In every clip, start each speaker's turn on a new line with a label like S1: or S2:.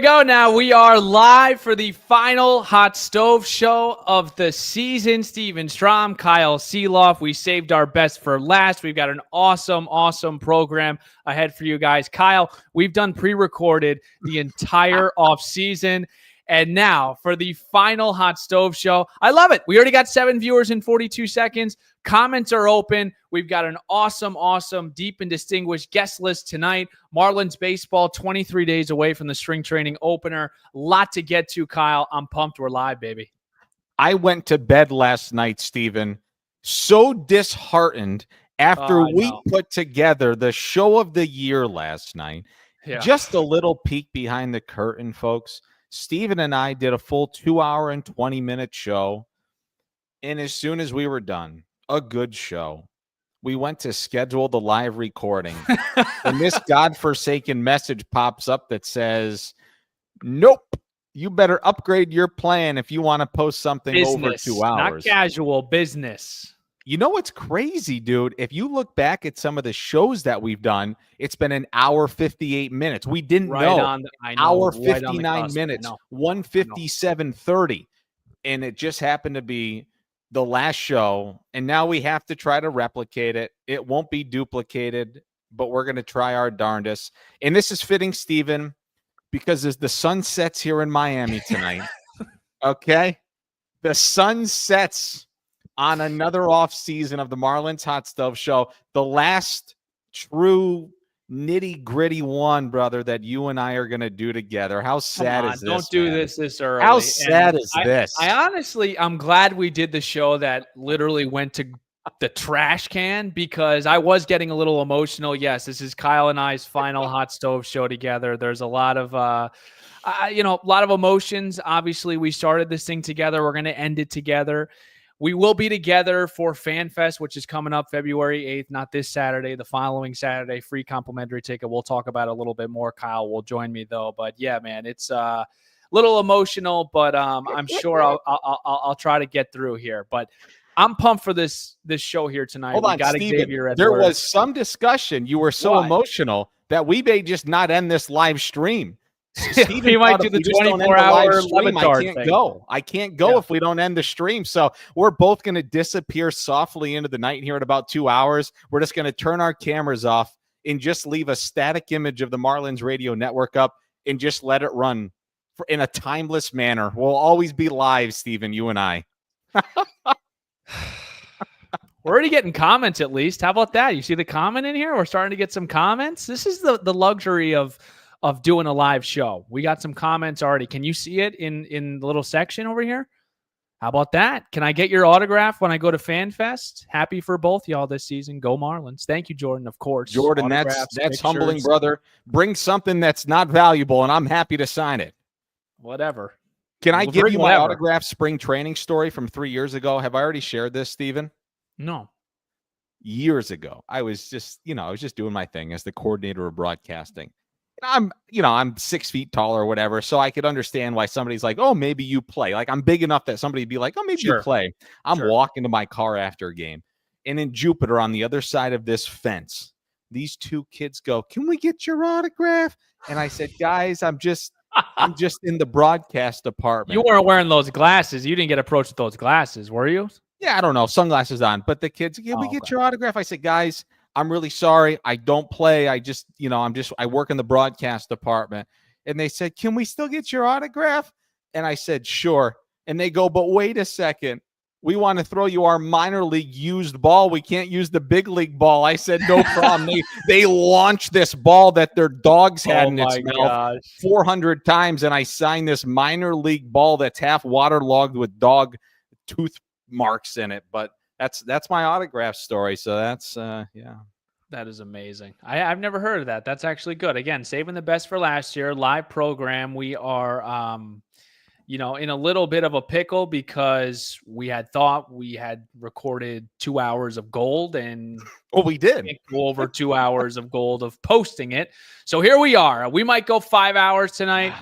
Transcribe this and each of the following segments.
S1: go now. We are live for the final Hot Stove Show of the season. Stephen Strom, Kyle Sielaff. We saved our best for last. We've got an awesome program ahead for you guys. Kyle, we've done pre-recorded the entire offseason. And now for the final Hot Stove Show. I love it. We already got 7 viewers in 42 seconds. Comments are open. We've got an awesome, deep and distinguished guest list tonight. Marlins baseball, 23 days away from the spring training opener. Lot to get to, Kyle. I'm pumped. We're live, baby.
S2: I went to bed last night, Stephen, so disheartened after we put together the show of the year last night. Yeah. Just a little peek behind the curtain, folks. Stephen and I did a full 2-hour and 20-minute show. And as soon as we were done, a good show, we went to schedule the live recording. And this godforsaken message pops up that says, nope, you better upgrade your plan if you want to post something over 2 hours.
S1: Not casual, business.
S2: You know what's crazy, dude? If you look back at some of the shows that we've done, it's been an hour 58 minutes. We didn't know. Hour 59 minutes, 157:30. And it just happened to be the last show. And now we have to try to replicate it. It won't be duplicated, but we're going to try our darndest. And this is fitting, Stephen, because as the sun sets here in Miami tonight, okay? The sun sets on another off season of the Marlins Hot Stove Show, the last true nitty-gritty one, brother, that you and I are going to do together. How sad is this?
S1: Don't do this early.
S2: How sad is this?
S1: I honestly, I'm glad we did the show that literally went to the trash can, because I was getting a little emotional. Yes, this is Kyle and I's final Hot Stove Show together. There's a lot of a lot of emotions. Obviously, we started this thing together. We're going to end it together. We will be together for FanFest, which is coming up February 8th, not this Saturday, the following Saturday, free complimentary ticket. We'll talk about it a little bit more. Kyle will join me, though. But, yeah, man, it's a little emotional, but I'm sure I'll try to get through here. But I'm pumped for this show here tonight.
S2: Hold on, Xavier Edwards. There was some discussion. You were so emotional that we may just not end this live stream.
S1: He might do the 24-hour
S2: I can't go if we don't end the stream. So we're both going to disappear softly into the night here in about 2 hours. We're just going to turn our cameras off and just leave a static image of the Marlins radio network up and just let it run in a timeless manner. We'll always be live, Stephen, you and I.
S1: We're already getting comments, at least. How about that? You see the comment in here? We're starting to get some comments. This is the luxury of doing a live show. We got some comments already. Can you see it in the little section over here? How about that? Can I get your autograph when I go to FanFest? Happy for both y'all this season. Go Marlins. Thank you, Jordan, of course.
S2: Jordan, that's humbling, brother. Bring something that's not valuable, and I'm happy to sign it.
S1: Whatever.
S2: Can I give you my autograph spring training story from 3 years ago? Have I already shared this, Stephen?
S1: No.
S2: Years ago, I was just doing my thing as the coordinator of broadcasting. I'm 6 feet tall or whatever, so I could understand why somebody's like, oh, maybe you play. Like, I'm big enough that somebody'd be like, oh, maybe you play. I'm walking to my car after a game. And in Jupiter, on the other side of this fence, these two kids go, can we get your autograph? And I said, guys, I'm just in the broadcast department.
S1: You weren't wearing those glasses. You didn't get approached with those glasses, were you?
S2: Yeah, I don't know. Sunglasses on. But the kids, can we get your autograph? I said, guys, I'm really sorry. I don't play. I just, I work in the broadcast department. And they said, can we still get your autograph? And I said, sure. And they go, but wait a second. We want to throw you our minor league used ball. We can't use the big league ball. I said, no problem. They launched this ball that their dogs had in its mouth 400 times. And I signed this minor league ball that's half waterlogged with dog tooth marks in it. But that's my autograph story. So that's, yeah.
S1: That is amazing. I've never heard of that. That's actually good. Again, saving the best for last year. Live program. We are, in a little bit of a pickle because we had thought we had recorded 2 hours of gold and
S2: we did
S1: go over 2 hours of gold of posting it. So here we are. We might go 5 hours tonight.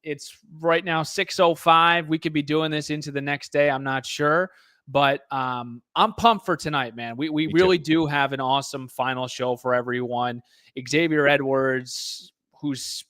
S1: It's right now 6:05. We could be doing this into the next day. I'm not sure. But I'm pumped for tonight, man. We really do have an awesome final show for everyone. Xavier Edwards, who's,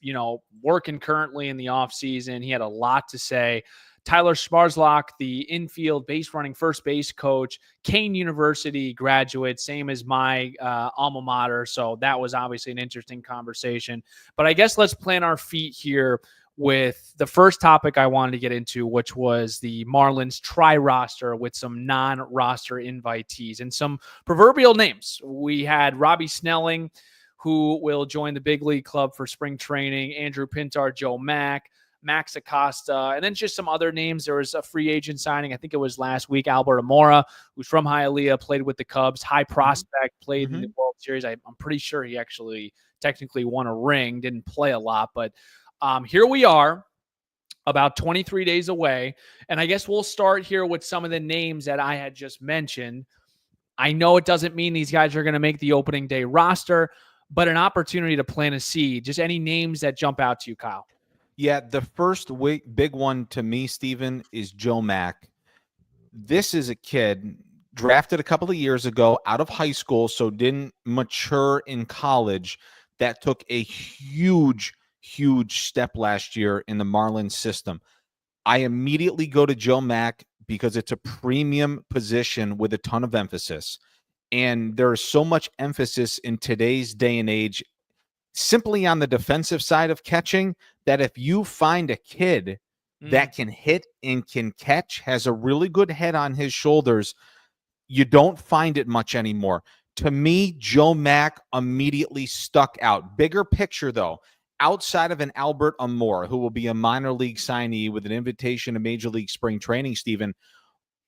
S1: working currently in the offseason. He had a lot to say. Tyler Smarslok, the infield base running first base coach, Kane University graduate, same as my alma mater. So that was obviously an interesting conversation. But I guess let's plant our feet here with the first topic I wanted to get into, which was the Marlins tri-roster with some non-roster invitees and some proverbial names. We had Robbie Snelling, who will join the big league club for spring training, Andrew Pintar, Joe Mack, Max Acosta, and then just some other names. There was a free agent signing. I think it was last week. Albert Amora, who's from Hialeah, played with the Cubs. High prospect, played in the World Series. I'm pretty sure he actually technically won a ring, didn't play a lot. But here we are, about 23 days away. And I guess we'll start here with some of the names that I had just mentioned. I know it doesn't mean these guys are going to make the opening day roster, but an opportunity to plant a seed. Just any names that jump out to you, Kyle?
S2: Yeah, the first big one to me, Stephen, is Joe Mack. This is a kid drafted a couple of years ago out of high school, so didn't mature in college, that took a huge step last year in the Marlins system. I immediately go to Joe Mack because it's a premium position with a ton of emphasis. And there is so much emphasis in today's day and age simply on the defensive side of catching, that if you find a kid that can hit and can catch, has a really good head on his shoulders, you don't find it much anymore. To me, Joe Mack immediately stuck out. Bigger picture, though, outside of an Albert Amora, who will be a minor league signee with an invitation to Major League Spring Training, Stephen,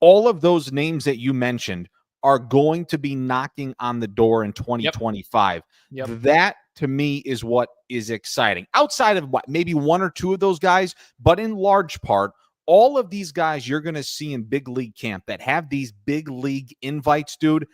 S2: all of those names that you mentioned are going to be knocking on the door in 2025.
S1: Yep.
S2: That, to me, is what is exciting. Outside of maybe one or two of those guys, but in large part, all of these guys you're going to see in big league camp that have these big league invites, dude,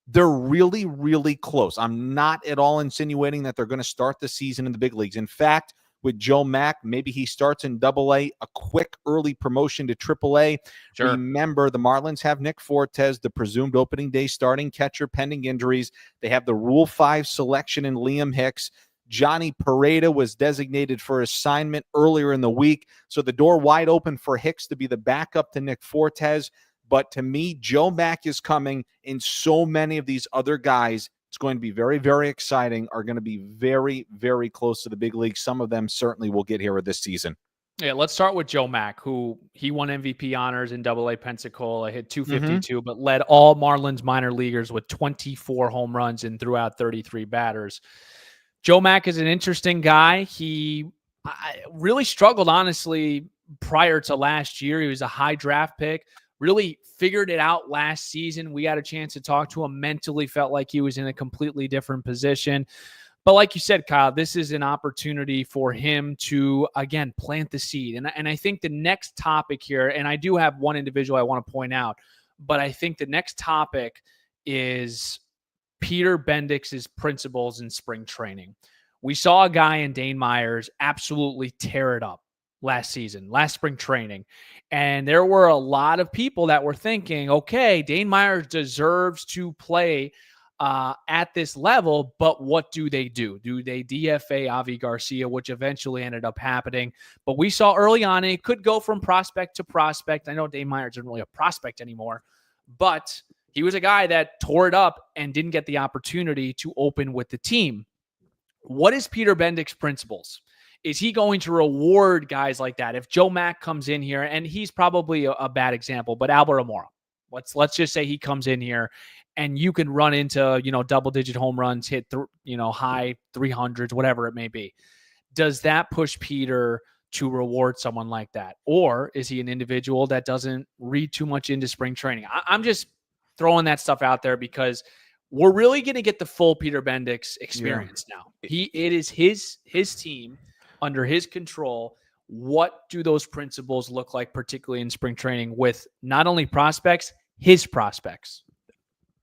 S2: they're really, really close. I'm not at all insinuating that they're going to start the season in the big leagues. In fact, with Joe Mack, maybe he starts in Double-A, a quick early promotion to Triple-A.
S1: Sure.
S2: Remember, the Marlins have Nick Fortes, the presumed opening day starting catcher, pending injuries. They have the Rule 5 selection in Liam Hicks. Johnny Pareda was designated for assignment earlier in the week, so the door wide open for Hicks to be the backup to Nick Fortes. But to me, Joe Mack is coming, and so many of these other guys, it's going to be very, very exciting, are going to be very, very close to the big league. Some of them certainly will get here this season.
S1: Yeah, let's start with Joe Mack, who he won MVP honors in Double-A Pensacola, hit 252, but led all Marlins minor leaguers with 24 home runs and threw out 33 batters. Joe Mack is an interesting guy. He really struggled, honestly, prior to last year. He was a high draft pick, really figured it out last season. We got a chance to talk to him, mentally felt like he was in a completely different position. But like you said, Kyle, this is an opportunity for him to, again, plant the seed. And I think the next topic here, and I do have one individual I want to point out, but I think the next topic is Peter Bendix's principles in spring training. We saw a guy in Dane Myers absolutely tear it up last spring training. And there were a lot of people that were thinking, okay, Dane Myers deserves to play at this level, but what do they do? Do they DFA Avi Garcia, which eventually ended up happening? But we saw early on, it could go from prospect to prospect. I know Dane Myers isn't really a prospect anymore, but he was a guy that tore it up and didn't get the opportunity to open with the team. What is Peter Bendix's principles? Is he going to reward guys like that? If Joe Mack comes in here, and he's probably a bad example, but Albert Amora, let's just say he comes in here and you can run into, double-digit home runs, hit, high 300s, whatever it may be. Does that push Peter to reward someone like that? Or is he an individual that doesn't read too much into spring training? I'm just throwing that stuff out there because we're really going to get the full Peter Bendix experience now. It is his team under his control. What do those principles look like, particularly in spring training with not only prospects, his prospects?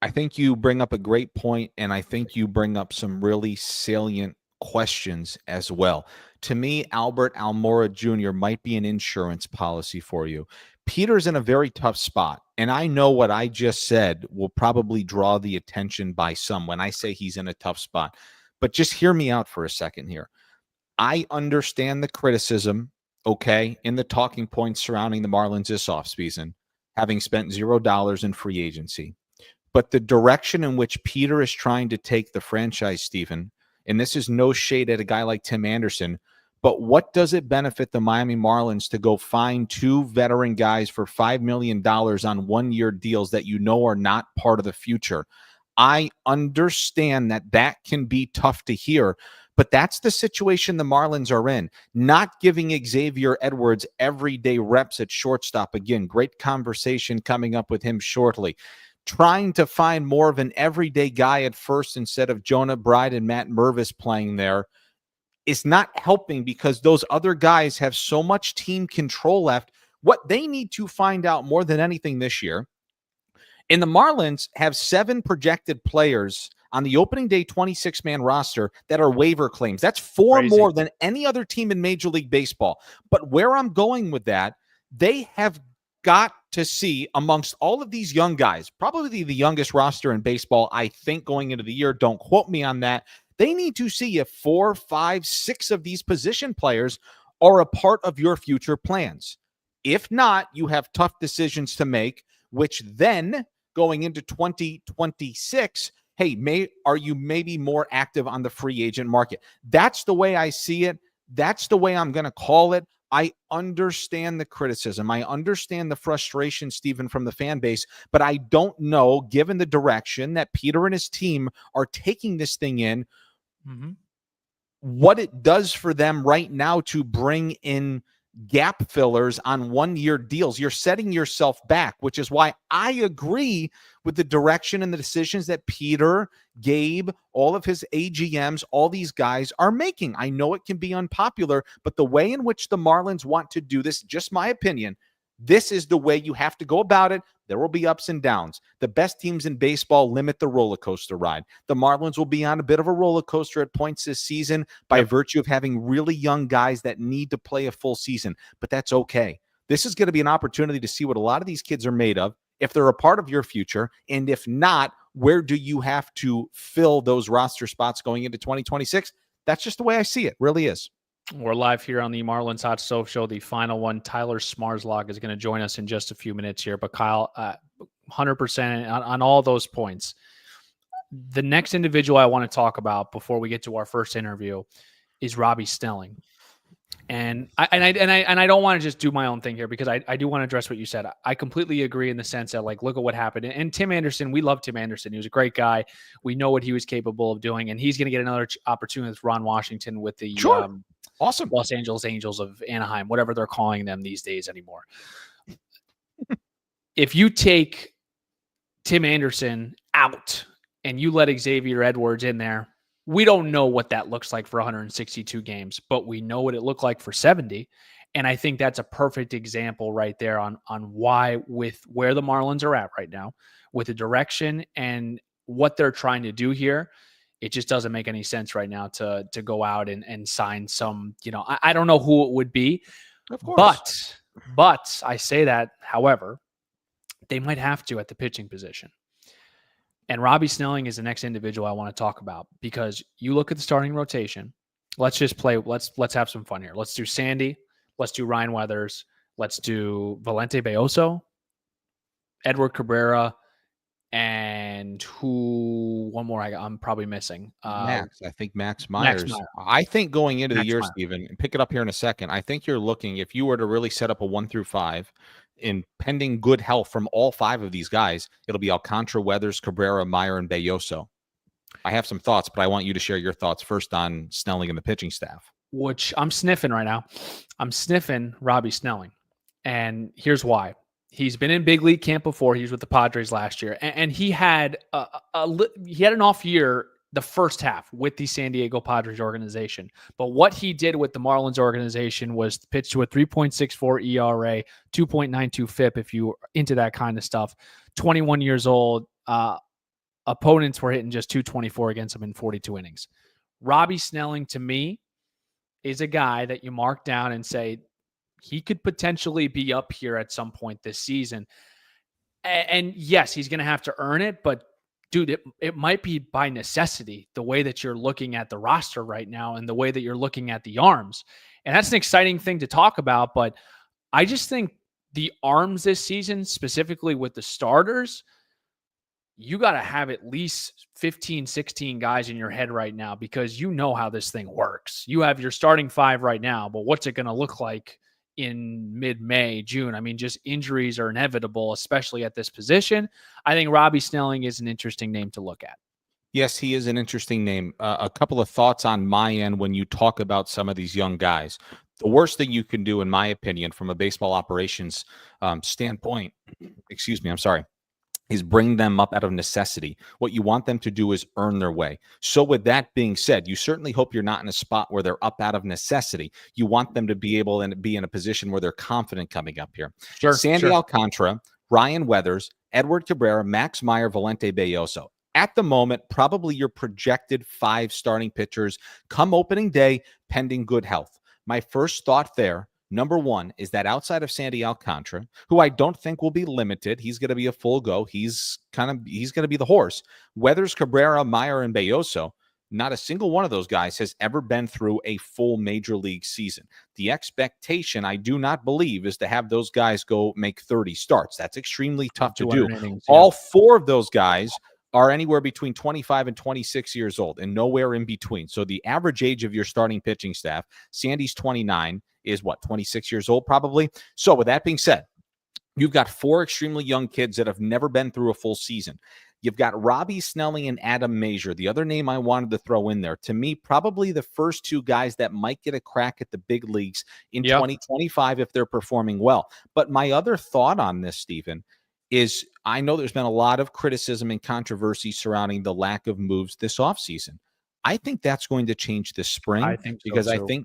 S2: I think you bring up a great point, and I think you bring up some really salient questions as well. To me, Albert Almora Jr. might be an insurance policy for you. Peter's in a very tough spot, and I know what I just said will probably draw the attention by some when I say he's in a tough spot. But just hear me out for a second here. I understand the criticism, okay, in the talking points surrounding the Marlins this offseason, having spent $0 in free agency. But the direction in which Peter is trying to take the franchise, Stephen, and this is no shade at a guy like Tim Anderson, but what does it benefit the Miami Marlins to go find two veteran guys for $5 million on one-year deals that you know are not part of the future? I understand that can be tough to hear, but that's the situation the Marlins are in. Not giving Xavier Edwards everyday reps at shortstop. Again, great conversation coming up with him shortly. Trying to find more of an everyday guy at first instead of Jonah Bride and Matt Mervis playing there is not helping because those other guys have so much team control left. What they need to find out more than anything this year, and the Marlins have 7 projected players on the opening day 26-man roster that are waiver claims. That's 4 more than any other team in Major League Baseball. But where I'm going with that, they have got to see amongst all of these young guys, probably the youngest roster in baseball, I think, going into the year. Don't quote me on that. They need to see if 4, 5, 6 of these position players are a part of your future plans. If not, you have tough decisions to make, which then going into 2026, hey, are you maybe more active on the free agent market? That's the way I see it. That's the way I'm going to call it. I understand the criticism. I understand the frustration, Stephen, from the fan base, but I don't know, given the direction that Peter and his team are taking this thing in, what it does for them right now to bring in gap fillers on one-year deals. You're setting yourself back, which is why I agree with the direction and the decisions that Peter, Gabe, all of his AGMs, all these guys are making. I know it can be unpopular, but the way in which the Marlins want to do this, just my opinion, this is the way you have to go about it. There will be ups and downs. The best teams in baseball limit the roller coaster ride. The Marlins will be on a bit of a roller coaster at points this season by virtue of having really young guys that need to play a full season, but that's okay. This is going to be an opportunity to see what a lot of these kids are made of, if they're a part of your future, and if not, where do you have to fill those roster spots going into 2026? That's just the way I see it. Really is.
S1: We're live here on the Marlins Hot Stove Show, the final one. Tyler Smarslok is going to join us in just a few minutes here. But Kyle, 100% on all those points. The next individual I want to talk about before we get to our first interview is Robbie Snelling. And I don't want to just do my own thing here because I do want to address what you said. I completely agree in the sense that, like, look at what happened. And Tim Anderson, we love Tim Anderson. He was a great guy. We know what he was capable of doing, and he's going to get another opportunity with Ron Washington with the
S2: awesome
S1: Los Angeles Angels of Anaheim, whatever they're calling them these days anymore. If you take Tim Anderson out and you let Xavier Edwards in there, we don't know what that looks like for 162 games, but we know what it looked like for 70. And I think that's a perfect example right there on why, with where the Marlins are at right now, with the direction and what they're trying to do here, it just doesn't make any sense right now to go out and sign some, I don't know who it would be,
S2: of course.
S1: But I say that, however, they might have to at the pitching position. And Robbie Snelling is the next individual I want to talk about, because you look at the starting rotation. Let's just play. Let's have some fun here. Let's do Sandy. Let's do Ryan Weathers. Let's do Valente Belloso, Edward Cabrera, and one more I'm probably missing.
S2: Max. I think Max Myers. I think going into the year, Stephen, and pick it up here in a second, I think you're looking, if you were to really set up a 1 through 5, in pending good health from all 5 of these guys, it'll be Alcantara, Weathers, Cabrera, Meyer, and Belloso. I have some thoughts, but I want you to share your thoughts first on Snelling and the pitching staff.
S1: Which I'm sniffing right now. I'm sniffing Robbie Snelling. And here's why. He's been in big league camp before. He was with the Padres last year. And he had an off year the first half with the San Diego Padres organization. But what he did with the Marlins organization was pitch to a 3.64 ERA, 2.92 FIP, if you were into that kind of stuff. 21 years old. Opponents were hitting just 224 against him in 42 innings. Robbie Snelling, to me, is a guy that you mark down and say he could potentially be up here at some point this season. And yes, he's going to have to earn it, but dude, it might be by necessity, the way that you're looking at the roster right now and the way that you're looking at the arms. And that's an exciting thing to talk about. But I just think the arms this season, specifically with the starters, you got to have at least 15, 16 guys in your head right now, because you know how this thing works. You have your starting 5 right now, but what's it going to look like in mid-May, June? I mean, just injuries are inevitable, especially at this position. I think Robbie Snelling is an interesting name to look at.
S2: Yes, he is an interesting name. A couple of thoughts on my end when you talk about some of these young guys. The worst thing you can do, in my opinion, from a baseball operations standpoint, is bring them up out of necessity. What you want them to do is earn their way. So with that being said, you certainly hope you're not in a spot where they're up out of necessity. You want them to be able to be in a position where they're confident coming up here. Sandy Alcantara, Ryan Weathers, Edward Cabrera, Max Meyer, Valente Belloso. At the moment, probably your projected 5 starting pitchers come opening day, pending good health. My first thought there, number one, is that outside of Sandy Alcantara, who I don't think will be limited, he's going to be a full go. He's going to be the horse. Weathers, Cabrera, Meyer, and Belloso, not a single one of those guys has ever been through a full major league season. The expectation, I do not believe, is to have those guys go make 30 starts. That's extremely tough to do.
S1: Innings,
S2: All 4 of those guys are anywhere between 25 and 26 years old and nowhere in between. So the average age of your starting pitching staff, Sandy's 29, is what, 26 years old probably? So with that being said, you've got 4 extremely young kids that have never been through a full season. You've got Robbie Snelling and Adam Mazur, the other name I wanted to throw in there. To me, probably the first 2 guys that might get a crack at the big leagues in 2025 if they're performing well. But my other thought on this, Stephen, is I know there's been a lot of criticism and controversy surrounding the lack of moves this offseason. I think that's going to change this spring. I think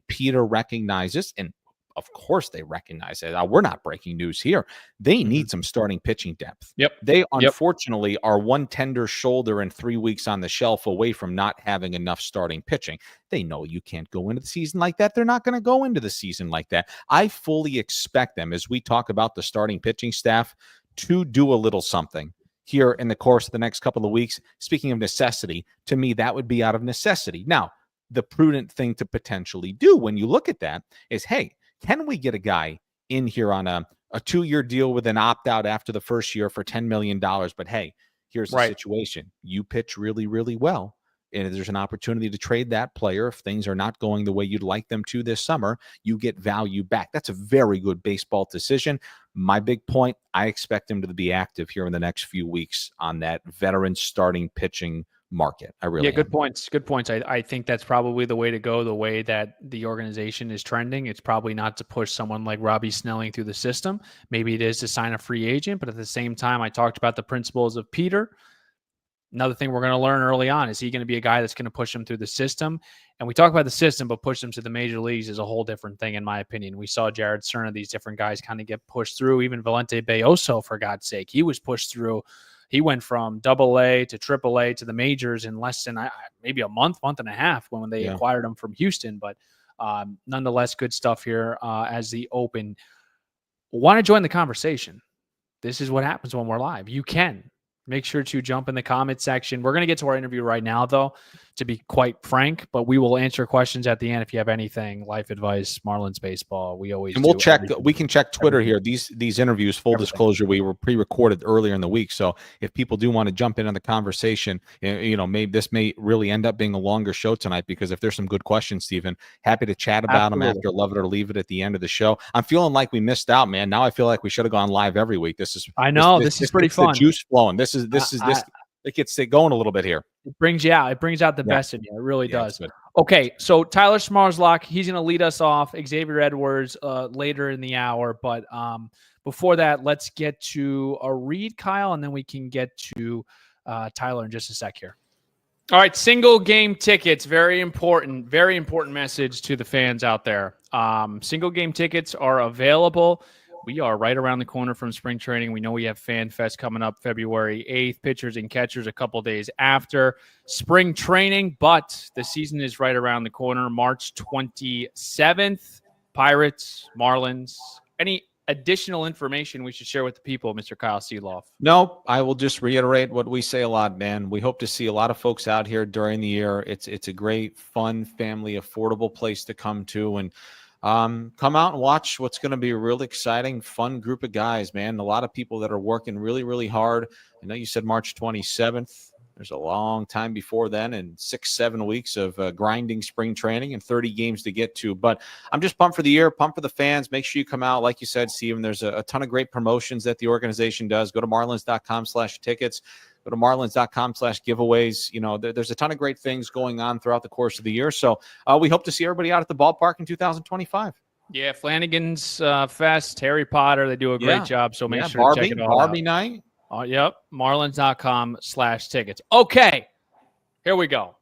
S2: Peter recognizes, and of course they recognize it. We're not breaking news here. They need some starting pitching depth. They unfortunately are one tender shoulder and 3 weeks on the shelf away from not having enough starting pitching. They know you can't go into the season like that. They're not going to go into the season like that. I fully expect them, as we talk about the starting pitching staff, to do a little something here in the course of the next couple of weeks. Speaking of necessity, to me, that would be out of necessity. Now, the prudent thing to potentially do when you look at that is, hey, can we get a guy in here on a 2-year deal with an opt-out after the first year for $10 million? But hey, here's the situation. You pitch really, really well, and there's an opportunity to trade that player if things are not going the way you'd like them to this summer. You get value back. That's a very good baseball decision. My big point, I expect him to be active here in the next few weeks on that veteran starting pitching market. I really
S1: good points. Good points. I think that's probably the way to go, the way that the organization is trending. It's probably not to push someone like Robbie Snelling through the system. Maybe it is to sign a free agent, but at the same time, I talked about the principles of Peter. Another thing we're going to learn early on, is he going to be a guy that's going to push him through the system? And we talk about the system, but push them to the major leagues is a whole different thing, in my opinion. We saw Jared Cerna, these different guys kind of get pushed through. Even Valente Belloso, for God's sake, he was pushed through. He went from AA to AAA to the majors in less than maybe a month and a half when they acquired him from Houston. But nonetheless, good stuff here as the open. Want to join the conversation? This is what happens when we're live. You can. Make sure to jump in the comment section. We're going to get to our interview right now, though, to be quite frank, but we will answer questions at the end if you have anything, life advice, Marlins baseball. We always
S2: we'll check. We can check Twitter here. These interviews, full disclosure, we were pre-recorded earlier in the week. So if people do want to jump in on the conversation, maybe this may really end up being a longer show tonight, because if there's some good questions, Stephen, happy to chat about them after Love It or Leave It at the end of the show. I'm feeling like we missed out, man. Now I feel like we should have gone live every week. This is pretty fun. The juice flowing. This it gets it going a little bit here.
S1: It brings you out. It brings out the best in you. It really does. Okay, so Tyler Smarslok, he's going to lead us off. Xavier Edwards later in the hour. But before that, let's get to a read, Kyle, and then we can get to Tyler in just a sec here. All right, single game tickets, very important message to the fans out there. Single game tickets are available. We are right around the corner from spring training. We know we have Fan Fest coming up February 8th, pitchers and catchers a couple days after spring training, but the season is right around the corner, March 27th. Pirates, Marlins, any additional information we should share with the people, Mr. Kyle Sielaff?
S2: No, I will just reiterate what we say a lot, man. We hope to see a lot of folks out here during the year. It's a great, fun, family, affordable place to come to, and come out and watch what's going to be a really exciting, fun group of guys, man. A lot of people that are working really, really hard. I know you said March 27th. There's a long time before then, and 6-7 weeks of grinding spring training and 30 games to get to. But I'm just pumped for the year, pumped for the fans. Make sure you come out. Like you said, Steven, there's a ton of great promotions that the organization does. Go to marlins.com/tickets. Go to marlins.com/giveaways. You know, there's a ton of great things going on throughout the course of the year. So we hope to see everybody out at the ballpark in 2025.
S1: Yeah, Flanagan's Fest, Harry Potter, they do a great job. So make sure to check it all out.
S2: Barbie night.
S1: Yep, marlins.com/tickets. Okay, here we go.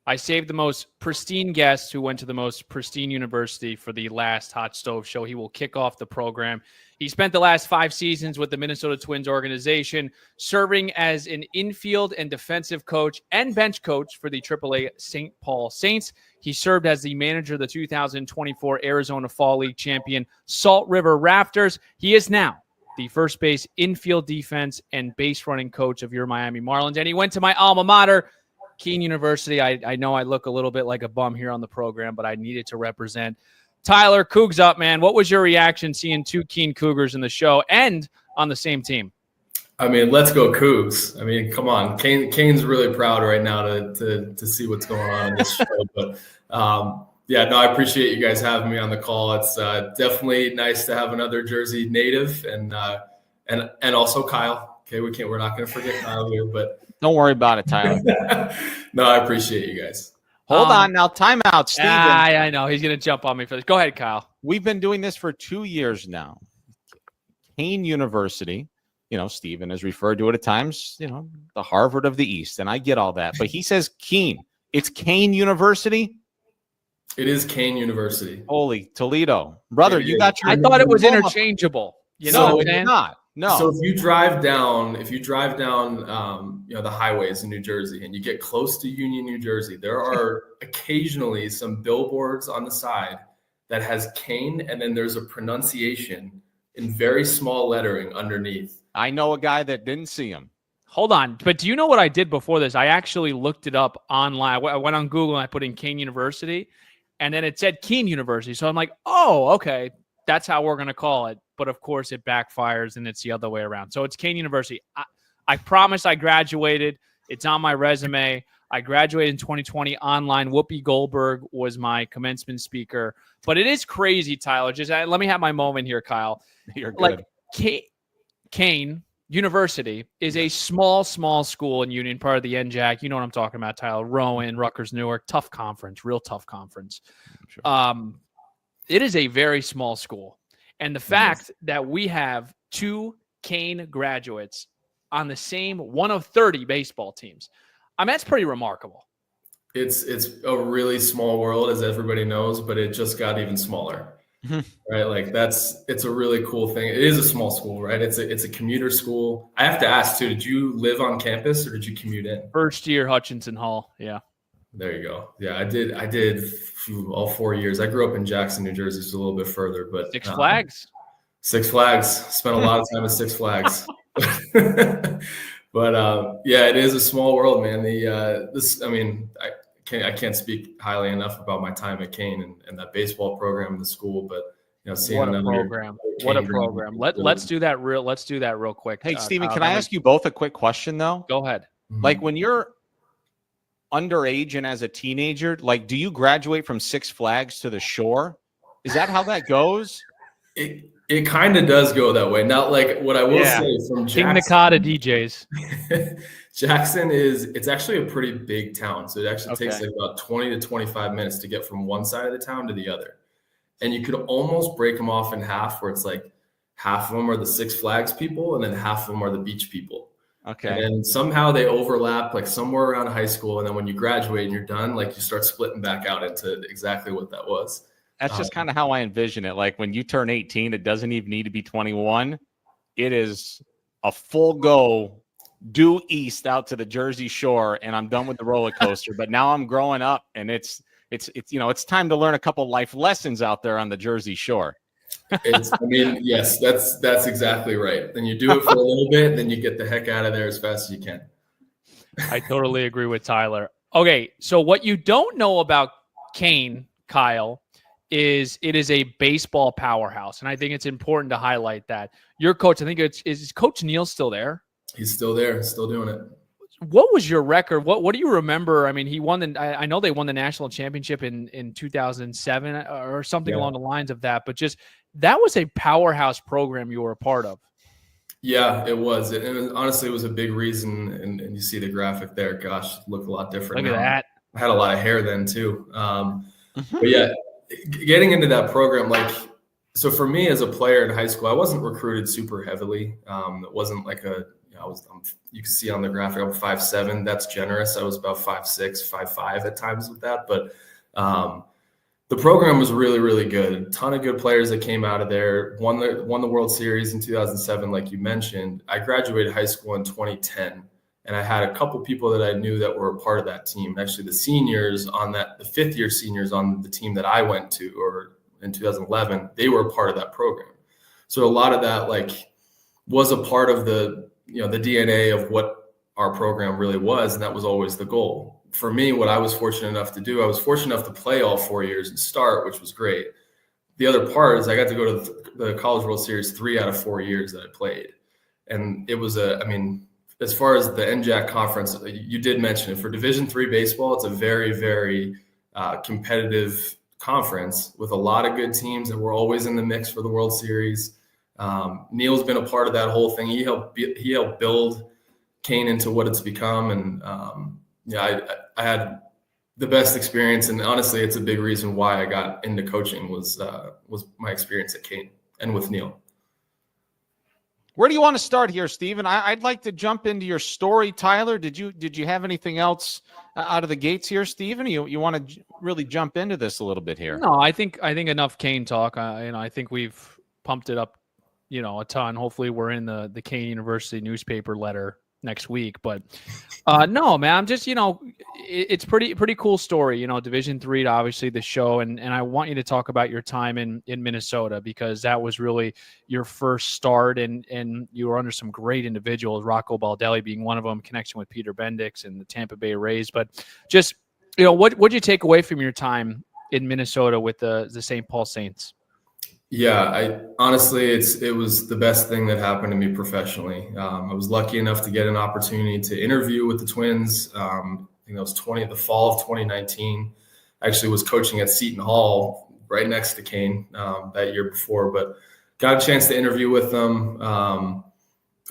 S1: I saved the most pristine guest who went to the most pristine university for the last Hot Stove Show. He will kick off the program. He spent the last 5 seasons with the Minnesota Twins organization, serving as an infield and defensive coach and bench coach for the AAA St. Paul Saints. He served as the manager of the 2024 Arizona Fall League champion Salt River Raptors. He is now the first base, infield defense, and base running coach of your Miami Marlins. And he went to my alma mater, Keene University. I know I look a little bit like a bum here on the program, but I needed to represent. Tyler, Cougs up, man. What was your reaction seeing 2 Keene Cougars in the show and on the same team?
S3: I mean, let's go Cougs. I mean, come on. Kane's really proud right now to see what's going on in this show. But yeah, no, I appreciate you guys having me on the call. It's definitely nice to have another Jersey native and also Kyle. Okay, we're not going to forget Kyle here, but
S2: don't worry about it, Tyler.
S3: No, I appreciate you guys.
S2: Hold on now, timeout, Steven.
S1: I know he's going to jump on me for this. Go ahead, Kyle.
S2: We've been doing this for 2 years now. Keene University, Steven is referred to it at times, the Harvard of the East, and I get all that, but he says Keene. It's Keene University.
S3: It is Keene University.
S2: Holy Toledo, brother! You got your.
S1: I thought it was interchangeable. You know what I'm saying?
S2: Not. No.
S3: So if you drive down, the highways in New Jersey, and you get close to Union, New Jersey, there are occasionally some billboards on the side that has Keene, and then there's a pronunciation in very small lettering underneath.
S2: I know a guy that didn't see him.
S1: Hold on, but do you know what I did before this? I actually looked it up online. I went on Google and I put in Keene University. And then it said Keene University. So I'm like, oh, okay, that's how we're going to call it. But of course it backfires and it's the other way around. So it's Keene University. I promise I graduated. It's on my resume. I graduated in 2020 online. Whoopi Goldberg was my commencement speaker. But it is crazy, Tyler. Just let me have my moment here, Kyle.
S2: You're good.
S1: Like Keene University is a small school in Union, part of the NJAC. You know what I'm talking about, Tyler. Rowan, Rutgers, Newark, tough conference, real tough conference. Sure. It is a very small school. And the fact that we have 2 Keene graduates on the same one of 30 baseball teams, I mean, that's pretty remarkable.
S3: It's a really small world, as everybody knows, but it just got even smaller. Right, like it's a really cool thing. It is a small school, right? It's a commuter school. I have to ask too, did you live on campus or did you commute in?
S1: First year Hutchinson Hall. Yeah,
S3: there you go. Yeah, I did all 4 years. I grew up in Jackson, New Jersey, so a little bit further, but
S1: Six Flags
S3: spent a lot of time at Six Flags. But yeah, it is a small world, man. I can't speak highly enough about my time at Keene and that baseball program in the school, but seeing
S1: what a program. Let's do that real quick.
S2: Hey, Steven, can I ask you both a quick question though?
S1: Go ahead.
S2: Like when you're underage and as a teenager, like do you graduate from Six Flags to the shore? Is that how that goes?
S3: It kind of does go that way. Now, like what I will say from
S1: King Nakata DJs.
S3: Jackson it's actually a pretty big town. So it actually takes like about 20 to 25 minutes to get from one side of the town to the other. And you could almost break them off in half where it's like half of them are the Six Flags people and then half of them are the beach people.
S2: Okay.
S3: And then somehow they overlap like somewhere around high school. And then when you graduate and you're done, like you start splitting back out into exactly what that was.
S2: That's just kind of how I envision it. Like when you turn 18, it doesn't even need to be 21. It is a full go due east out to the Jersey Shore, and I'm done with the roller coaster. But now I'm growing up, and it's time to learn a couple life lessons out there on the Jersey Shore.
S3: Yes, that's exactly right. Then you do it for a little bit, and then you get the heck out of there as fast as you can.
S1: I totally agree with Tyler. Okay, so what you don't know about Kane, Kyle, is it is a baseball powerhouse, and I think it's important to highlight that. Your coach, I think is Coach Neal still there?
S3: He's still there, still doing it.
S1: What was your record? What do you remember? I mean, he won I know they won the national championship in 2007 or something along the lines of that, but just that was a powerhouse program you were a part of.
S3: Yeah, it was. And honestly, it was a big reason. And you see the graphic there. Gosh, it looked a lot different.
S1: Look at that.
S3: I had a lot of hair then too. But yeah, getting into that program, so for me as a player in high school, I wasn't recruited super heavily. It wasn't like you can see on the graphic, I'm 5'7". That's generous. I was about 5'6", 5'5" at times with that. But the program was really, really good. A ton of good players that came out of there. Won the World Series in 2007, like you mentioned. I graduated high school in 2010, and I had a couple people that I knew that were a part of that team. Actually, the fifth-year seniors on the team that I went to, or in 2011, they were a part of that program. So a lot of that was a part of the DNA of what our program really was, and that was always the goal. For me, what I was fortunate enough to do, I was fortunate enough to play all 4 years and start, which was great. The other part is I got to go to the College World Series 3 out of 4 years that I played. And it was as far as the NJAC conference, you did mention it. For Division III baseball, it's a very, very competitive conference with a lot of good teams that were always in the mix for the World Series. Neal's been a part of that whole thing. He helped build Kane into what it's become. And I had the best experience, and honestly, it's a big reason why I got into coaching was my experience at Kane and with Neal.
S2: Where do you want to start here, Stephen? I'd like to jump into your story, Tyler. Did you have anything else out of the gates here, Stephen? You want to really jump into this a little bit here?
S1: No, I think enough Kane talk. I think we've pumped it up, a ton. Hopefully, we're in the Kane University newspaper letter next week, but no, man, I'm just it's pretty cool story. Division III, obviously the show, and I want you to talk about your time in Minnesota, because that was really your first start, and you were under some great individuals, Rocco Baldelli being one of them, connection with Peter Bendix and the Tampa Bay Rays. But just what'd you take away from your time in Minnesota with the St. Paul Saints?
S3: Yeah, honestly, it was the best thing that happened to me professionally. I was lucky enough to get an opportunity to interview with the Twins. I think it was the fall of 2019. I actually was coaching at Seton Hall, right next to Kane, that year before, but got a chance to interview with them.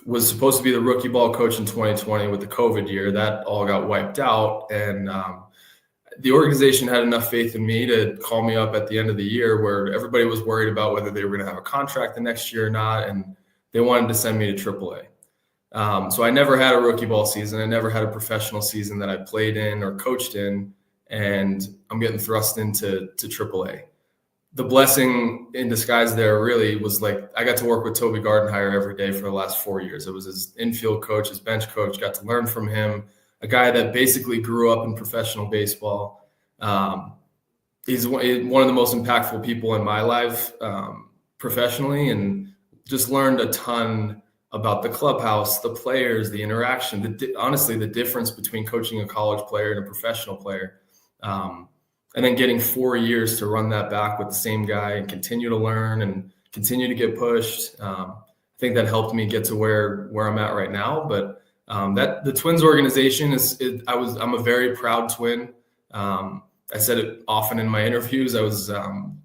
S3: Was supposed to be the rookie ball coach in 2020 with the COVID year. That all got wiped out, and the organization had enough faith in me to call me up at the end of the year, where everybody was worried about whether they were going to have a contract the next year or not, and they wanted to send me to AAA. So I never had a rookie ball season. I never had a professional season that I played in or coached in, and I'm getting thrust into AAA. The blessing in disguise there really was I got to work with Toby Gardenhire every day for the last 4 years. I was his infield coach, his bench coach, got to learn from him. A guy that basically grew up in professional baseball. He's one of the most impactful people in my life professionally, and just learned a ton about the clubhouse, the players, the interaction, honestly, the difference between coaching a college player and a professional player. And then getting 4 years to run that back with the same guy and continue to learn and continue to get pushed. I think that helped me get to where I'm at right now. But that the Twins organization I'm a very proud Twin. I said it often in my interviews. I was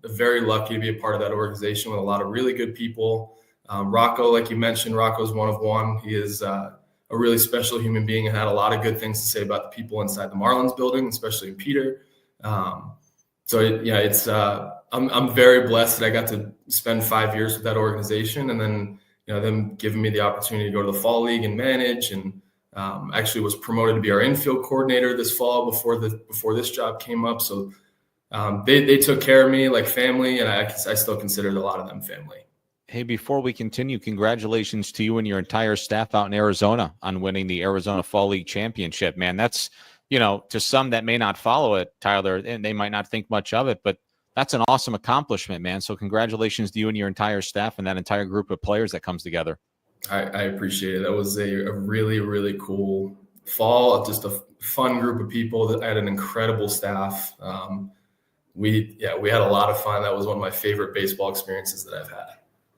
S3: very lucky to be a part of that organization with a lot of really good people. Rocco, like you mentioned, Rocco's one of one. He is a really special human being and had a lot of good things to say about the people inside the Marlins building, especially Peter. I'm very blessed that I got to spend 5 years with that organization, and then them giving me the opportunity to go to the fall league and manage, and actually was promoted to be our infield coordinator this fall before this job came up. So they took care of me like family, and I still consider a lot of them family.
S2: Hey, before we continue, congratulations to you and your entire staff out in Arizona on winning the Arizona Fall League Championship, man. That's, to some that may not follow it, Tyler, and they might not think much of it, but That's an awesome accomplishment, man. So congratulations to you and your entire staff and that entire group of players that comes together.
S3: I appreciate it. That was a really, really cool fall, just a fun group of people. That I had an incredible staff. We had a lot of fun. That was one of my favorite baseball experiences that I've had.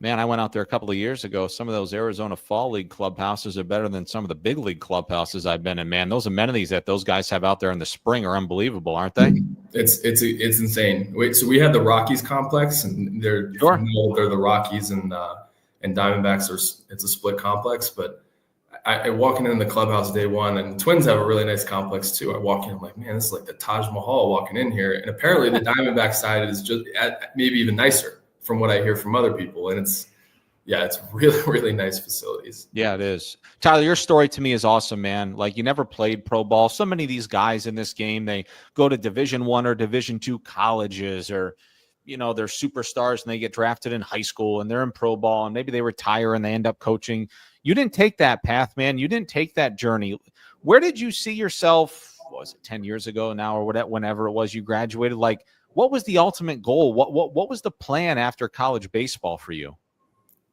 S2: Man, I went out there a couple of years ago. Some of those Arizona Fall League clubhouses are better than some of the big league clubhouses I've been in. Man, those amenities that those guys have out there in the spring are unbelievable, aren't they?
S3: It's insane. So we had the Rockies complex, and they're the Rockies and Diamondbacks. It's a split complex, but I walking in the clubhouse day one, and the Twins have a really nice complex too. I walk in, I'm like, man, this is like the Taj Mahal walking in here. And apparently the Diamondback side is just maybe even nicer from what I hear from other people. And it's really, really nice facilities.
S2: Yeah, it is. Tyler, your story to me is awesome, man. Like, you never played pro ball. So many of these guys in this game, they go to Division I or Division II colleges, or, you know, they're superstars and they get drafted in high school and they're in pro ball and maybe they retire and they end up coaching. You didn't take that path, man. You didn't take that journey. Where did you see yourself? What was it, 10 years ago now, or whenever it was you graduated? Like, what was the ultimate goal? What was the plan after college baseball for you?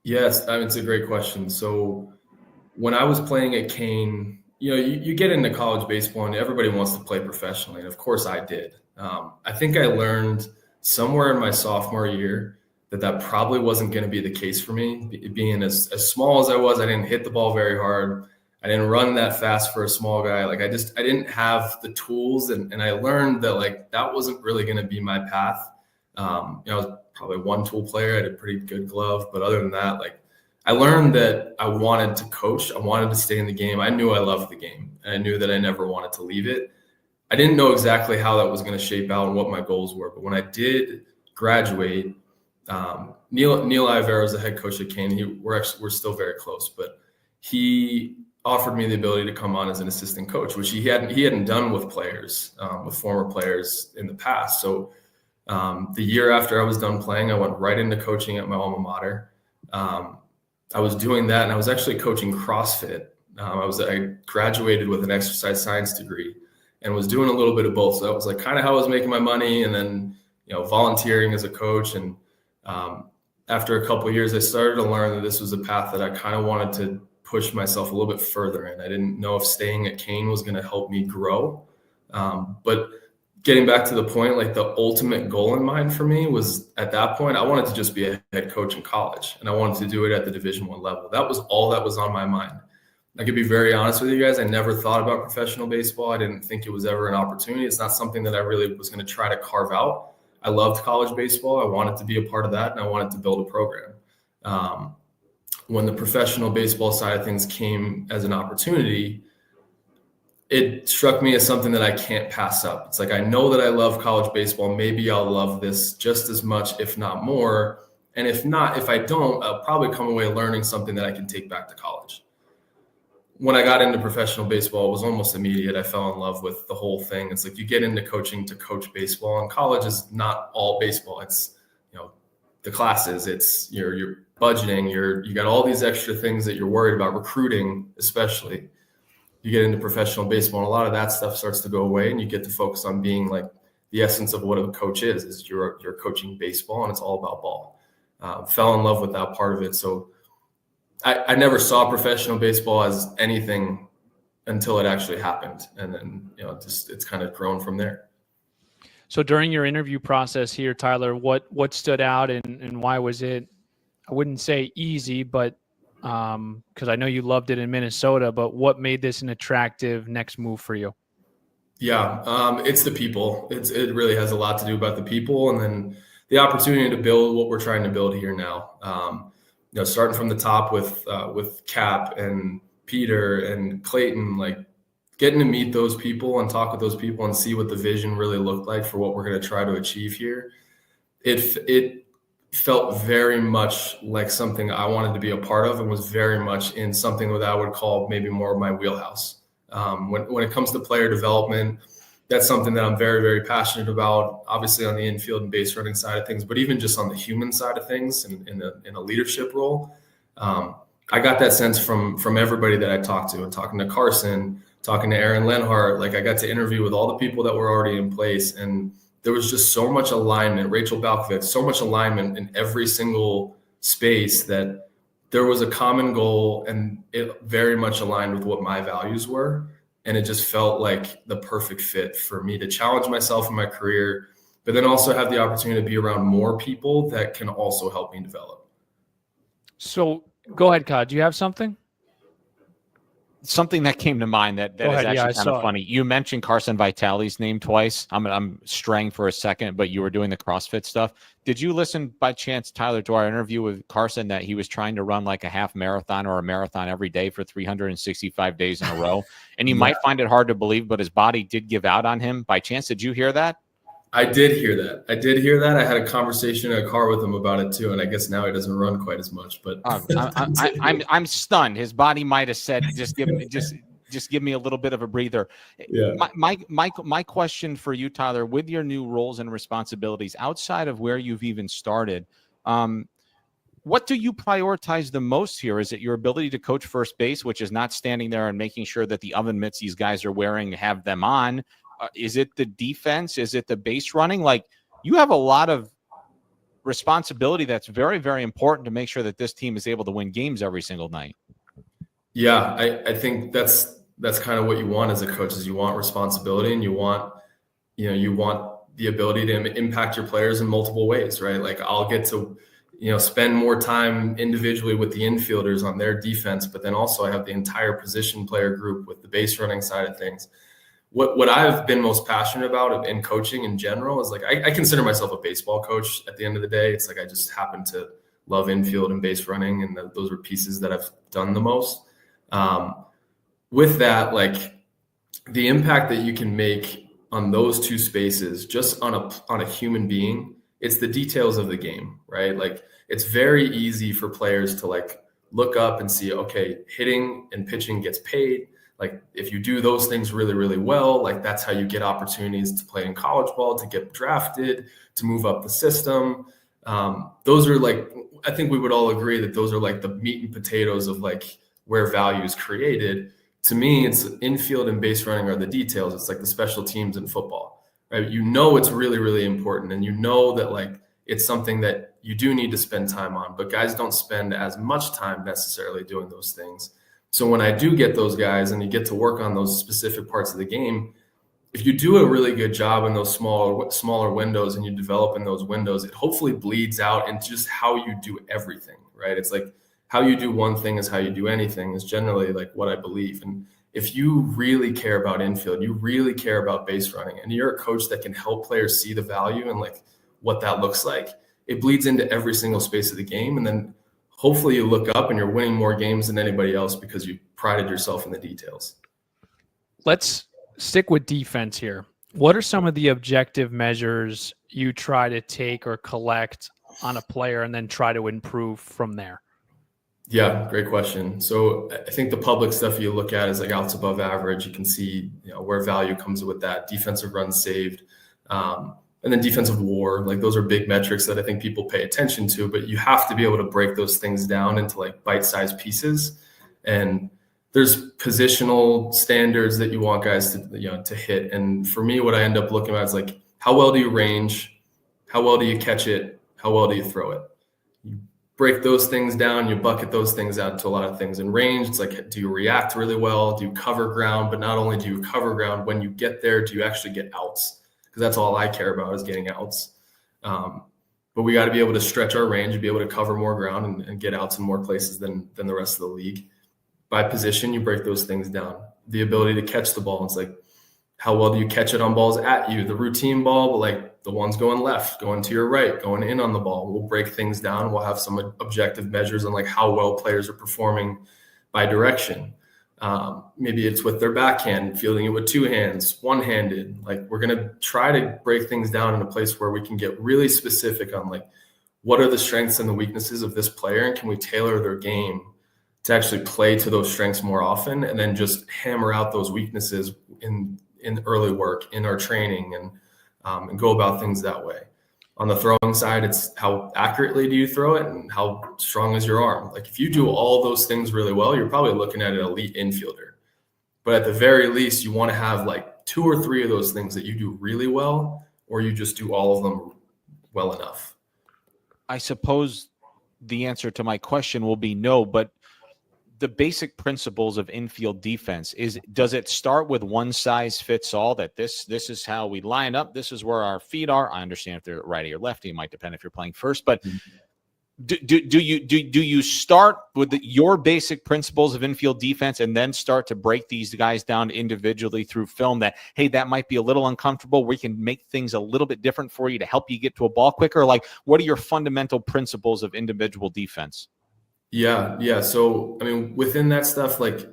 S3: Yes, it's a great question. So when I was playing at Kane, you know, you get into college baseball and everybody wants to play professionally. And of course I did. I think I learned somewhere in my sophomore year that probably wasn't going to be the case for me. Being as small as I was, I didn't hit the ball very hard. I didn't run that fast for a small guy. Like, I didn't have the tools, and I learned that, like, that wasn't really going to be my path. You know, I was probably a one-tool player. I had a pretty good glove, but other than that, like, I learned that I wanted to coach. I wanted to stay in the game. I knew I loved the game, and I knew that I never wanted to leave it. I didn't know exactly how that was going to shape out and what my goals were, but when I did graduate, Neil Ivera is the head coach at Kane. We're still very close, but he offered me the ability to come on as an assistant coach, which he hadn't done with players, with former players in the past. So the year after I was done playing, I went right into coaching at my alma mater. I was doing that, and I was actually coaching CrossFit. I graduated with an exercise science degree and was doing a little bit of both. So that was like kind of how I was making my money, and then, you know, volunteering as a coach. And after a couple of years, I started to learn that this was a path that I kind of wanted to push myself a little bit further in. I didn't know if staying at Kane was going to help me grow. But getting back to the point, like, the ultimate goal in mind for me was, at that point, I wanted to just be a head coach in college, and I wanted to do it at the Division I level. That was all that was on my mind. I could be very honest with you guys. I never thought about professional baseball. I didn't think it was ever an opportunity. It's not something that I really was going to try to carve out. I loved college baseball. I wanted to be a part of that, and I wanted to build a program. When the professional baseball side of things came as an opportunity, it struck me as something that I can't pass up. It's like, I know that I love college baseball. Maybe I'll love this just as much, if not more. And if I don't, I'll probably come away learning something that I can take back to college. When I got into professional baseball, it was almost immediate. I fell in love with the whole thing. It's like, you get into coaching to coach baseball, and college is not all baseball. It's, you know, the classes, it's your budgeting, you got all these extra things that you're worried about, recruiting, especially. You get into professional baseball, and a lot of that stuff starts to go away, and you get to focus on being like the essence of what a coach is you're coaching baseball, and it's all about ball. Fell in love with that part of it. So I never saw professional baseball as anything until it actually happened. And then, you know, it's kind of grown from there.
S1: So during your interview process here, Tyler, what stood out and why was it, I wouldn't say easy, but because I know you loved it in Minnesota, but what made this an attractive next move for you?
S3: Yeah, it's the people. It really has a lot to do about the people, and then the opportunity to build what we're trying to build here now. You know, starting from the top with Cap and Peter and Clayton, like, getting to meet those people and talk with those people and see what the vision really looked like for what we're going to try to achieve here. It felt very much like something I wanted to be a part of, and was very much in something that I would call maybe more of my wheelhouse. When it comes to player development, that's something that I'm very, very passionate about, obviously on the infield and base running side of things, but even just on the human side of things in a leadership role. I got that sense from everybody that I talked to, and talking to Carson, talking to Aaron Lenhart. Like, I got to interview with all the people that were already in place, and there was just so much alignment. Rachel Balkovec, so much alignment in every single space that there was a common goal, and it very much aligned with what my values were. And it just felt like the perfect fit for me to challenge myself in my career, but then also have the opportunity to be around more people that can also help me develop.
S2: So go ahead, Kyle. Do you have something? Something that came to mind that is actually kind of funny. You mentioned Carson Vitale's name twice. I'm straying for a second, but you were doing the CrossFit stuff. Did you listen by chance, Tyler, to our interview with Carson that he was trying to run like a half marathon or a marathon every day for 365 days in a row? And you might find it hard to believe, but his body did give out on him. By chance, did you hear that?
S3: I did hear that. I had a conversation in a car with him about it too, and I guess now he doesn't run quite as much. But
S2: I'm stunned. His body might have said, "Just give me a little bit of a breather."
S3: Yeah.
S2: My question for you, Tyler, with your new roles and responsibilities outside of where you've even started, what do you prioritize the most here? Is it your ability to coach first base, which is not standing there and making sure that the oven mitts these guys are wearing have them on? Is it the defense? Is it the base running? Like, you have a lot of responsibility that's very, very important to make sure that this team is able to win games every single night.
S3: Yeah, I think that's kind of what you want as a coach, is you want responsibility, and you want the ability to impact your players in multiple ways, right? Like, I'll get to, spend more time individually with the infielders on their defense, but then also I have the entire position player group with the base running side of things. What I've been most passionate about in coaching in general is, like, I consider myself a baseball coach at the end of the day. It's like I just happen to love infield and base running, and those are pieces that I've done the most. With that, like, the impact that you can make on those two spaces, just on a human being, it's the details of the game, right? Like, it's very easy for players to, like, look up and see, okay, hitting and pitching gets paid. Like, if you do those things really, really well, like, that's how you get opportunities to play in college ball, to get drafted, to move up the system. Those are, like, I think we would all agree that those are, like, the meat and potatoes of, like, where value is created. To me, it's infield and base running are the details. It's like the special teams in football, right? It's really, really important. And that, like, it's something that you do need to spend time on, but guys don't spend as much time necessarily doing those things. So when I do get those guys and you get to work on those specific parts of the game, if you do a really good job in those smaller windows and you develop in those windows, it hopefully bleeds out into just how you do everything, right? It's like how you do one thing is how you do anything, is generally, like, what I believe. And if you really care about infield, you really care about base running, and you're a coach that can help players see the value and, like, what that looks like, it bleeds into every single space of the game. And then hopefully you look up and you're winning more games than anybody else because you prided yourself in the details.
S1: Let's stick with defense here. What are some of the objective measures you try to take or collect on a player and then try to improve from there?
S3: Yeah, great question. So I think the public stuff you look at is, like, outs above average. You can see, where value comes with that. Defensive runs saved. And then defensive WAR, like, those are big metrics that I think people pay attention to, but you have to be able to break those things down into, like, bite-sized pieces. And there's positional standards that you want guys to hit. And for me, what I end up looking at is, like, how well do you range? How well do you catch it? How well do you throw it? You break those things down, you bucket those things out to a lot of things. In range, it's like, do you react really well? Do you cover ground? But not only do you cover ground, when you get there, do you actually get outs? Because that's all I care about, is getting outs. But we got to be able to stretch our range and be able to cover more ground and get outs in more places than the rest of the league. By position, you break those things down. The ability to catch the ball, it's like, how well do you catch it on balls at you? The routine ball, but, like, the ones going left, going to your right, going in on the ball. We'll break things down. We'll have some objective measures on, like, how well players are performing by direction. Maybe it's with their backhand, fielding it with two hands, one-handed. Like, we're going to try to break things down in a place where we can get really specific on, like, what are the strengths and the weaknesses of this player, and can we tailor their game to actually play to those strengths more often, and then just hammer out those weaknesses in early work in our training, and go about things that way. On the throwing side, it's how accurately do you throw it and how strong is your arm. Like, if you do all those things really well, you're probably looking at an elite infielder. But at the very least, you want to have, like, 2 or 3 of those things that you do really well, or you just do all of them well enough?
S2: I suppose the answer to my question will be no, but the basic principles of infield defense does it start with one size fits all, that this is how we line up, this is where our feet are? I understand if they're righty or lefty, it might depend if you're playing first, but do you start with your basic principles of infield defense and then start to break these guys down individually through film, that, hey, that might be a little uncomfortable, we can make things a little bit different for you to help you get to a ball quicker? Like, what are your fundamental principles of individual defense?
S3: Yeah. So, I mean, within that stuff, like,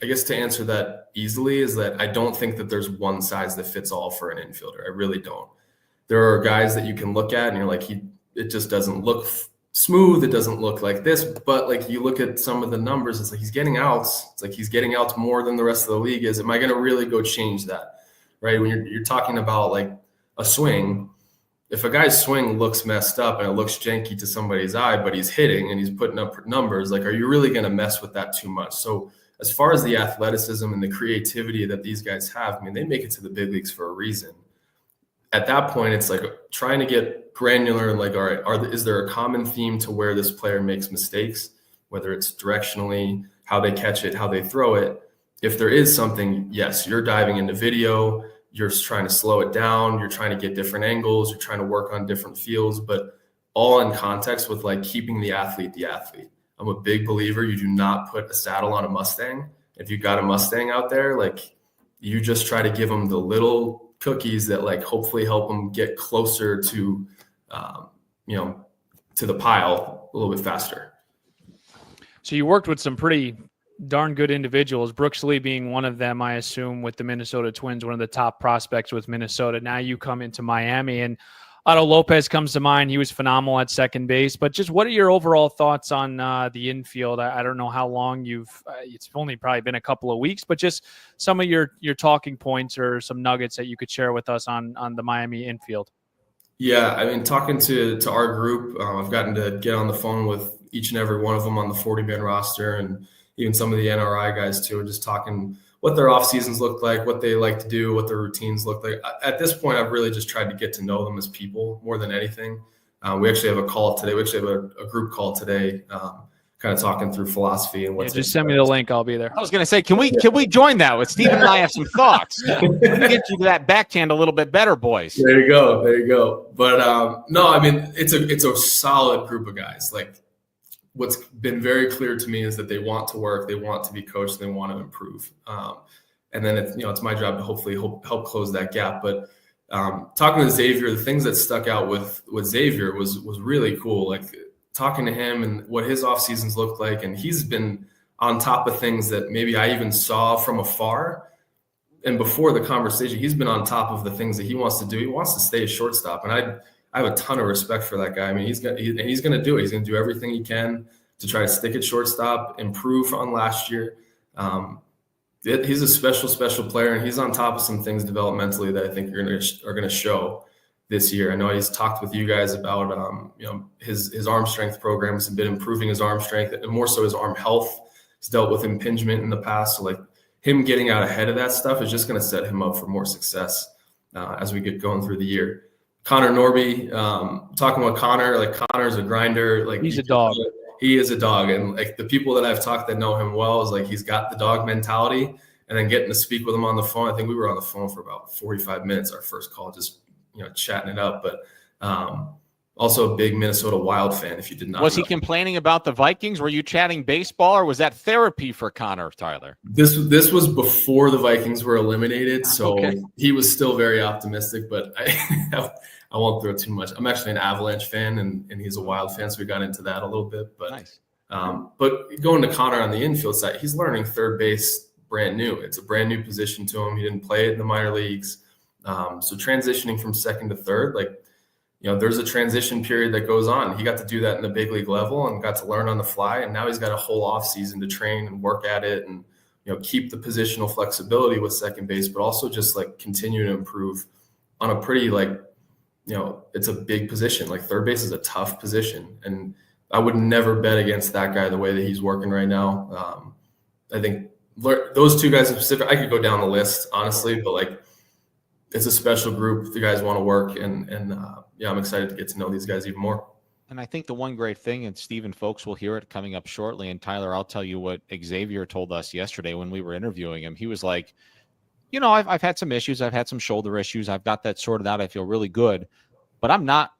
S3: I guess to answer that easily is that I don't think that there's one size that fits all for an infielder. I really don't. There are guys that you can look at and you're like, it just doesn't look smooth. It doesn't look like this, but like you look at some of the numbers, it's like he's getting outs. It's like he's getting outs more than the rest of the league is. Am I going to really go change that? Right. When you're talking about like a swing, if a guy's swing looks messed up and it looks janky to somebody's eye, but he's hitting and he's putting up numbers, like, are you really going to mess with that too much? So as far as the athleticism and the creativity that these guys have, I mean, they make it to the big leagues for a reason. At that point, it's like trying to get granular and like, all right, is there a common theme to where this player makes mistakes, whether it's directionally, how they catch it, how they throw it? If there is something, yes, you're diving into video, you're trying to slow it down, you're trying to get different angles, you're trying to work on different fields, but all in context with like keeping the athlete the athlete. I'm a big believer you do not put a saddle on a Mustang. If you got a Mustang out there, like, you just try to give them the little cookies that like hopefully help them get closer to to the pile a little bit faster.
S1: So you worked with some pretty darn good individuals, Brooks Lee being one of them, I assume, with the Minnesota Twins, one of the top prospects with Minnesota. Now you come into Miami, and Otto Lopez comes to mind. He was phenomenal at second base. But just what are your overall thoughts on the infield? I don't know how long it's only probably been a couple of weeks, but just some of your talking points or some nuggets that you could share with us on the Miami infield.
S3: Yeah, I mean, talking to our group, I've gotten to get on the phone with each and every one of them on the 40-man roster, and even some of the NRI guys too, just talking what their off seasons look like, what they like to do, what their routines look like. At this point, I've really just tried to get to know them as people more than anything. We actually have a call today. We actually have a group call today, kind of talking through philosophy and what's.
S1: Just send me the link. I'll be there.
S2: I was going to say, can we join that with Stephen and I have some thoughts? Let me get you to that backhand a little bit better, boys.
S3: There you go. But no, I mean, it's a solid group of guys. Like, what's been very clear to me is that they want to work, they want to be coached, they want to improve. And then it's my job to hopefully help close that gap. But talking to Xavier, the things that stuck out with Xavier was really cool. Like talking to him and what his off seasons looked like, and he's been on top of things that maybe I even saw from afar. And before the conversation, he's been on top of the things that he wants to do. He wants to stay a shortstop, and I have a ton of respect for that guy. I mean, he's going to do it. He's going to do everything he can to try to stick at shortstop, improve on last year. He's a special player, and he's on top of some things developmentally that I think are going to show this year. I know he's talked with you guys about his arm strength programs have been improving his arm strength and more so his arm health. He's dealt with impingement in the past, so like him getting out ahead of that stuff is just going to set him up for more success as we get going through the year. Connor Norby, talking about Connor, like Connor's a grinder. Like
S1: he's a dog.
S3: He is a dog. And like the people that I've talked that know him well is like, he's got the dog mentality, and then getting to speak with him on the phone. I think we were on the phone for about 45 minutes, our first call, just, chatting it up. But also a big Minnesota Wild fan, if you did not
S2: Was
S3: know.
S2: he complaining about the Vikings? Were you chatting baseball, or was that therapy for Connor, Tyler?
S3: This was before the Vikings were eliminated, so He was still very optimistic, but I won't throw too much. I'm actually an Avalanche fan, and he's a Wild fan, so we got into that a little bit. But
S2: nice.
S3: But going to Connor on the infield side, he's learning third base brand new. It's a brand new position to him. He didn't play it in the minor leagues. So transitioning from second to third, there's a transition period that goes on. He got to do that in the big league level and got to learn on the fly. And now he's got a whole off season to train and work at it and, keep the positional flexibility with second base, but also just like continue to improve on a pretty it's a big position. Like third base is a tough position. And I would never bet against that guy the way that he's working right now. I think those two guys in specific, I could go down the list, honestly, but it's a special group. The guys want to work, and I'm excited to get to know these guys even more.
S2: And I think the one great thing, and Stephen, folks will hear it coming up shortly, and Tyler, I'll tell you what Xavier told us yesterday when we were interviewing him. He was like, I've had some issues. I've had some shoulder issues. I've got that sorted out. I feel really good, but I'm not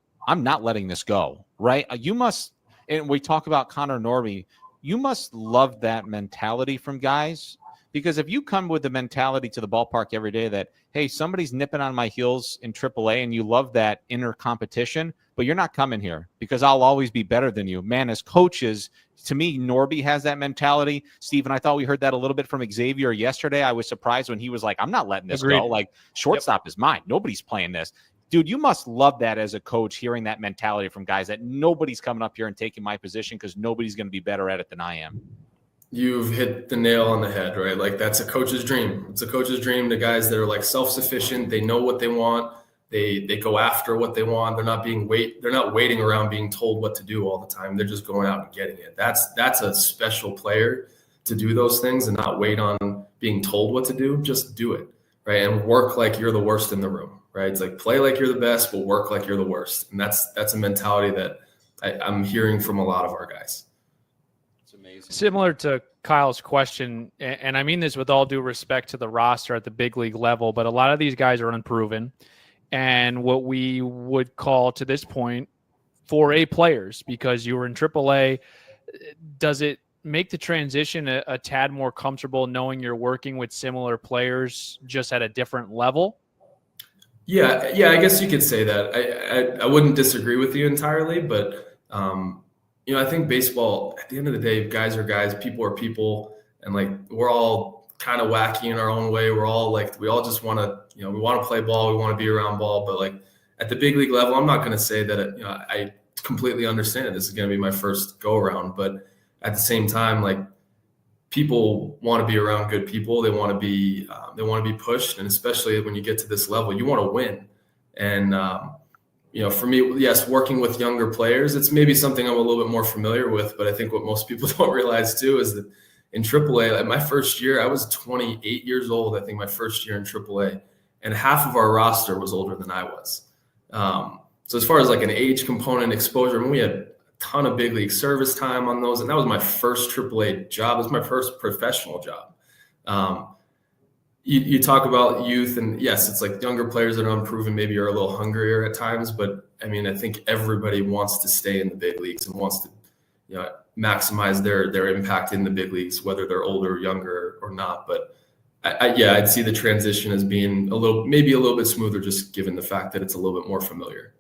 S2: letting this go, right? You must, and we talk about Connor Norby, you must love that mentality from guys, because if you come with the mentality to the ballpark every day that, hey, somebody's nipping on my heels in AAA, and you love that inner competition, but you're not coming here because I'll always be better than you. Man, as coaches, to me, Norby has that mentality. Steven, I thought we heard that a little bit from Xavier yesterday. I was surprised when he was like, I'm not letting this go. Like, shortstop is mine. Nobody's playing this. Dude, you must love that as a coach, hearing that mentality from guys that nobody's coming up here and taking my position because nobody's going to be better at it than I am.
S3: You've hit the nail on the head, right? Like, that's a coach's dream. It's a coach's dream to guys that are like self-sufficient. They know what they want. They go after what they want. They're not waiting around being told what to do all the time. They're just going out and getting it. That's a special player to do those things and not wait on being told what to do. Just do it, right? And work like you're the worst in the room, right? It's like, play like you're the best, but work like you're the worst. And that's a mentality that I'm hearing from a lot of our guys.
S2: It's amazing.
S1: Similar to Kyle's question, and I mean this with all due respect to the roster at the big league level, but a lot of these guys are unproven. And what we would call to this point 4A players, because you were in AAA. Does it make the transition a tad more comfortable knowing you're working with similar players just at a different level?
S3: Yeah, I guess you could say that. I wouldn't disagree with you entirely, but I think baseball, at the end of the day, guys are guys, people are people, and like, we're all kind of wacky in our own way. We're all like, we all just want to, we want to play ball, we want to be around ball, but like at the big league level, I'm not going to say that I completely understand it. This is going to be my first go around, but at the same time, like, people want to be around good people. They want to be pushed, and especially when you get to this level, you want to win. And for me, yes, working with younger players, it's maybe something I'm a little bit more familiar with. But I think what most people don't realize too is that in AAA, like, my first year, I was 28 years old. I think my first year in AAA, and half of our roster was older than I was. So as far as like an age component exposure, I mean, we had a ton of big league service time on those, and that was my first AAA job. It was my first professional job. You talk about youth, and yes, it's like younger players that are unproven maybe are a little hungrier at times, but I mean, I think everybody wants to stay in the big leagues and wants to, maximize their impact in the big leagues, whether they're older, younger, or not. But I'd see the transition as being maybe a little bit smoother, just given the fact that it's a little bit more familiar.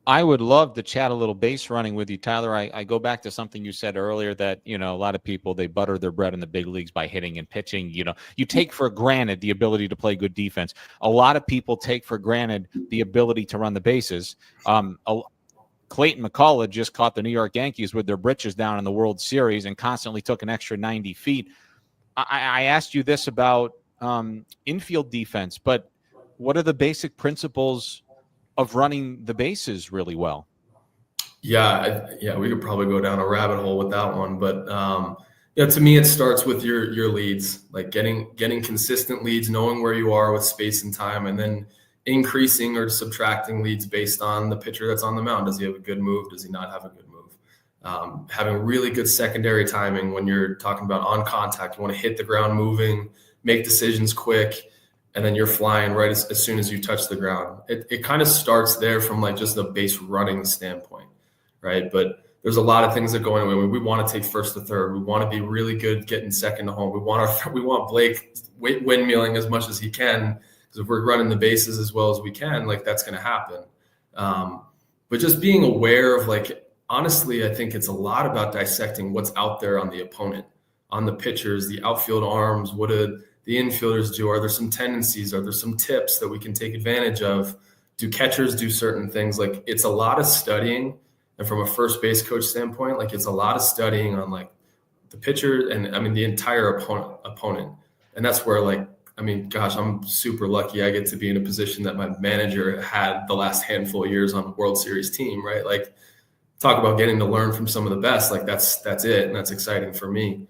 S2: I would love to chat a little base running with you, Tyler. I go back to something you said earlier that, a lot of people, they butter their bread in the big leagues by hitting and pitching. You take for granted the ability to play good defense. A lot of people take for granted the ability to run the bases. Clayton McCullough just caught the New York Yankees with their britches down in the World Series and constantly took an extra 90 feet. I asked you this about infield defense, but what are the basic principles of running the bases really well?
S3: Yeah, we could probably go down a rabbit hole with that one, but to me, it starts with your leads, like getting consistent leads, knowing where you are with space and time, and then increasing or subtracting leads based on the pitcher that's on the mound. Does he have a good move? Does he not have a good move? Having really good secondary timing when you're talking about on contact. You want to hit the ground moving, make decisions quick, and then you're flying right as soon as you touch the ground. It kind of starts there from like just the base running standpoint, right? But there's a lot of things that go in. We want to take first to third. We want to be really good getting second to home. We want Blake windmilling as much as he can, because if we're running the bases as well as we can, like, that's going to happen. But just being aware of, like, honestly, I think it's a lot about dissecting what's out there on the opponent, on the pitchers, the outfield arms. What do the infielders do? Are there some tendencies? Are there some tips that we can take advantage of? Do catchers do certain things? Like, it's a lot of studying. And from a first base coach standpoint, like, it's a lot of studying on, like, the pitcher and, I mean, the entire opponent. And that's where, like, I mean, gosh, I'm super lucky I get to be in a position that my manager had the last handful of years on a World Series team, right? Like, talk about getting to learn from some of the best. Like, that's it. And that's exciting for me.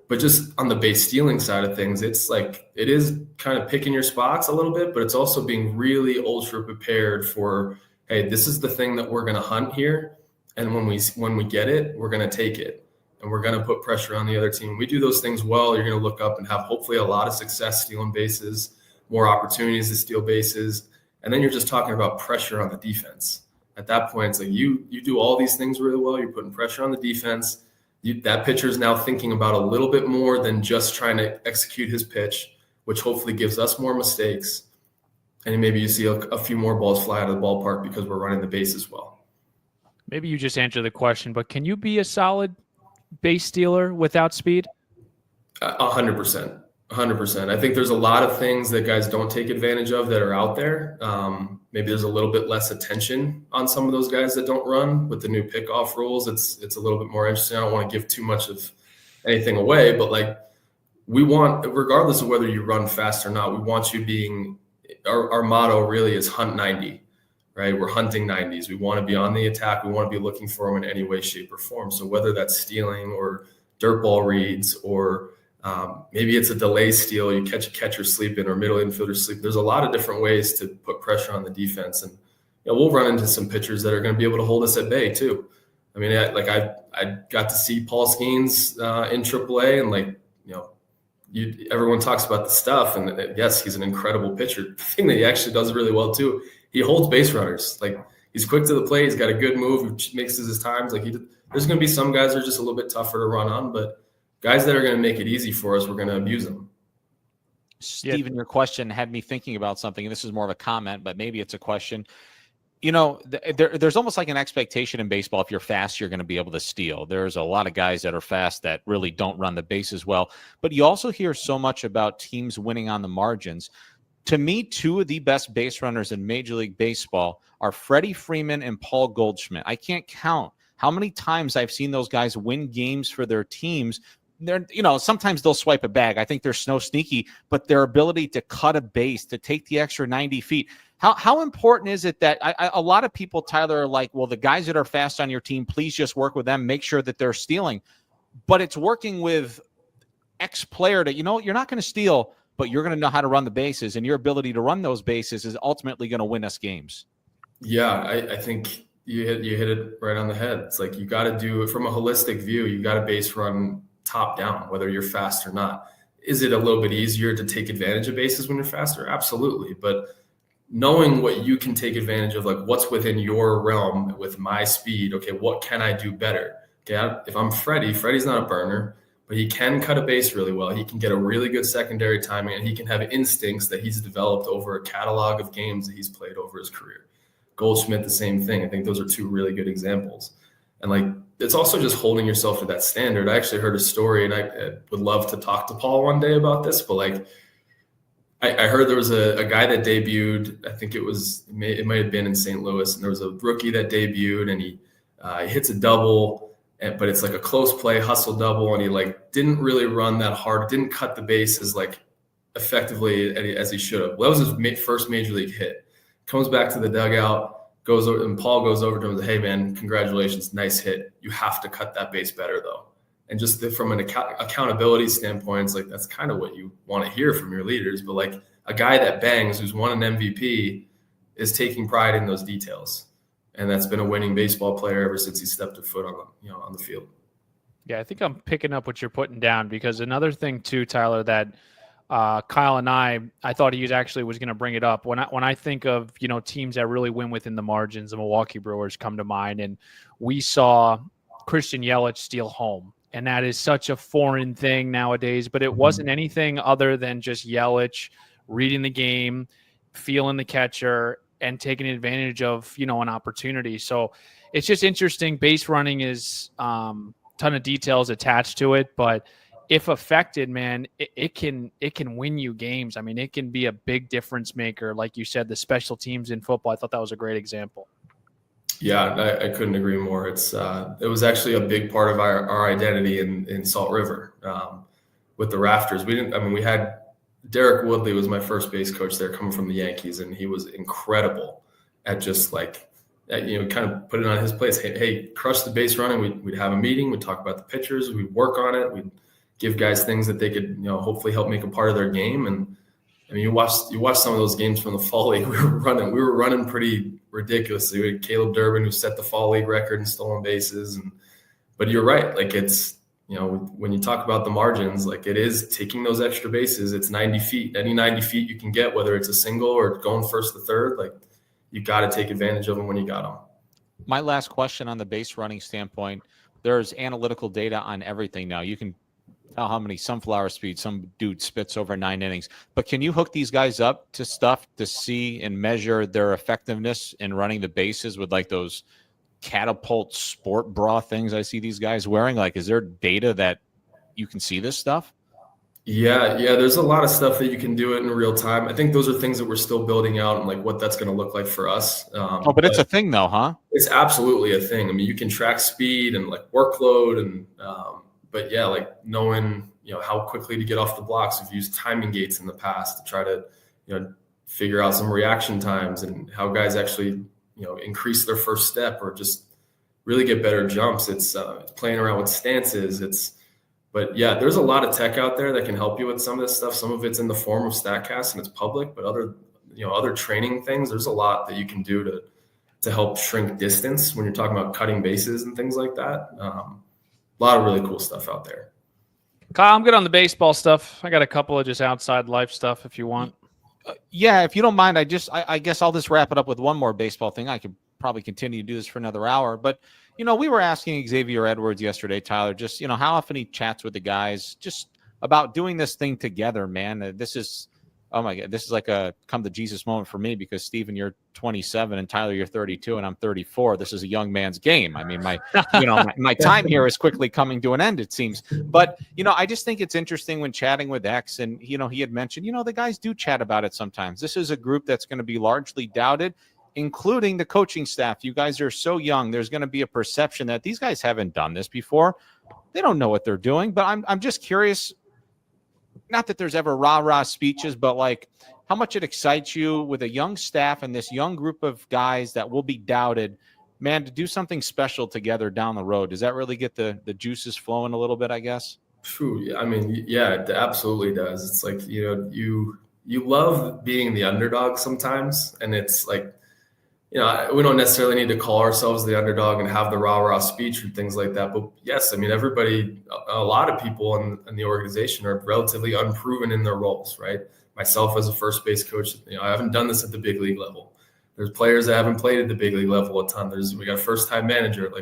S3: But just on the base stealing side of things, it's like it is kind of picking your spots a little bit, but it's also being really ultra prepared for, hey, this is the thing that we're going to hunt here. And when we get it, we're going to take it. And we're going to put pressure on the other team. When we do those things well, you're going to look up and have hopefully a lot of success stealing bases, more opportunities to steal bases. And then you're just talking about pressure on the defense. At that point, it's like you do all these things really well. You're putting pressure on the defense. That pitcher is now thinking about a little bit more than just trying to execute his pitch, which hopefully gives us more mistakes. And maybe you see a few more balls fly out of the ballpark because we're running the bases well.
S1: Maybe you just answered the question, but can you be a solid base stealer without speed?
S3: 100%. 100%. I think there's a lot of things that guys don't take advantage of that are out there. Maybe there's a little bit less attention on some of those guys that don't run with the new pickoff rules. It's a little bit more interesting. I don't want to give too much of anything away, but like we want, regardless of whether you run fast or not, we want you being, our motto really is hunt 90, right? We're hunting 90s. We want to be on the attack. We want to be looking for them in any way, shape, or form. So whether that's stealing or dirt ball reads or maybe it's a delay steal, you catch a catcher sleeping or middle infielder sleep. There's a lot of different ways to put pressure on the defense. And we'll run into some pitchers that are going to be able to hold us at bay too. I mean, I got to see Paul Skeens in AAA, and everyone talks about the stuff. And yes, he's an incredible pitcher. The thing that he actually does really well too, he holds base runners. Like he's quick to the plate. He's got a good move. He mixes his times. There's going to be some guys that are just a little bit tougher to run on, but guys that are going to make it easy for us, we're going to abuse them.
S2: Stephen, your question had me thinking about something, and this is more of a comment, but maybe it's a question. There's almost like an expectation in baseball. If you're fast, you're going to be able to steal. There's a lot of guys that are fast that really don't run the bases well. But you also hear so much about teams winning on the margins. To me, two of the best base runners in Major League Baseball are Freddie Freeman and Paul Goldschmidt. I can't count how many times I've seen those guys win games for their teams. They're, sometimes they'll swipe a bag. I think they're so sneaky, but their ability to cut a base, to take the extra 90 feet. How important is it that a lot of people, Tyler, are like, well, the guys that are fast on your team, please just work with them, make sure that they're stealing. But it's working with X player that, you're not going to steal, but you're going to know how to run the bases, and your ability to run those bases is ultimately going to win us games.
S3: Yeah, I think you hit it right on the head. It's like you got to do it from a holistic view. You got to base run top down, whether you're fast or not. Is it a little bit easier to take advantage of bases when you're faster? Absolutely. But knowing what you can take advantage of, like what's within your realm with my speed, okay, what can I do better? Okay, if I'm Freddie's not a burner, but he can cut a base really well. He can get a really good secondary timing, and he can have instincts that he's developed over a catalog of games that he's played over his career. Goldschmidt, the same thing. I think those are two really good examples. And it's also just holding yourself to that standard. I actually heard a story, and I would love to talk to Paul one day about this, but I heard there was a guy that debuted, I think it might have been in St. Louis, and there was a rookie that debuted, and he hits a double, but it's like a close play, hustle double, and he didn't really run that hard, didn't cut the bases effectively as he should have. Well, that was his first major league hit. Comes back to the dugout, goes over, and Paul goes over to him and says, "Hey man, congratulations, nice hit. You have to cut that base better though." And just from an accountability standpoint, it's that's kind of what you want to hear from your leaders. But a guy that bangs, who's won an MVP, is taking pride in those details, and that's been a winning baseball player ever since he stepped a foot on the field.
S1: Yeah, I think I'm picking up what you're putting down, because another thing too, Tyler, that Kyle and I thought he was going to bring it up. When I think of, teams that really win within the margins, the Milwaukee Brewers come to mind, and we saw Christian Yelich steal home. And that is such a foreign thing nowadays, but it wasn't anything other than just Yelich reading the game, feeling the catcher, and taking advantage of, an opportunity. So it's just interesting. Base running is ton of details attached to it, but if affected, man, it can win you games. I mean, it can be a big difference maker. Like you said, the special teams in football, I thought that was a great example.
S3: Yeah, I couldn't agree more. It was actually a big part of our identity in Salt River with the Rafters. We had Derek Woodley was my first base coach there, coming from the Yankees, and he was incredible at just kind of put it on his place. Hey, crush the base running. We'd have a meeting. We'd talk about the pitchers. We'd work on it. We'd give guys things that they could, hopefully help make a part of their game. And I mean, you watch some of those games from the fall league. We were running pretty ridiculously. We had Caleb Durbin, who set the fall league record in stolen bases. But you're right. Like, it's, when you talk about the margins, like, it is taking those extra bases. It's 90 feet. Any 90 feet you can get, whether it's a single or going first to third, like, you got to take advantage of them when you got them.
S2: My last question on the base running standpoint, there's analytical data on everything now. You can tell how many sunflower speed some dude spits over 9 innings. But can you hook these guys up to stuff to see and measure their effectiveness in running the bases with like those catapult sport bra things I see these guys wearing? Like, is there data that you can see this stuff?
S3: Yeah. There's a lot of stuff that you can do it in real time. I think those are things that we're still building out and like what that's going to look like for us.
S2: But it's a thing though, huh?
S3: It's absolutely a thing. I mean, you can track speed and like workload and, but yeah, like knowing, how quickly to get off the blocks. We've used timing gates in the past to try to, figure out some reaction times and how guys actually, increase their first step or just really get better jumps. It's playing around with stances. But yeah, there's a lot of tech out there that can help you with some of this stuff. Some of it's in the form of StatCast and it's public, but other training things, there's a lot that you can do to help shrink distance when you're talking about cutting bases and things like that. A lot of really cool stuff out there.
S1: Kyle, I'm good on the baseball stuff. I got a couple of just outside life stuff if you want.
S2: Yeah, if you don't mind, I guess I'll just wrap it up with one more baseball thing. I could probably continue to do this for another hour, but we were asking Xavier Edwards yesterday, Tyler, just, how often he chats with the guys just about doing this thing together, man. This is, oh my God, this is like a come to Jesus moment for me because Stephen, you're 27 and Tyler, you're 32 and I'm 34. This is a young man's game. I mean, my time here is quickly coming to an end, it seems. But, I just think it's interesting when chatting with X and, he had mentioned, the guys do chat about it sometimes. This is a group that's going to be largely doubted, including the coaching staff. You guys are so young. There's going to be a perception that these guys haven't done this before. They don't know what they're doing, but I'm just curious, not that there's ever rah-rah speeches, but like how much it excites you with a young staff and this young group of guys that will be doubted, man, to do something special together down the road. Does that really get the juices flowing a little bit, I guess?
S3: True. I mean, yeah, it absolutely does. It's like, you love being the underdog sometimes. And it's like, we don't necessarily need to call ourselves the underdog and have the rah-rah speech and things like that. But yes, I mean, a lot of people in the organization are relatively unproven in their roles, right? Myself as a first base coach, I haven't done this at the big league level. There's players that haven't played at the big league level a ton. We got a first-time manager.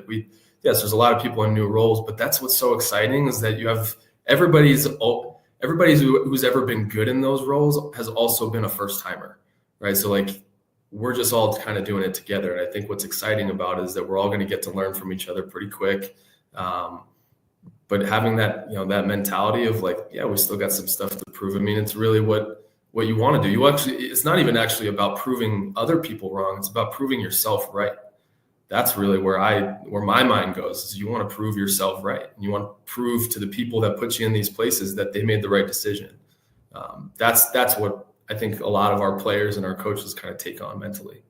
S3: There's a lot of people in new roles, but that's what's so exciting is that you have everybody who's ever been good in those roles has also been a first-timer, right? So we're just all kind of doing it together. And I think what's exciting about it is that we're all going to get to learn from each other pretty quick. But having that, that mentality of we still got some stuff to prove. I mean, it's really what you want to do. It's not even actually about proving other people wrong. It's about proving yourself right. That's really where my mind goes is you want to prove yourself right. And you want to prove to the people that put you in these places that they made the right decision. That's what I think a lot of our players and our coaches kind of take on mentally.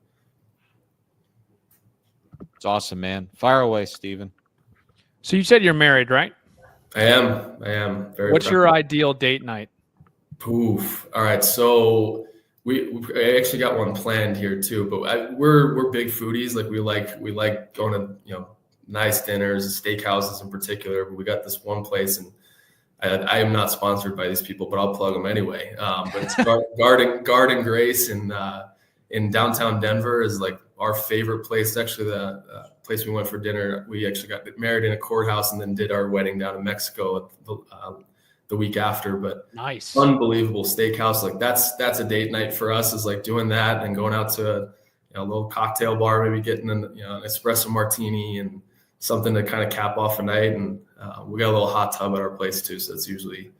S2: It's awesome, man. Fire away, Stephen.
S1: So you said you're married, right?
S3: I am. Very
S1: What's your ideal date night?
S3: Poof. All right. So I actually got one planned here too, but we're big foodies. We like going to, nice dinners, steakhouses in particular, but we got this one place and I am not sponsored by these people, but I'll plug them anyway. But it's Garden Grace in downtown Denver is our favorite place. It's actually the place we went for dinner. We actually got married in a courthouse and then did our wedding down in Mexico the week after. But
S1: nice,
S3: unbelievable steakhouse. That's a date night for us. Is doing that and going out to a little cocktail bar, maybe getting an espresso martini and something to kind of cap off a night. And we got a little hot tub at our place too, so that's usually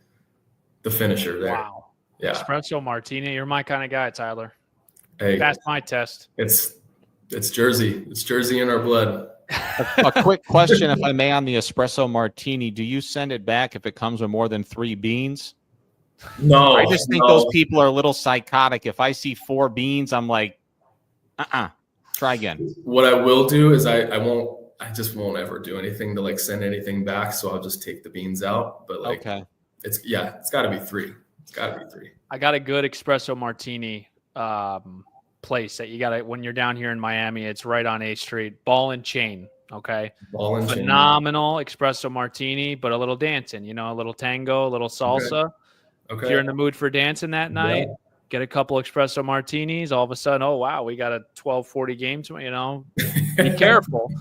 S3: the finisher there.
S1: Wow.
S3: Yeah.
S1: Espresso martini. You're my kind of guy, Tyler.
S3: Hey,
S1: passed my test.
S3: It's Jersey. It's Jersey in our blood.
S2: A quick question, if I may, on the espresso martini. Do you send it back if it comes with more than 3 beans?
S3: No.
S2: I just think those people are a little psychotic. If I see 4 beans, I'm like, try again.
S3: What I will do is I just won't ever do anything to send anything back. So I'll just take the beans out. But
S2: okay.
S3: it's got to be 3. It's got to be 3.
S1: I got a good espresso martini place that you got to, when you're down here in Miami, it's right on 8th Street. Ball and Chain. Okay.
S3: Ball and
S1: Phenomenal espresso martini, but a little dancing, a little tango, a little salsa.
S3: Okay.
S1: If you're in the mood for dancing that night, get a couple espresso martinis. All of a sudden, oh, wow, we got a 12:40 game. Be careful.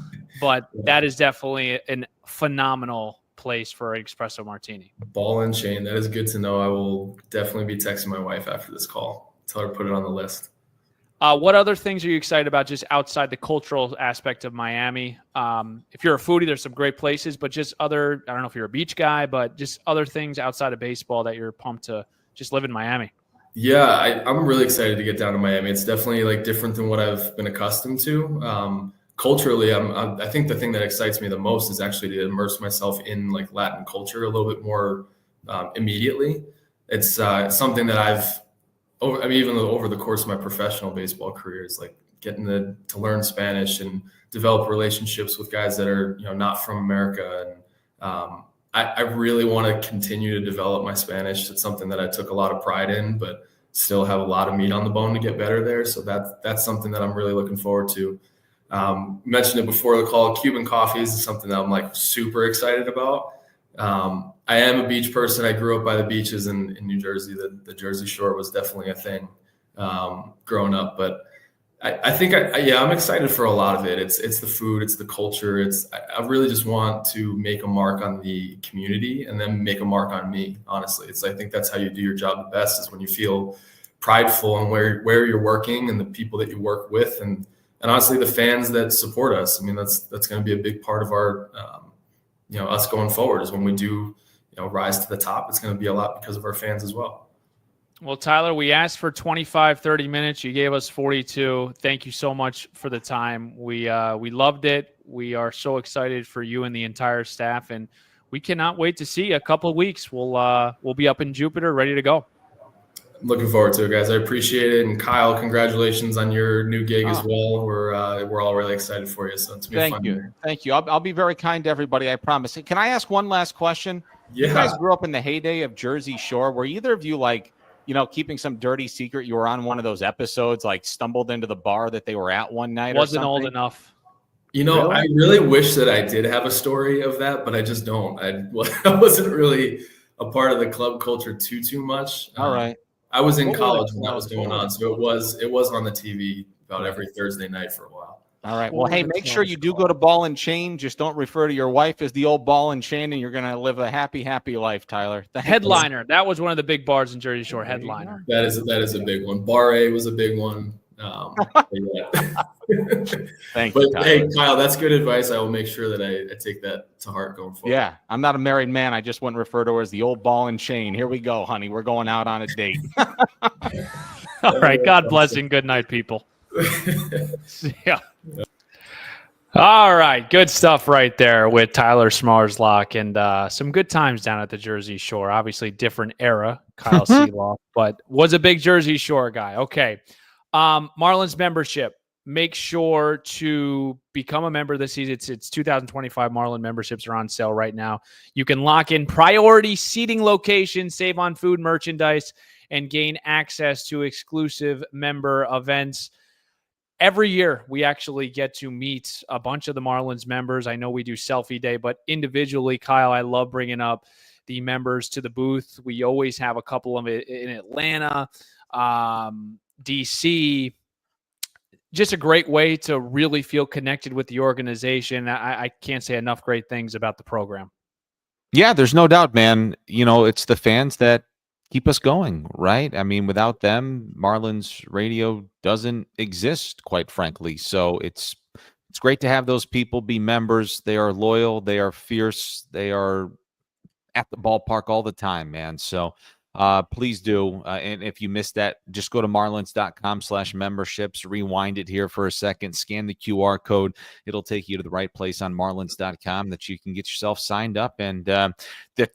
S1: But that is definitely a phenomenal place for an espresso martini.
S3: Ball and Chain. That is good to know. I will definitely be texting my wife after this call. Tell her to put it on the list.
S1: What other things are you excited about just outside the cultural aspect of Miami? If you're a foodie, there's some great places, but just I don't know if you're a beach guy, but just other things outside of baseball that you're pumped to just live in Miami.
S3: Yeah, I'm really excited to get down to Miami. It's definitely like different than what I've been accustomed to. Culturally, I think the thing that excites me the most is actually to immerse myself in like Latin culture a little bit more immediately. It's something that even over the course of my professional baseball career, is like getting to learn Spanish and develop relationships with guys that are not from America. And I really want to continue to develop my Spanish. It's something that I took a lot of pride in, but still have a lot of meat on the bone to get better there. So that's something that I'm really looking forward to. Mentioned it before the call. Cuban coffees is something that I'm like super excited about. I am a beach person. I grew up by the beaches in New Jersey. The Jersey Shore was definitely a thing growing up. But I think I'm excited for a lot of it. It's the food, it's the culture. I really just want to make a mark on the community and then make a mark on me. Honestly, I think that's how you do your job the best, is when you feel prideful in where you're working and the people that you work with, and honestly the fans that support us. I mean, that's going to be a big part of our us going forward, is when we do rise to the top. It's going to be a lot because of our fans as well.
S1: Well, Tyler, we asked for 25, 30 minutes. You gave us 42. Thank you so much for the time. We loved it. We are so excited for you and the entire staff, and we cannot wait to see you. A couple of weeks. We'll be up in Jupiter, ready to go.
S3: Looking forward to it, guys. I appreciate it. And Kyle, congratulations on your new gig as well. We're all really excited for you. So it's been fun.
S2: Thank you. I'll be very kind to everybody, I promise. Can I ask one last question?
S3: Yeah.
S2: You guys grew up in the heyday of Jersey Shore. Were either of you keeping some dirty secret? You were on one of those episodes, like stumbled into the bar that they were at one night.
S1: Wasn't old enough.
S3: Really? I really wish that I did have a story of that, but I just don't. I wasn't really a part of the club culture too much.
S2: All right.
S3: I was in college when that was going on, so it was on the TV about every Thursday night for a while.
S2: All right. Well, hey, make sure you do go to Ball and Chain. Just don't refer to your wife as the old Ball and Chain, and you're going to live a happy life, Tyler.
S1: The Headliner. That was one of the big bars in Jersey Shore. Headliner.
S3: That is a big one. Bar A was a big one.
S2: Thank
S3: you.
S2: But Tyler.
S3: Hey, Kyle, that's good advice. I will make sure that I take that to heart going forward.
S2: Yeah, I'm not a married man. I just wouldn't refer to her as the old Ball and Chain. Here we go, honey. We're going out on a date.
S1: All right. God bless and good night, people. See ya. All right. Good stuff right there with Tyler Smarslok, and some good times down at the Jersey Shore. Obviously, different era, Kyle Sielaff, but was a big Jersey Shore guy. Okay. Marlins membership. Make sure to become a member this season. It's 2025 Marlin memberships are on sale right now. You can lock in priority seating locations, save on food, merchandise, and gain access to exclusive member events. Every year, we actually get to meet a bunch of the Marlins members. I know we do selfie day, but individually, Kyle, I love bringing up the members to the booth. We always have a couple of it in Atlanta, DC. Just a great way to really feel connected with the organization. I can't say enough great things about the program.
S2: Yeah, there's no doubt, man. It's the fans that keep us going, right? I mean, without them, Marlins radio doesn't exist, quite frankly. So it's great to have those people be members. They are loyal. They are fierce. They are at the ballpark all the time, man. So please do. And if you missed that, just go to marlins.com/memberships, rewind it here for a second, scan the QR code. It'll take you to the right place on marlins.com that you can get yourself signed up. And the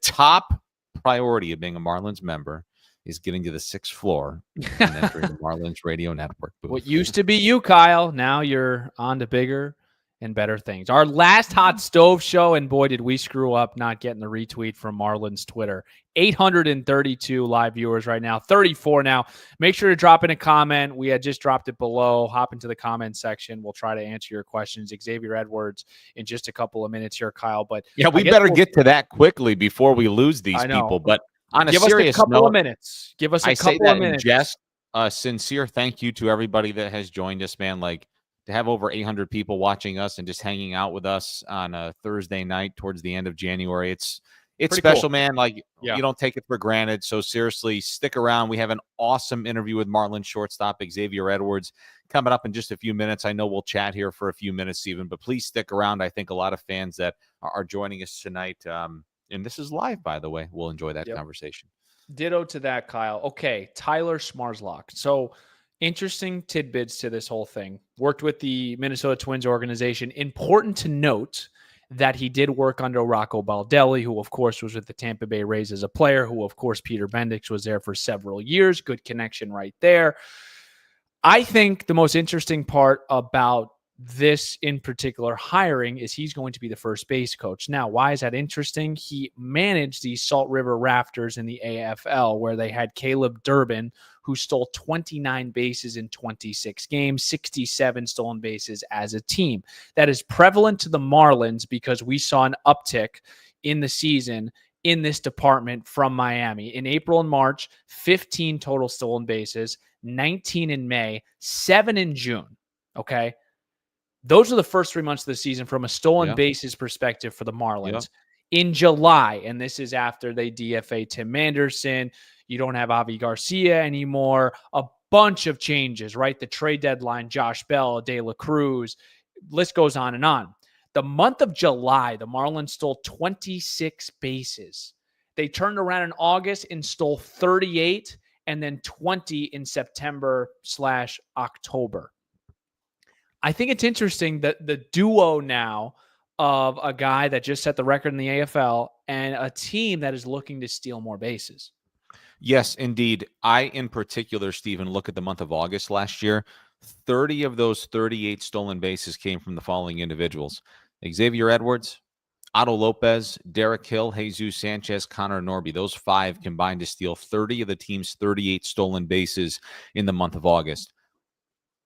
S2: top priority of being a Marlins member is getting to the 6th floor and entering the Marlins radio network booth.
S1: What used to be you, Kyle, now you're on to bigger and better things. Our last Hot Stove Show, and boy, did we screw up not getting the retweet from Marlins Twitter. 832 live viewers right now, 34 now. Make sure to drop in a comment. We had just dropped it below. Hop into the comment section. We'll try to answer your questions. Xavier Edwards in just a couple of minutes here, Kyle. But
S2: yeah, we better get to that quickly before we lose these people. But on a serious note,
S1: couple of minutes. Give us a couple of minutes.
S2: Just a sincere thank you to everybody that has joined us, man. Like, to have over 800 people watching us and just hanging out with us on a Thursday night towards the end of January. It's special, cool, man. Like, you don't take it for granted. So seriously, stick around. We have an awesome interview with Marlins shortstop Xavier Edwards coming up in just a few minutes. I know we'll chat here for a few minutes, Stephen, but please stick around. I think a lot of fans that are joining us tonight, and this is live, by the way, we'll enjoy that conversation.
S1: Ditto to that, Kyle. Okay, Tyler Smarslok. So interesting tidbits to this whole thing. Worked with the Minnesota Twins organization. Important to note that he did work under Rocco Baldelli, who, of course, was with the Tampa Bay Rays as a player, who, of course, Peter Bendix was there for several years. Good connection right there. I think the most interesting part about this in particular hiring is he's going to be the first base coach. Now, why is that interesting? He managed the Salt River Rafters in the AFL, where they had Caleb Durbin, who stole 29 bases in 26 games, 67 stolen bases as a team. That is prevalent to the Marlins because we saw an uptick in the season in this department from Miami. In April and March, 15 total stolen bases, 19 in May, 7 in June. Okay. Those are the first 3 months of the season from a stolen bases perspective for the Marlins. In July, and this is after they DFA Tim Anderson, you don't have Avi Garcia anymore, a bunch of changes, right? The trade deadline, Josh Bell, De La Cruz, list goes on and on. The month of July, the Marlins stole 26 bases. They turned around in August and stole 38, and then 20 in September/October. I think it's interesting that the duo now of a guy that just set the record in the AFL and a team that is looking to steal more bases.
S2: Yes, indeed. I, in particular, Stephen, look at the month of August last year. 30 of those 38 stolen bases came from the following individuals: Xavier Edwards, Otto Lopez, Derek Hill, Jesus Sanchez, Connor Norby. Those 5 combined to steal 30 of the team's 38 stolen bases in the month of August.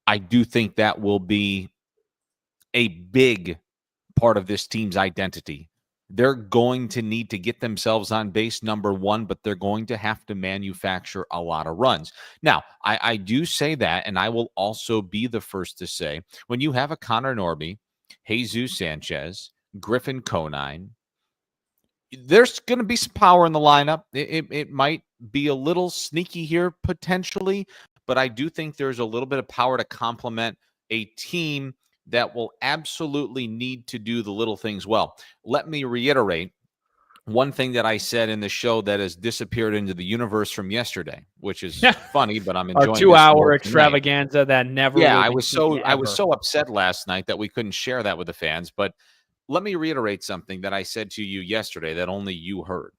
S2: I do think that will be a big part of this team's identity. They're going to need to get themselves on base, number one, but they're going to have to manufacture a lot of runs. Now, I do say that, and I will also be the first to say, when you have a Connor Norby, Jesus Sanchez, Griffin Conine, there's going to be some power in the lineup. It might be a little sneaky here potentially, but I do think there's a little bit of power to complement a team that will absolutely need to do the little things well. Let me reiterate one thing that I said in the show that has disappeared into the universe from yesterday, which is funny, but I'm enjoying
S1: our 2-hour extravaganza that never.
S2: Yeah, I was so upset last night that we couldn't share that with the fans. But let me reiterate something that I said to you yesterday that only you heard.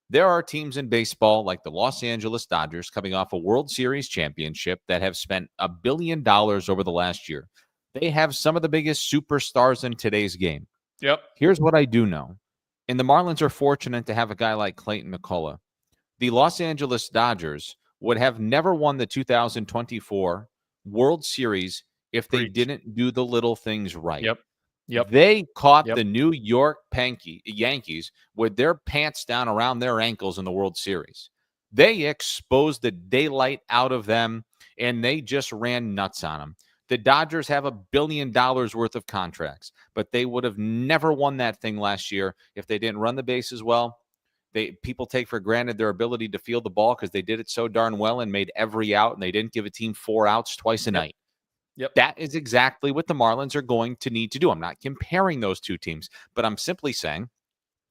S2: There are teams in baseball like the Los Angeles Dodgers coming off a World Series championship that have spent $1 billion over the last year. They have some of the biggest superstars in today's game.
S1: Yep.
S2: Here's what I do know. And the Marlins are fortunate to have a guy like Clayton McCullough. The Los Angeles Dodgers would have never won the 2024 World Series if they didn't do the little things right.
S1: Yep.
S2: They caught the New York Yankees with their pants down around their ankles in the World Series. They exposed the daylight out of them, and they just ran nuts on them. The Dodgers have $1 billion worth of contracts, but they would have never won that thing last year if they didn't run the bases well. People take for granted their ability to field the ball because they did it so darn well and made every out, and they didn't give a team 4 outs twice a night.
S1: Yep.
S2: That is exactly what the Marlins are going to need to do. I'm not comparing those two teams, but I'm simply saying,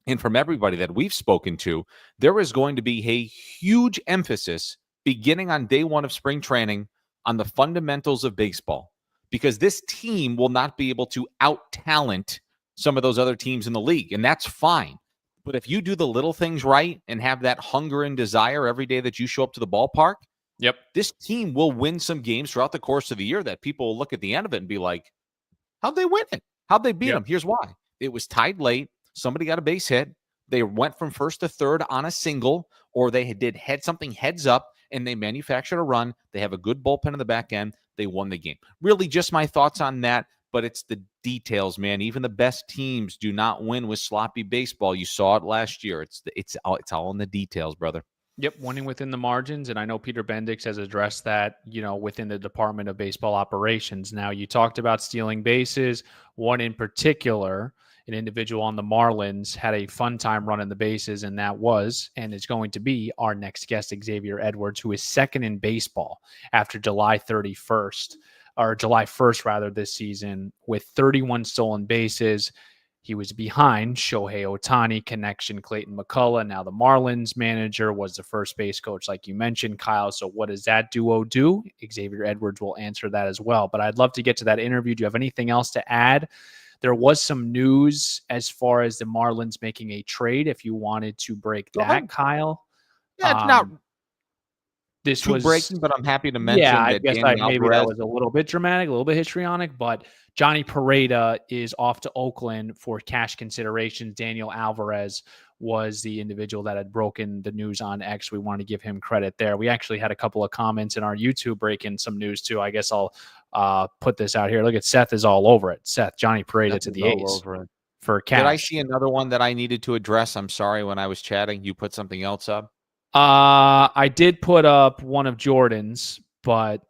S2: and from everybody that we've spoken to, there is going to be a huge emphasis beginning on day one of spring training on the fundamentals of baseball, because this team will not be able to out-talent some of those other teams in the league, and that's fine. But if you do the little things right and have that hunger and desire every day that you show up to the ballpark, this team will win some games throughout the course of the year that people will look at the end of it and be like, how'd they win it? How'd they beat them? Here's why. It was tied late. Somebody got a base hit. They went from first to third on a single, or they had something heads up, and they manufactured a run. They have a good bullpen in the back end. They won the game. Really just my thoughts on that, but it's the details, man. Even the best teams do not win with sloppy baseball. You saw it last year. It's all in the details, brother.
S1: Yep, winning within the margins, and I know Peter Bendix has addressed that, within the Department of Baseball Operations. Now, you talked about stealing bases. One in particular, an individual on the Marlins had a fun time running the bases, and that was and is going to be our next guest, Xavier Edwards, who is second in baseball after July 31st, or July 1st, rather, this season, with 31 stolen bases. He was behind Shohei Ohtani, connection Clayton McCullough. Now the Marlins manager was the first base coach, like you mentioned, Kyle. So what does that duo do? Xavier Edwards will answer that as well. But I'd love to get to that interview. Do you have anything else to add? There was some news as far as the Marlins making a trade, if you wanted to break that, Kyle.
S2: Yeah, it's not
S1: this
S2: too
S1: was
S2: breaking, but I'm happy to mention
S1: I
S2: that
S1: guess maybe that was a little bit dramatic, a little bit histrionic, but Johnny Pareda is off to Oakland for cash considerations. Daniel Alvarez was the individual that had broken the news on X. We want to give him credit there. We actually had a couple of comments in our YouTube breaking some news too. I guess I'll put this out here. Look at Seth is all over it. Seth, Johnny Pareda to the A's for cash.
S2: Did I see another one that I needed to address? I'm sorry, when I was chatting, you put something else up.
S1: I did put up one of Jordan's, but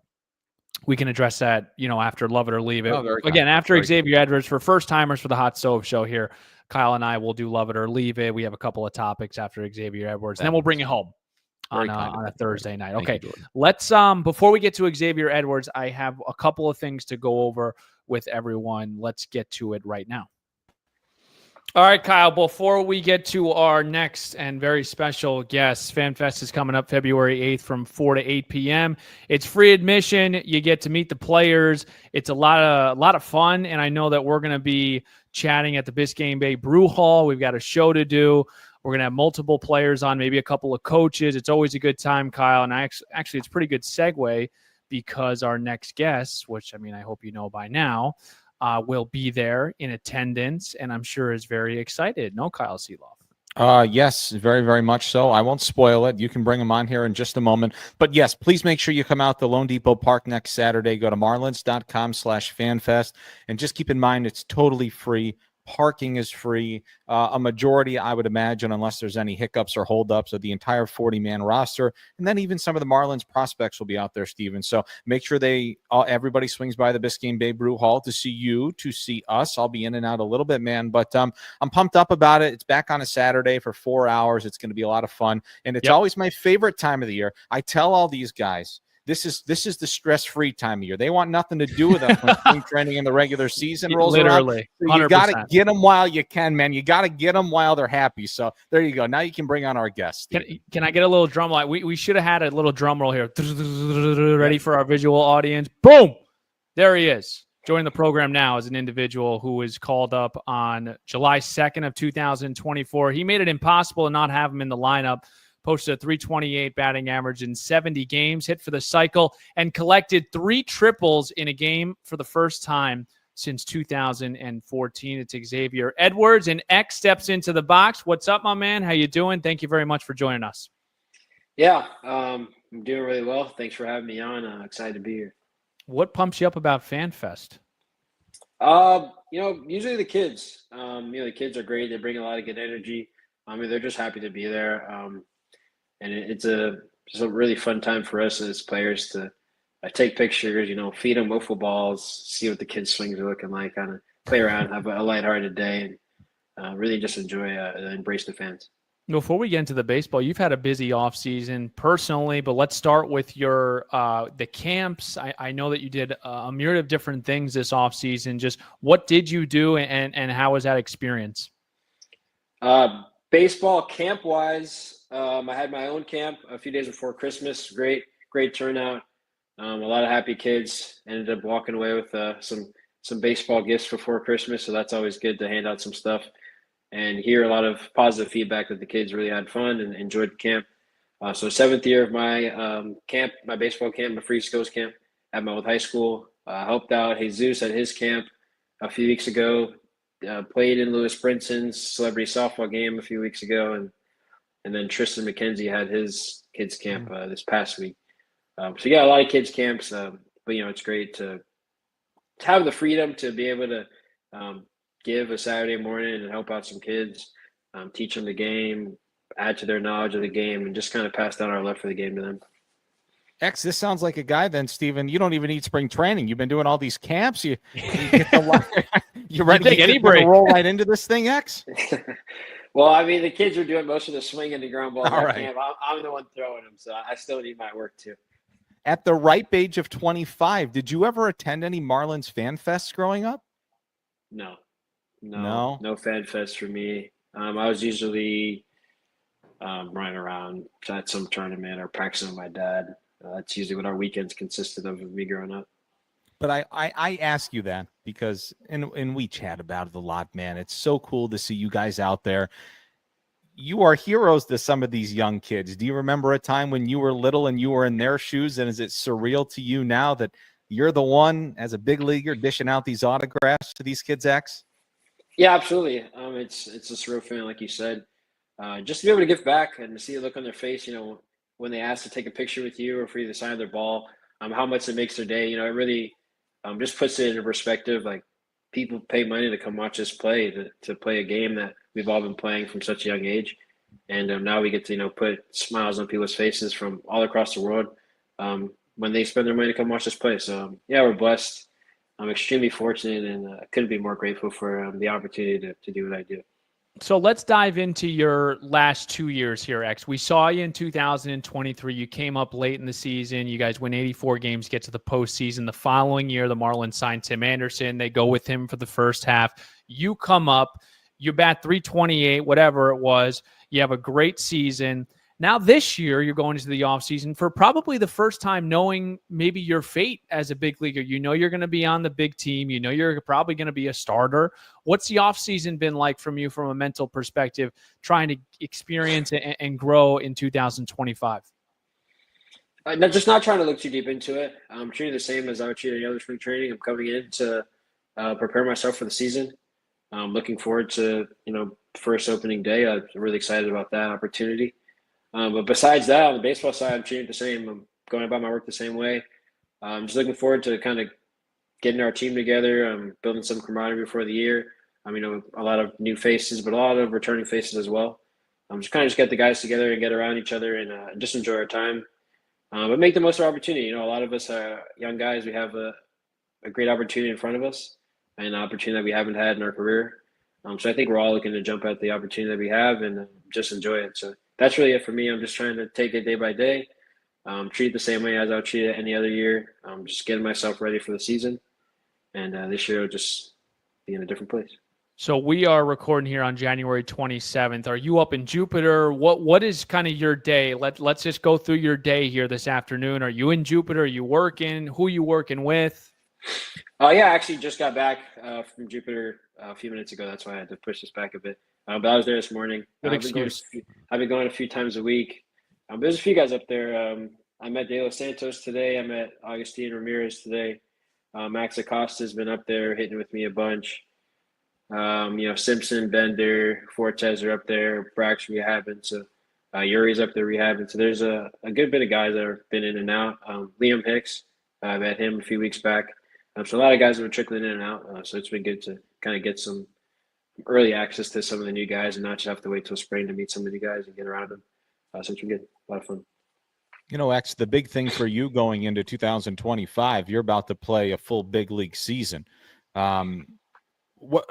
S1: we can address that, after Love It or Leave It. Again, after Xavier Edwards, for first timers for the Hot Stove Show here, Kyle and I will do Love It or Leave It. We have a couple of topics after Xavier Edwards, and then we'll bring you home on a Thursday night. Okay, let's before we get to Xavier Edwards, I have a couple of things to go over with everyone. Let's get to it right now. All right, Kyle, before we get to our next and very special guest, FanFest is coming up February 8th from 4 to 8 p.m. It's free admission. You get to meet the players. It's a lot of fun, and I know that we're going to be chatting at the Biscayne Bay Brew Hall. We've got a show to do. We're going to have multiple players on, maybe a couple of coaches. It's always a good time, Kyle, and actually it's a pretty good segue because our next guest, which, I hope you know by now, will be there in attendance, and I'm sure is very excited. No, Kyle Sielaff?
S2: Yes, very, very much so. I won't spoil it. You can bring him on here in just a moment. But yes, please make sure you come out to Lone Depot Park next Saturday. Go to marlins.com/fanfest. And just keep in mind, it's totally free. Parking is free. A majority, I would imagine, unless there's any hiccups or holdups, of the entire 40-man roster. And then even some of the Marlins prospects will be out there, Steven. So make sure everybody swings by the Biscayne Bay Brew Hall to see you, to see us. I'll be in and out a little bit, man. But I'm pumped up about it. It's back on a Saturday for 4 hours. It's going to be a lot of fun. And it's always my favorite time of the year. I tell all these guys, this is the stress-free time of year. They want nothing to do with us when spring training in the regular season rolls around. So you got to get them while you can, man. You got to get them while they're happy. So there you go. Now you can bring on our guest.
S1: Can I get a little drum roll? We should have had a little drum roll here. Ready for our visual audience. Boom! There he is. Joining the program now is an individual who was called up on July 2nd of 2024. He made it impossible to not have him in the lineup. Posted a 328 batting average in 70 games, hit for the cycle, and collected 3 triples in a game for the first time since 2014. It's Xavier Edwards, and X steps into the box. What's up, my man? How you doing? Thank you very much for joining us.
S4: Yeah, I'm doing really well. Thanks for having me on. Excited to be here.
S1: What pumps you up about FanFest?
S4: Usually the kids. The kids are great. They bring a lot of good energy. They're just happy to be there. And it's just a really fun time for us as players to take pictures, feed them wiffle balls, see what the kids' swings are looking like, kind of play around, have a lighthearted day, and really just enjoy and embrace the fans.
S1: Before we get into the baseball, you've had a busy offseason personally, but let's start with your the camps. I know that you did a myriad of different things this offseason. Just what did you do, and how was that experience?
S4: Baseball camp-wise, I had my own camp a few days before Christmas. Great turnout. A lot of happy kids. Ended up walking away with some baseball gifts before Christmas, so that's always good to hand out some stuff and hear a lot of positive feedback that the kids really had fun and enjoyed the camp. So 7th year of my camp, my baseball camp, my free skills camp at my old high school. Helped out Jesus at his camp. a few weeks ago. Played in Lewis Brinson's celebrity softball game a few weeks ago, and then Tristan McKenzie had his kids camp this past week. So yeah, a lot of kids camps, but it's great to have the freedom to be able to give a Saturday morning and help out some kids, teach them the game, add to their knowledge of the game, and just kind of pass down our love for the game to them.
S2: X, this sounds like a guy then, Stephen. You don't even need spring training. You've been doing all these camps. You get you're ready to roll right into this thing, X?
S4: Well, I mean, the kids are doing most of the swinging the ground balls at
S2: right.
S4: camp. I'm the one throwing them, so I still need my work too.
S2: At the ripe age of 25, did you ever attend any Marlins fan fests growing up?
S4: No fan fest for me. I was usually running around at some tournament or practicing with my dad. That's usually what our weekends consisted of me growing up.
S2: But I ask you that because, and we chat about it a lot, man. It's so cool to see you guys out there. You are heroes to some of these young kids. Do you remember a time when you were little and you were in their shoes? And is it surreal to you now that you're the one as a big leaguer dishing out these autographs to these kids, X?
S4: Yeah, absolutely. It's a surreal feeling, like you said. Just to be able to give back and to see the look on their face, when they ask to take a picture with you or for you to sign their ball, how much it makes their day. It really just puts it into perspective. Like, people pay money to come watch us play, to play a game that we've all been playing from such a young age. And now we get to, put smiles on people's faces from all across the world when they spend their money to come watch us play. So, yeah, we're blessed. I'm extremely fortunate, and I couldn't be more grateful for the opportunity to do what I do.
S1: So let's dive into your last 2 years here, X. We saw you in 2023. You came up late in the season. You guys win 84 games, get to the postseason. The following year, the Marlins signed Tim Anderson. They go with him for the first half. You come up, you bat 328, whatever it was. You have a great season. Now this year, you're going into the offseason for probably the first time knowing maybe your fate as a big leaguer. You know you're going to be on the big team. You know you're probably going to be a starter. What's the offseason been like from you from a mental perspective, trying to experience and grow in 2025?
S4: Just not trying to look too deep into it. I'm treating it the same as I would treat any other spring training. I'm coming in to prepare myself for the season. I'm looking forward to, first opening day. I'm really excited about that opportunity. But besides that, on the baseball side, I'm treating it the same. I'm going about my work the same way. I'm just looking forward to kind of getting our team together, building some camaraderie before the year. A lot of new faces, but a lot of returning faces as well. Just get the guys together and get around each other and just enjoy our time. But make the most of our opportunity. A lot of us are young guys. We have a great opportunity in front of us, and an opportunity that we haven't had in our career. So I think we're all looking to jump at the opportunity that we have and just enjoy it. So that's really it for me. I'm just trying to take it day by day, treat it the same way as I would treat it any other year. Just getting myself ready for the season. And this year will just be in a different place.
S1: So we are recording here on January 27th. Are you up in Jupiter? What is kind of your day? Let's just go through your day here this afternoon. Are you in Jupiter? Are you working? Who are you working with?
S4: Yeah, I actually just got back from Jupiter a few minutes ago. That's why I had to push this back a bit. But I was there this morning.
S1: Good excuse.
S4: I've been going a few times a week. There's a few guys up there. I met De Los Santos today. I met Agustin Ramirez today. Max Acosta's been up there hitting with me a bunch. Simpson, Bender, Fortes are up there. Brack's rehabbing. So Yuri's up there rehabbing. So there's a good bit of guys that have been in and out. Liam Hicks, I met him a few weeks back. So a lot of guys have been trickling in and out. So it's been good to kind of get some early access to some of the new guys and not just have to wait till spring to meet some of the guys and get around them. So it's been good. A lot of fun.
S2: X, the big thing for you going into 2025, you're about to play a full big league season. What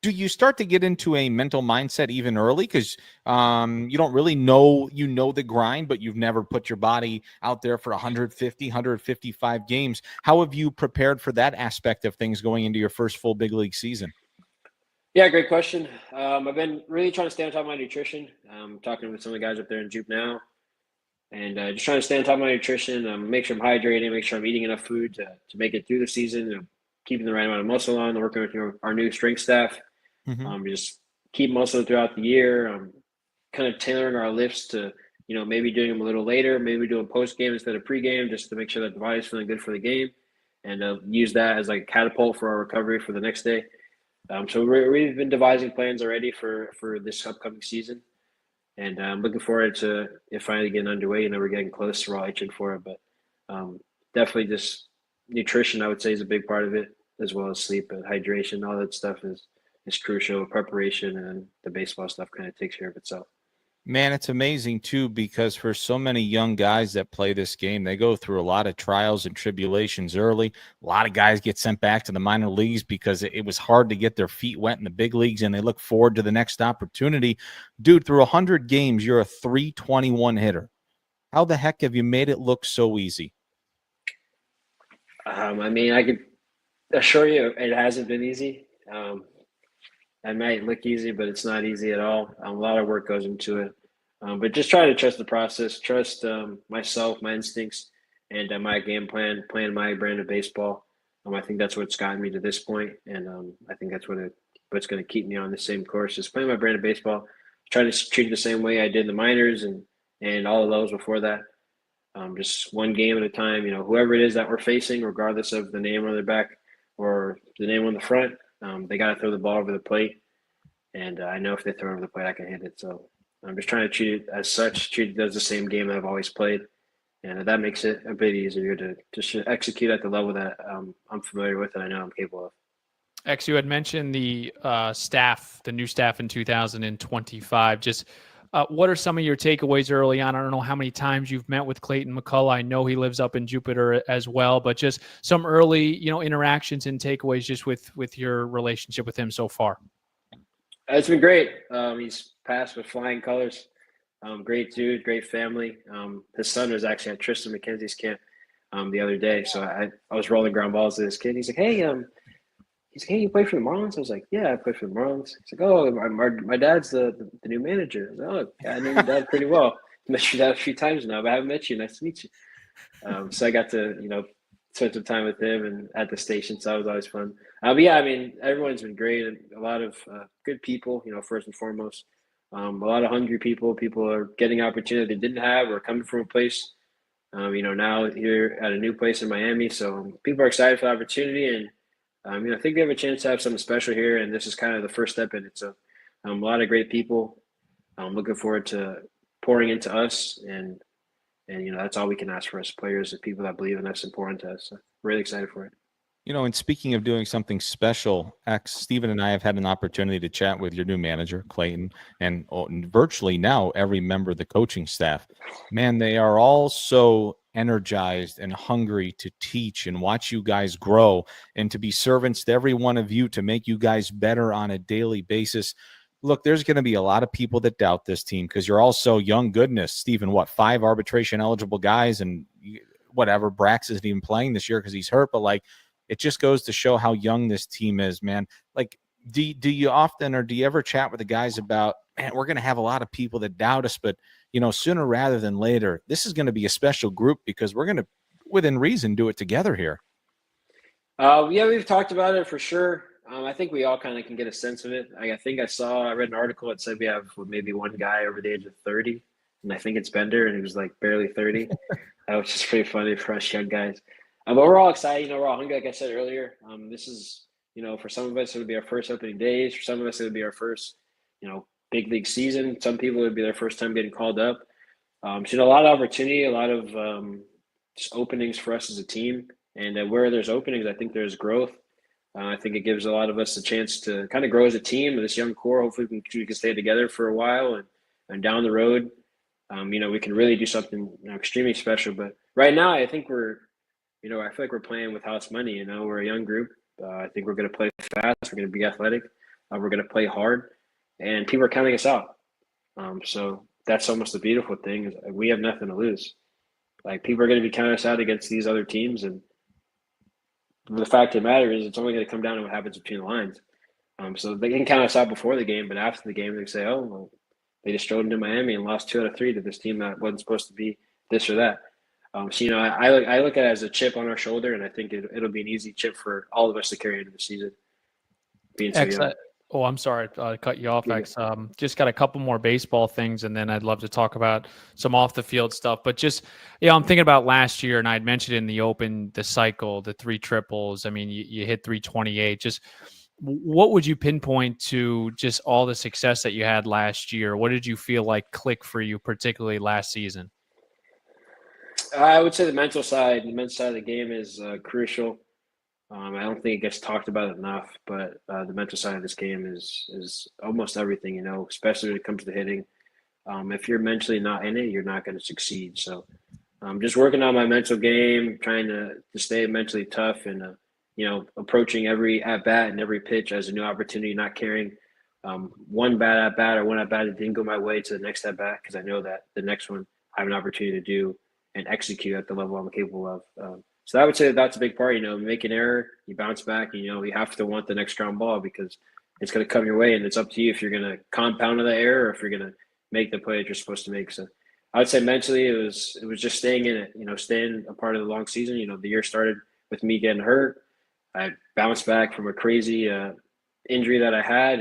S2: do you start to get into a mental mindset even early? Because you don't really know, the grind, but you've never put your body out there for 150, 155 games. How have you prepared for that aspect of things going into your first full big league season?
S4: Yeah, great question. I've been really trying to stay on top of my nutrition. I'm talking with some of the guys up there in Jupe now, and just trying to stay on top of my nutrition, make sure I'm hydrating, make sure I'm eating enough food to make it through the season, keeping the right amount of muscle on, working with our new strength staff. Just keep muscle throughout the year, kind of tailoring our lifts to, maybe doing them a little later, maybe doing post-game instead of pre-game just to make sure that the body's feeling good for the game. and use that as like a catapult for our recovery for the next day. So we've been devising plans already for this upcoming season, and I'm looking forward to it finally getting underway. You know, we're getting close. We're all itching for it, but definitely just nutrition, I would say, is a big part of it, as well as sleep and hydration. All that stuff is crucial. Preparation and the baseball stuff kind of takes care of itself.
S2: Man, it's amazing, too, because for so many young guys that play this game, they go through a lot of trials and tribulations early. A lot of guys get sent back to the minor leagues because it was hard to get their feet wet in the big leagues, and they look forward to the next opportunity. Dude, through 100 games, you're a .321 hitter. How the heck have you made it look so easy?
S4: I mean, I could assure you it hasn't been easy. It might look easy, but it's not easy at all. A lot of work goes into it. But just try to trust the process, trust myself, my instincts, and my game plan, playing my brand of baseball. I think that's what's gotten me to this point, and I think that's what's going to keep me on the same course, is playing my brand of baseball, try to treat it the same way I did in the minors and all of those before that. Just one game at a time. You know, whoever it is that we're facing, regardless of the name on their back or the name on the front, they got to throw the ball over the plate. And I know if they throw it over the plate, I can hit it. So I'm just trying to treat it as such, treat it as the same game that I've always played. And that makes it a bit easier to just execute at the level that I'm familiar with and I know I'm capable of.
S1: X, you had mentioned the staff, the new staff in 2025. Just what are some of your takeaways early on? I don't know how many times you've met with Clayton McCullough. I know he lives up in Jupiter as well, but just some early, interactions and takeaways just with your relationship with him so far.
S4: It's been great. He's passed with flying colors. Great dude, great family. His son was actually at Tristan McKenzie's camp the other day. So I was rolling ground balls to this kid. He's like, hey, you play for the Marlins? I was like, yeah, I play for the Marlins. He's like, oh, my dad's the new manager. I was like, oh, yeah, I know your dad pretty well. Met your dad a few times now, but I haven't met you. Nice to meet you. So I got to, spend some time with him and at the station. So that was always fun. But yeah, I mean, everyone's been great. And a lot of good people, first and foremost. A lot of hungry people. People are getting opportunity they didn't have or coming from a place, now here at a new place in Miami. So people are excited for the opportunity. And, I think we have a chance to have something special here. And this is kind of the first step in it. So a lot of great people. I'm looking forward to pouring into us. And that's all we can ask for as players, the people that believe in us and pour into us. So really excited for it.
S2: And speaking of doing something special, Stephen and I have had an opportunity to chat with your new manager, Clayton, and virtually now every member of the coaching staff. Man, they are all so energized and hungry to teach and watch you guys grow and to be servants to every one of you to make you guys better on a daily basis. Look, there's going to be a lot of people that doubt this team because you're all so young. Goodness, Stephen, 5 arbitration-eligible guys and whatever. Brax isn't even playing this year because he's hurt, but, it just goes to show how young this team is, man. Do you often or do you ever chat with the guys about, man, we're going to have a lot of people that doubt us, but, sooner rather than later, this is going to be a special group because we're going to, within reason, do it together here.
S4: Yeah, we've talked about it for sure. I think we all kind of can get a sense of it. I read an article that said we have maybe one guy over the age of 30, and I think it's Bender, and he was barely 30. That was just pretty funny for us young guys. But we're all excited. We're all hungry, like I said earlier. This is, for some of us, it would be our first opening days. For some of us, it would be our first, big league season. Some people, it would be their first time getting called up. So a lot of opportunity, a lot of just openings for us as a team. And where there's openings, I think there's growth. I think it gives a lot of us a chance to kind of grow as a team with this young core. Hopefully we can stay together for a while and down the road, we can really do something extremely special. But right now, I think I feel like we're playing with house money. We're a young group. I think we're going to play fast. We're going to be athletic. We're going to play hard, and people are counting us out. So that's almost the beautiful thing is we have nothing to lose. People are going to be counting us out against these other teams, and the fact of the matter is it's only going to come down to what happens between the lines. So they can count us out before the game, but after the game, they say, oh, well, they just strode into Miami and lost 2 out of 3 to this team that wasn't supposed to be this or that. So, I look at it as a chip on our shoulder, and I think it'll be an easy chip for all of us to carry into the season.
S1: Oh, I'm sorry. I cut you off, X. Just got a couple more baseball things, and then I'd love to talk about some off-the-field stuff. But just, I'm thinking about last year, and I had mentioned in the open, the cycle, the 3 triples. I mean, you hit 328. Just what would you pinpoint to just all the success that you had last year? What did you feel like clicked for you, particularly last season?
S4: I would say the mental side of the game is crucial. I don't think it gets talked about enough, but the mental side of this game is almost everything, especially when it comes to hitting. If you're mentally not in it, you're not going to succeed. So just working on my mental game, trying to stay mentally tough and, approaching every at-bat and every pitch as a new opportunity, not carrying one bad at-bat or one at-bat that didn't go my way to the next at-bat, because I know that the next one I have an opportunity to do and execute at the level I'm capable of. So I would say that's a big part. Make an error, you bounce back, and you have to want the next ground ball because it's going to come your way, and it's up to you if you're going to compound on the error or if you're going to make the play that you're supposed to make. So I would say mentally, it was just staying in it. Staying a part of the long season. The year started with me getting hurt. I bounced back from a crazy injury that I had,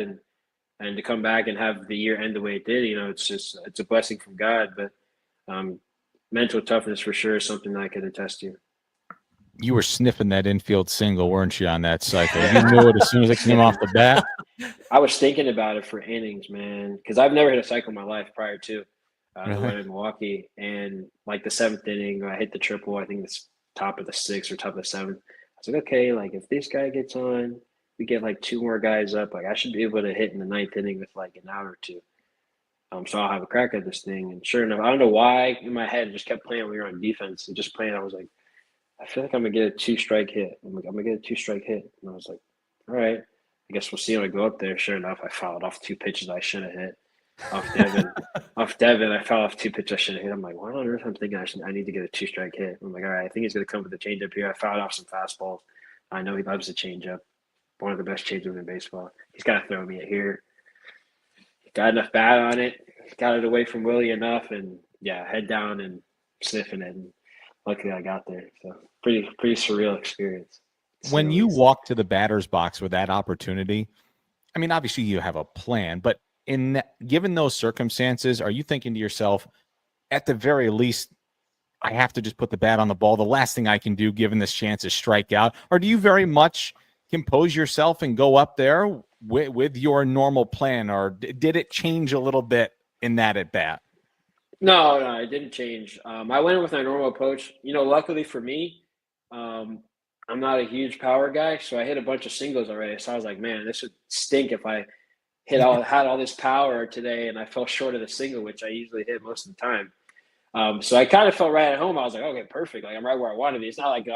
S4: and to come back and have the year end the way it did. It's a blessing from God. But mental toughness for sure is something that I can attest to.
S2: You were sniffing that infield single, weren't you, on that cycle? You knew it as soon as it came off the bat.
S4: I was thinking about it for innings, man, because I've never hit a cycle in my life prior to the one in Milwaukee. And like the 7th inning, I hit the triple. I think it's top of the 6th or top of the 7th. I was like, okay, like if this guy gets on, we get like 2 more guys up. Like I should be able to hit in the 9th inning with like an out or 2. So I'll have a crack at this thing. And sure enough, I don't know why in my head it just kept playing when we were on defense and just playing. I was like, I feel like I'm going to get a 2-strike hit. I'm going to get a 2-strike hit. And I was like, all right, I guess we'll see when I go up there. Sure enough, I fouled off 2 pitches I should have hit. Off Devin, I fouled off 2 pitches I should have hit. I'm like, why on earth I'm thinking I need to get a 2-strike hit? I'm like, all right, I think he's going to come with a changeup here. I fouled off some fastballs. I know he loves the changeup. One of the best changeups in baseball. He's got to throw me it here. He got enough bat on it. Got it away from Willie enough. And, yeah, head down and sniffing it. And luckily I got there. So pretty surreal experience.
S2: When you walk to the batter's box with that opportunity, I mean, obviously you have a plan, but given those circumstances, are you thinking to yourself, at the very least, I have to just put the bat on the ball. The last thing I can do given this chance is strike out? Or do you very much compose yourself and go up there with your normal plan? Or did it change a little bit in that at bat?
S4: No, it didn't change. I went with my normal approach. Luckily for me, I'm not a huge power guy, so I hit a bunch of singles already. So I was like, man, this would stink if I had all this power today and I fell short of the single, which I usually hit most of the time. So I kind of felt right at home. I was like, okay, perfect. Like I'm right where I want to be. It's not like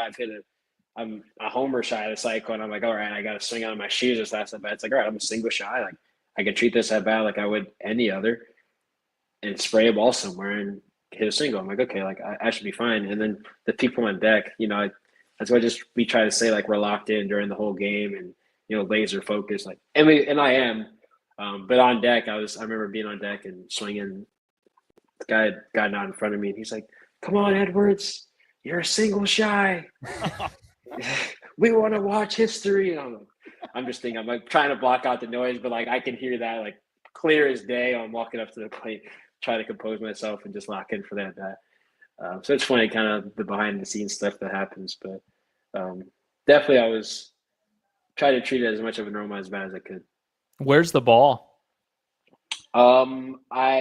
S4: I'm a homer shy of the cycle and I'm like, all right, I got to swing out of my shoes this last at bat. It's like, all right, I'm a single shy. Like I can treat this at bat like I would any other and spray a ball somewhere and hit a single. I'm like, okay, like I should be fine. And then the people on deck, that's why we try to say like we're locked in during the whole game and laser focused. Like and I am, but on deck I remember being on deck and swinging. The guy had gotten out in front of me and he's like, "Come on, Edwards, you're a single shy. We want to watch history." And I'm just thinking, I'm like trying to block out the noise, but like I can hear that like clear as day. I'm walking up to the plate, try to compose myself and just lock in for that bat. So it's funny, kind of the behind the scenes stuff that happens, but definitely I was trying to treat it as much of a normalized bat as I could.
S1: Where's the ball?
S4: My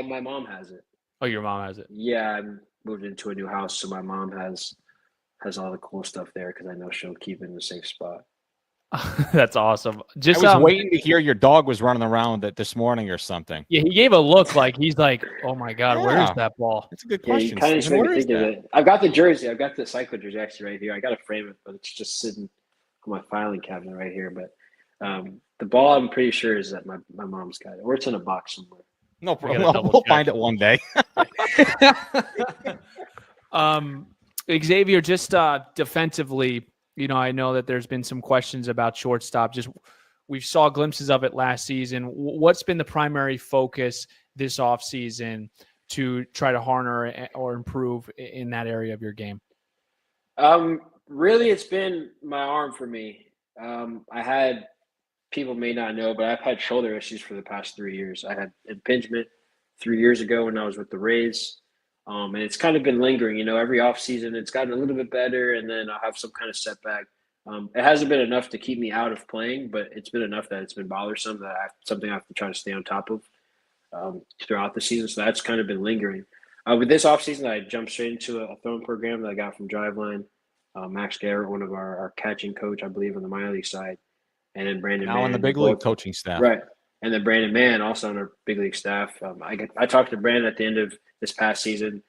S4: mom has it.
S1: Oh, your mom has it.
S4: Yeah, I moved into a new house, so my mom has all the cool stuff there because I know she'll keep it in a safe spot.
S1: That's awesome.
S2: I was waiting to hear your dog was running around it this morning or something.
S1: Yeah, he gave a look like he's like, "Oh my God, where is that ball?"
S2: That's a good question.
S4: You kind of make me think of it. I've got the jersey. I've got the cycle jersey actually right here. I got to frame it, but it's just sitting on my filing cabinet right here. But the ball, I'm pretty sure, is that my mom's got it, or it's in a box somewhere.
S2: No problem. We'll find it one day.
S1: Xavier, just defensively, I know that there's been some questions about shortstop. Just we saw glimpses of it last season. What's been the primary focus this offseason to try to harness or improve in that area of your game?
S4: Really, it's been my arm for me. I had people may not know, but I've had shoulder issues for the past 3 years. I had impingement 3 years ago when I was with the Rays. And it's kind of been lingering, you know, every off season it's gotten a little bit better, and then I'll have some kind of setback. It hasn't been enough to keep me out of playing, but it's been enough that it's been bothersome that something I have to try to stay on top of throughout the season. So that's kind of been lingering. With this offseason, I jumped straight into a throwing program that I got from Driveline. Max Garrett, one of our catching coach, I believe, on the minor league side, and then Brandon
S2: now
S4: Mann,
S2: on the big league coaching staff.
S4: Right. And then Brandon Mann, also on our big league staff. I talked to Brandon at the end of this past season,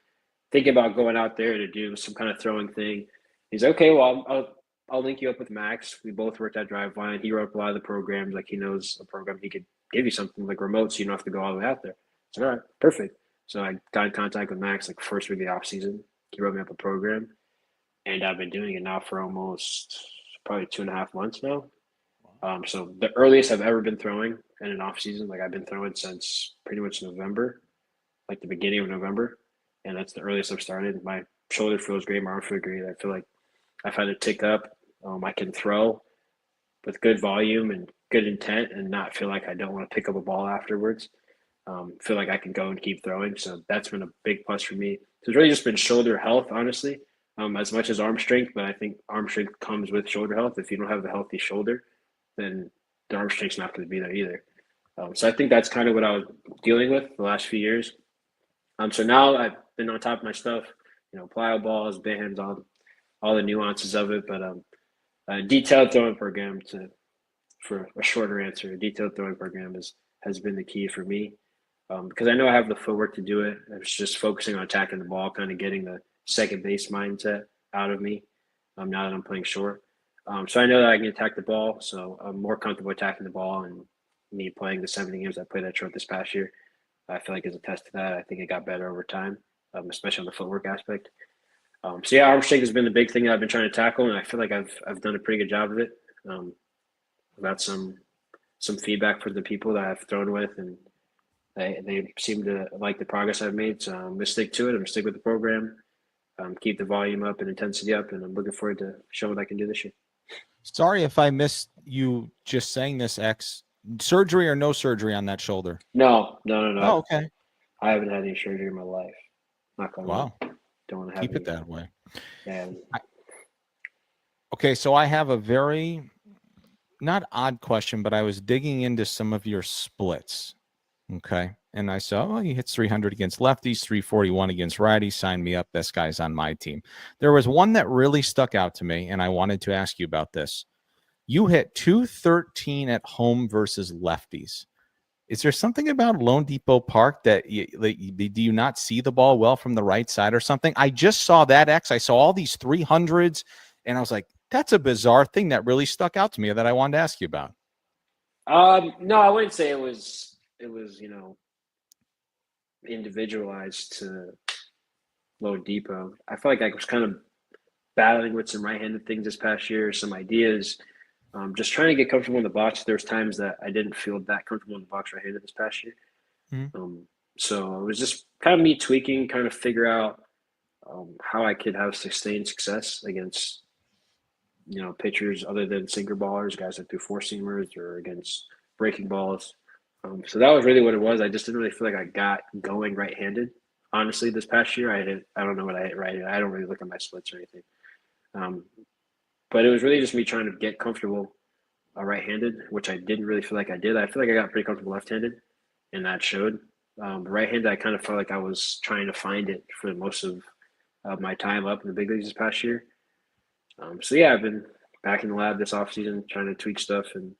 S4: thinking about going out there to do some kind of throwing thing. He's okay. Well, I'll link you up with Max. We both worked at Driveline. He wrote a lot of the programs. Like, he knows a program. He could give you something like remote, so you don't have to go all the way out there. So, all right, perfect. So I got in contact with Max like first week of the off season. He wrote me up a program, and I've been doing it now for almost probably 2.5 months now. So the earliest I've ever been throwing in an off season, like I've been throwing since pretty much November, like the beginning of November, and that's the earliest I've started. My shoulder feels great, my arm feels great. I feel like I've had it tick up. I can throw with good volume and good intent, and not feel like I don't want to pick up a ball afterwards. Feel like I can go and keep throwing. So that's been a big plus for me. So it's really just been shoulder health, honestly, as much as arm strength. But I think arm strength comes with shoulder health. If you don't have a healthy shoulder, then the arm strength's not going to be there either. So I think that's kind of what I was dealing with the last few years. So now I've been on top of my stuff, you know, plyo balls, bands, all the nuances of it. But a detailed throwing program, for a shorter answer, a detailed throwing program has been the key for me. Because I know I have the footwork to do it. I was just focusing on attacking the ball, kind of getting the second base mindset out of me now that I'm playing short. So I know that I can attack the ball, so I'm more comfortable attacking the ball. And me playing the 70 games I played at short this past year, I feel like is a test to that. I think it got better over time, especially on the footwork aspect. So yeah, arm strength has been the big thing that I've been trying to tackle, and I feel like I've done a pretty good job of it. I've got some feedback from the people that I've thrown with, and they seem to like the progress I've made. So I'm gonna stick to it. I'm gonna stick with the program, keep the volume up and intensity up, and I'm looking forward to showing what I can do this year.
S2: Sorry if I missed you just saying this, X. Surgery or no surgery on that shoulder?
S4: No.
S2: Oh, okay.
S4: I haven't had any surgery in my life. Not gonna
S2: wow.
S4: Don't want to have
S2: keep it that way.
S4: Yeah.
S2: Okay, so I have a very not odd question, but I was digging into some of your splits. Okay. And I saw, well, he hits 300 against lefties, 341 against righties. Sign me up. This guy's on my team. There was one that really stuck out to me, and I wanted to ask you about this. You hit 213 at home versus lefties. Is there something about Lone Depot Park that do you not see the ball well from the right side or something? I just saw that, X. I saw all these 300s, and I was like, that's a bizarre thing that really stuck out to me that I wanted to ask you about.
S4: No, I wouldn't say it was, you know, individualized to Lone Depot. I felt like I was kind of battling with some right-handed things this past year, some ideas, just trying to get comfortable in the box. There's times that I didn't feel that comfortable in the box right-handed this past year. Mm-hmm. So it was just kind of me tweaking, kind of figure out how I could have sustained success against, you know, pitchers other than sinker ballers, guys that do four-seamers, or against breaking balls. So that was really what it was. I just didn't really feel like I got going right-handed. Honestly, this past year, I don't know what I hit right. I don't really look at my splits or anything. But it was really just me trying to get comfortable right-handed, which I didn't really feel like I did. I feel like I got pretty comfortable left-handed, and that showed. Right-handed, I kind of felt like I was trying to find it for most of my time up in the big leagues this past year. So yeah, I've been back in the lab this offseason trying to tweak stuff and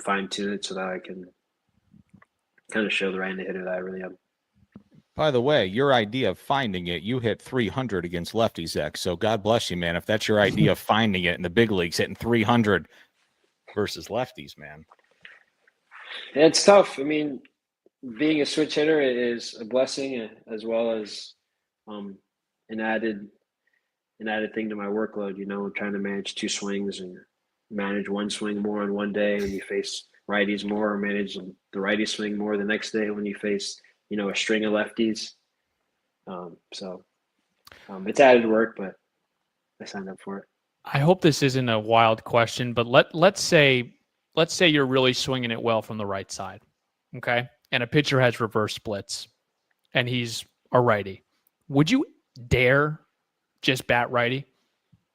S4: fine-tune it so that I can kind of show the right-handed hitter that I really am.
S2: By the way, your idea of finding it, you hit 300 against lefties, X. So God bless you, man. If that's your idea of finding it in the big leagues, hitting 300 versus lefties, man.
S4: Yeah, it's tough. I mean, being a switch hitter is a blessing, as well as an added thing to my workload. You know, trying to manage two swings and manage one swing more on one day when you face righties more, or manage the righty swing more the next day when you face, you know, a string of lefties. So it's added work, but I signed up for it.
S1: I hope this isn't a wild question, but let's say let's say you're really swinging it well from the right side, okay? And a pitcher has reverse splits and he's a righty. Would you dare just bat righty?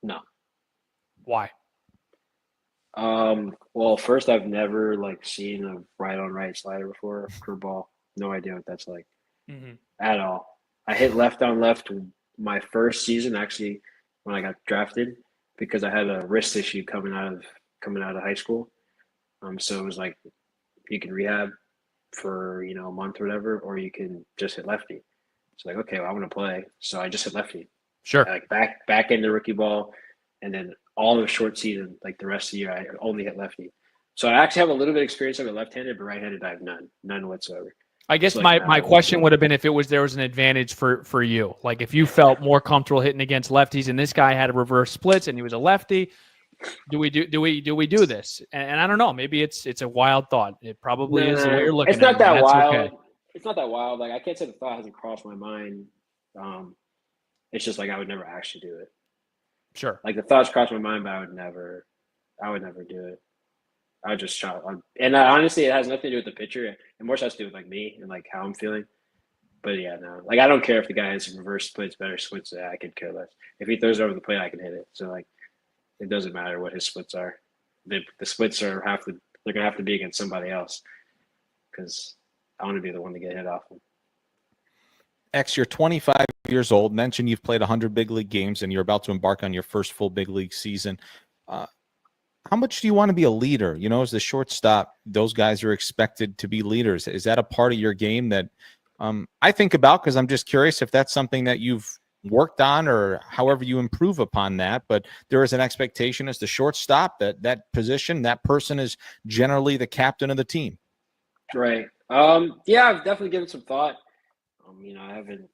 S4: No.
S1: Why?
S4: Well, first, I've never seen a right-on-right slider before, curveball. No idea what that's like at all. I hit left on left my first season, actually, when I got drafted, because I had a wrist issue coming out of high school. So it was like you can rehab for a month or whatever, or you can just hit lefty. It's like, okay, well, I want to play, so I just hit lefty.
S1: Sure.
S4: Back into rookie ball, and then all the short season, the rest of the year, I only hit lefty. So I actually have a little bit of experience of it left-handed, but right-handed I have none whatsoever.
S1: I guess my question would have been if there was an advantage for you. Like if you felt more comfortable hitting against lefties, and this guy had a reverse splits and he was a lefty. Do we do this? And I don't know. Maybe it's a wild thought. It probably is the way you're looking.
S4: It's not
S1: at
S4: that
S1: it.
S4: wild.
S1: Okay.
S4: It's not that wild. I can't say the thought hasn't crossed my mind. It's just I would never actually do it.
S1: Sure.
S4: The thoughts crossed my mind, but I would never do it. I would just shot. And honestly, it has nothing to do with the pitcher. It more has to do with me and how I'm feeling. But yeah, no. I don't care if the guy has reverse splits, better splits. I could care less. If he throws it over the plate, I can hit it. So it doesn't matter what his splits are. The splits are they're gonna have to be against somebody else because I want to be the one to get hit off them.
S2: X, you're 25 years old. Mentioned you've played 100 big league games and you're about to embark on your first full big league season. How much do you want to be a leader? As the shortstop, those guys are expected to be leaders. Is that a part of your game that I think about? Because I'm just curious if that's something that you've worked on or however you improve upon that. But there is an expectation as the shortstop that position, that person is generally the captain of the team.
S4: Right. Yeah, I've definitely given some thought. I haven't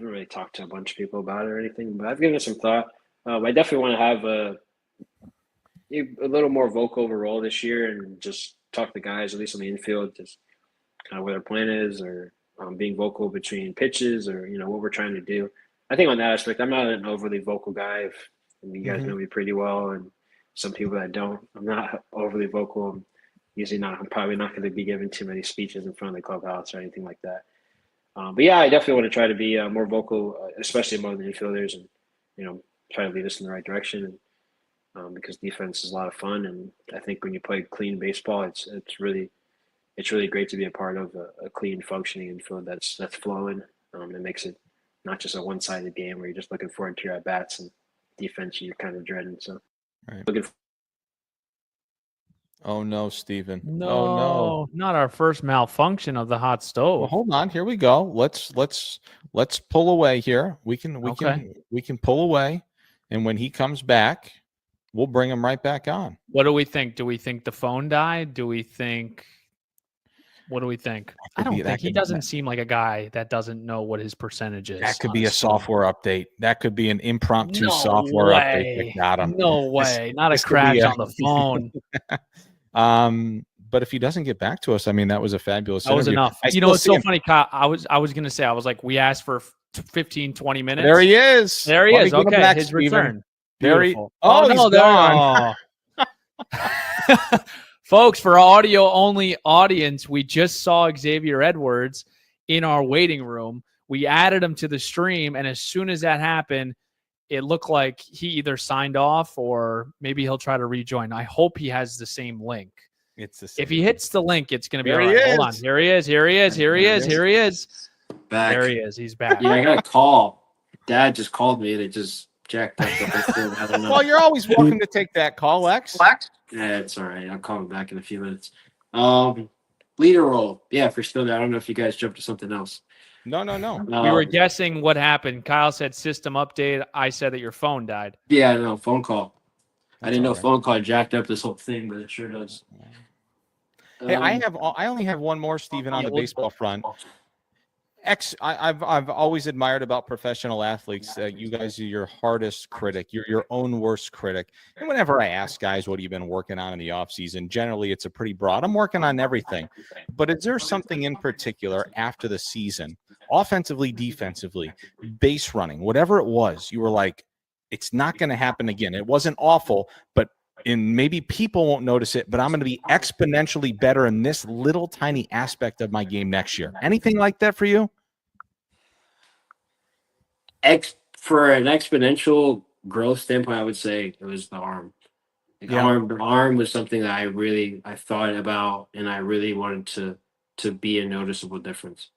S4: really talked to a bunch of people about it or anything, but I've given it some thought. I definitely want to have a little more vocal of a role this year and just talk to guys, at least on the infield, just kind of where their plan is or being vocal between pitches or, what we're trying to do. I think on that aspect, I'm not an overly vocal guy. You guys know me pretty well, and some people that don't. I'm not overly vocal. I'm probably not going to be giving too many speeches in front of the clubhouse or anything like that. But yeah, I definitely want to try to be more vocal, especially among the infielders, and try to lead us in the right direction. Because defense is a lot of fun, and I think when you play clean baseball, it's really great to be a part of a clean, functioning infield that's flowing. It makes it not just a one-sided game where you're just looking forward to your at bats, and defense you're kind of dreading. So,
S2: right. Oh no, Stephen!
S1: No,
S2: oh no,
S1: not our first malfunction of the hot stove.
S2: Well, hold on, here we go. Let's pull away here. We can pull away, and when he comes back, we'll bring him right back on.
S1: What do we think? Do we think the phone died? What do we think? I don't think he doesn't seem like a guy that doesn't know what his percentage is.
S2: That could be a software update. That could be an impromptu software update that got him.
S1: No way. Not a crash on the phone.
S2: But if he doesn't get back to us, that was a fabulous
S1: interview. Was enough. It's so funny, Kyle. I was going to say, we asked for 15, 20 minutes.
S2: There he is.
S1: There he is. Okay, back, his return.
S2: Beautiful. He's gone.
S1: Folks, for our audio-only audience, we just saw Xavier Edwards in our waiting room. We added him to the stream, and as soon as that happened, it looked like he either signed off or maybe he'll try to rejoin. I hope he has the same link.
S2: It's the same.
S1: If he hits the link, it's going to be all right. Hold on. Here he is.
S5: Back.
S1: There he is. He's back.
S5: Yeah, I got a call. Dad just called me, and it just jacked up the whole thing. I don't know.
S2: Well, you're always welcome to take that call, X.
S5: Yeah, it's all right. I'll call him back in a few minutes. Leader role. Yeah, if you're still there. I don't know if you guys jumped to something else.
S2: No.
S1: We were guessing what happened. Kyle said system update. I said that your phone died.
S5: Yeah, no, phone call. I didn't know phone call jacked up this whole thing, but it sure does.
S2: Hey, I only have one more, Stephen, on the baseball front. X, I've always admired about professional athletes. You guys are your hardest critic. You're your own worst critic. And whenever I ask guys, what have you been working on in the offseason, generally it's a pretty broad. I'm working on everything. But is there something in particular after the season, offensively, defensively, base running, whatever it was, you were like, it's not going to happen again. It wasn't awful, but and maybe people won't notice it, but I'm going to be exponentially better in this little tiny aspect of my game next year. Anything like that for you?
S5: For an exponential growth standpoint, I would say it was the arm. Arm was something that I thought about, and I really wanted to be a noticeable difference.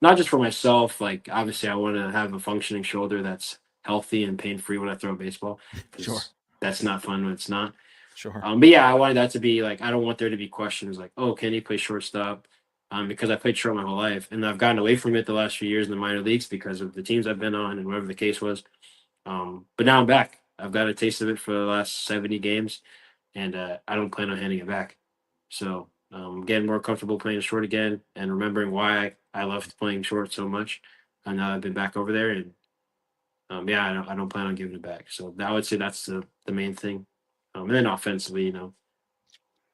S5: Not just for myself, like obviously I want to have a functioning shoulder that's healthy and pain-free when I throw a baseball.
S2: Sure.
S5: That's not fun when it's not.
S2: Sure.
S5: But yeah, I wanted that to be like, I don't want there to be questions like, oh, can he play shortstop? Because I played short my whole life, and I've gotten away from it the last few years in the minor leagues because of the teams I've been on and whatever the case was. But now I'm back. I've got a taste of it for the last 70 games, and I don't plan on handing it back. So getting more comfortable playing short again and remembering why I loved playing short so much. And now I've been back over there, and I don't plan on giving it back. So I would say that's the main thing. And then offensively,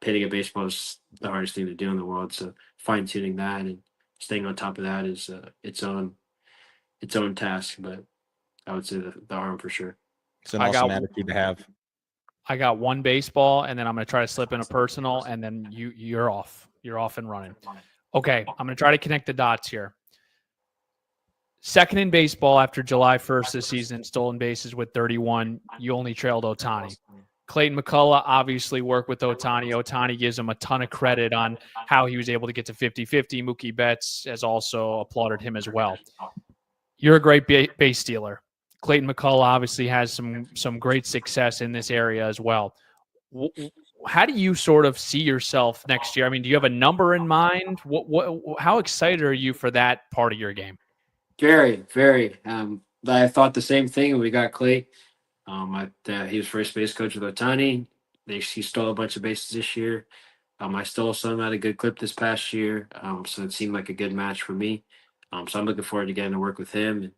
S5: hitting a baseball is the hardest thing to do in the world. So fine tuning that and staying on top of that is its own task. But I would say the arm for sure.
S2: It's an awesome attitude to have.
S1: I got one baseball, and then I'm going to try to slip in a personal, and then you're off. You're off and running. Okay, I'm going to try to connect the dots here. Second in baseball after July 1st this season, stolen bases with 31. You only trailed Ohtani. Clayton McCullough obviously worked with Ohtani. Ohtani gives him a ton of credit on how he was able to get to 50-50. Mookie Betts has also applauded him as well. You're a great base stealer. Clayton McCullough obviously has some great success in this area as well. How do you sort of see yourself next year? I mean, do you have a number in mind? How excited are you for that part of your game?
S5: Very, very. I thought the same thing when we got Clay. He was first base coach with Ohtani. He stole a bunch of bases this year. I stole some at a good clip this past year. So it seemed like a good match for me. So I'm looking forward to getting to work with him. And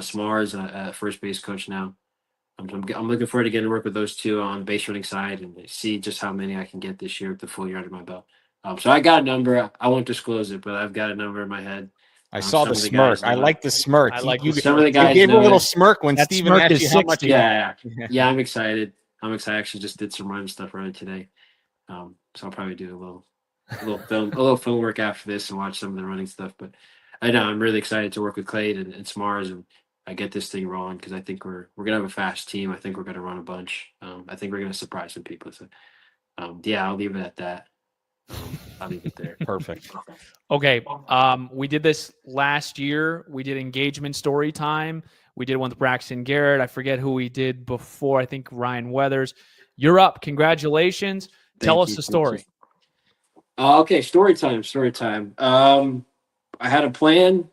S5: Smars, first base coach now. I'm looking forward to getting to work with those two on the base running side and see just how many I can get this year with the full year under my belt. So I got a number. I won't disclose it, but I've got a number in my head.
S2: I saw the smirk. I like the smirk.
S5: I like some of the guys.
S2: You gave a little smirk when Stephen asked you how much.
S5: Yeah, I'm excited. I actually just did some run stuff earlier today, so I'll probably do a little film work after this and watch some of the running stuff. But I know I'm really excited to work with Clay and Smars and I get this thing rolling because I think we're gonna have a fast team. I think we're gonna run a bunch. I think we're gonna surprise some people. So I'll leave it at that. I'll leave it there.
S2: Perfect.
S1: Okay. We did this last year. We did engagement story time. We did one with Braxton Garrett. I forget who we did before. I think Ryan Weathers. You're up. Congratulations. Tell us the story.
S5: Okay. Story time. I had a planned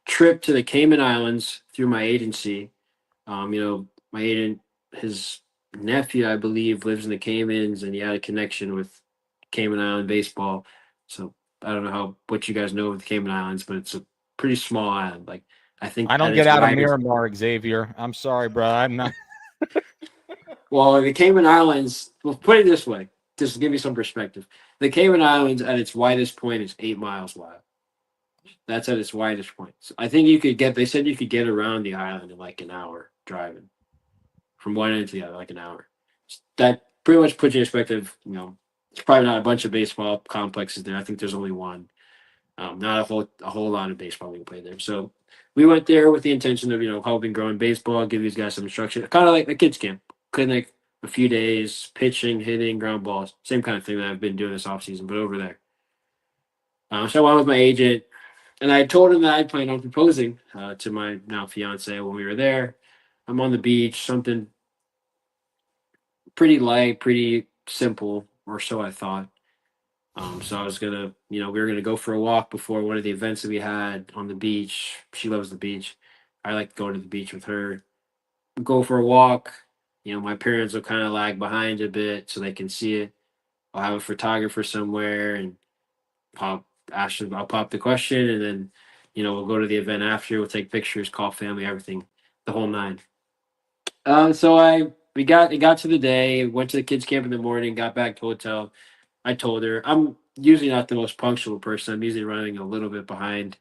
S5: trip to the Cayman Islands through my agency. My agent, his nephew, I believe, lives in the Caymans, and he had a connection with Cayman Island baseball. So I don't know what you guys know of the Cayman Islands, but it's a pretty small island. Like I think
S2: I don't get out of Miramar, Xavier. I'm sorry, bro. I'm not.
S5: Well, the Cayman Islands. Well, put it this way, just to give you some perspective. The Cayman Islands at its widest point is 8 miles wide. That's at its widest point. So I think they said you could get around the island in like an hour driving from one end to the other, like an hour. That pretty much puts you in perspective, it's probably not a bunch of baseball complexes there. I think there's only one. Not a whole lot of baseball being played there. So we went there with the intention of, helping growing baseball, give these guys some instruction. Kind of like a kids camp. Clinic, a few days, pitching, hitting, ground balls. Same kind of thing that I've been doing this offseason, but over there. So I went with my agent, and I told him that I planned on proposing to my now fiance when we were there. I'm on the beach, something pretty light, pretty simple, or so I thought. So I was gonna, we were gonna go for a walk before one of the events that we had on the beach. She loves the beach. I like going to the beach with her. Go for a walk. My parents will kind of lag behind a bit so they can see it. I'll have a photographer somewhere and I'll pop the question, and then, we'll go to the event after. We'll take pictures, call family, everything, the whole nine. So it got to the day, went to the kids' camp in the morning, got back to the hotel. I told her I'm usually not the most punctual person. I'm usually running a little bit behind.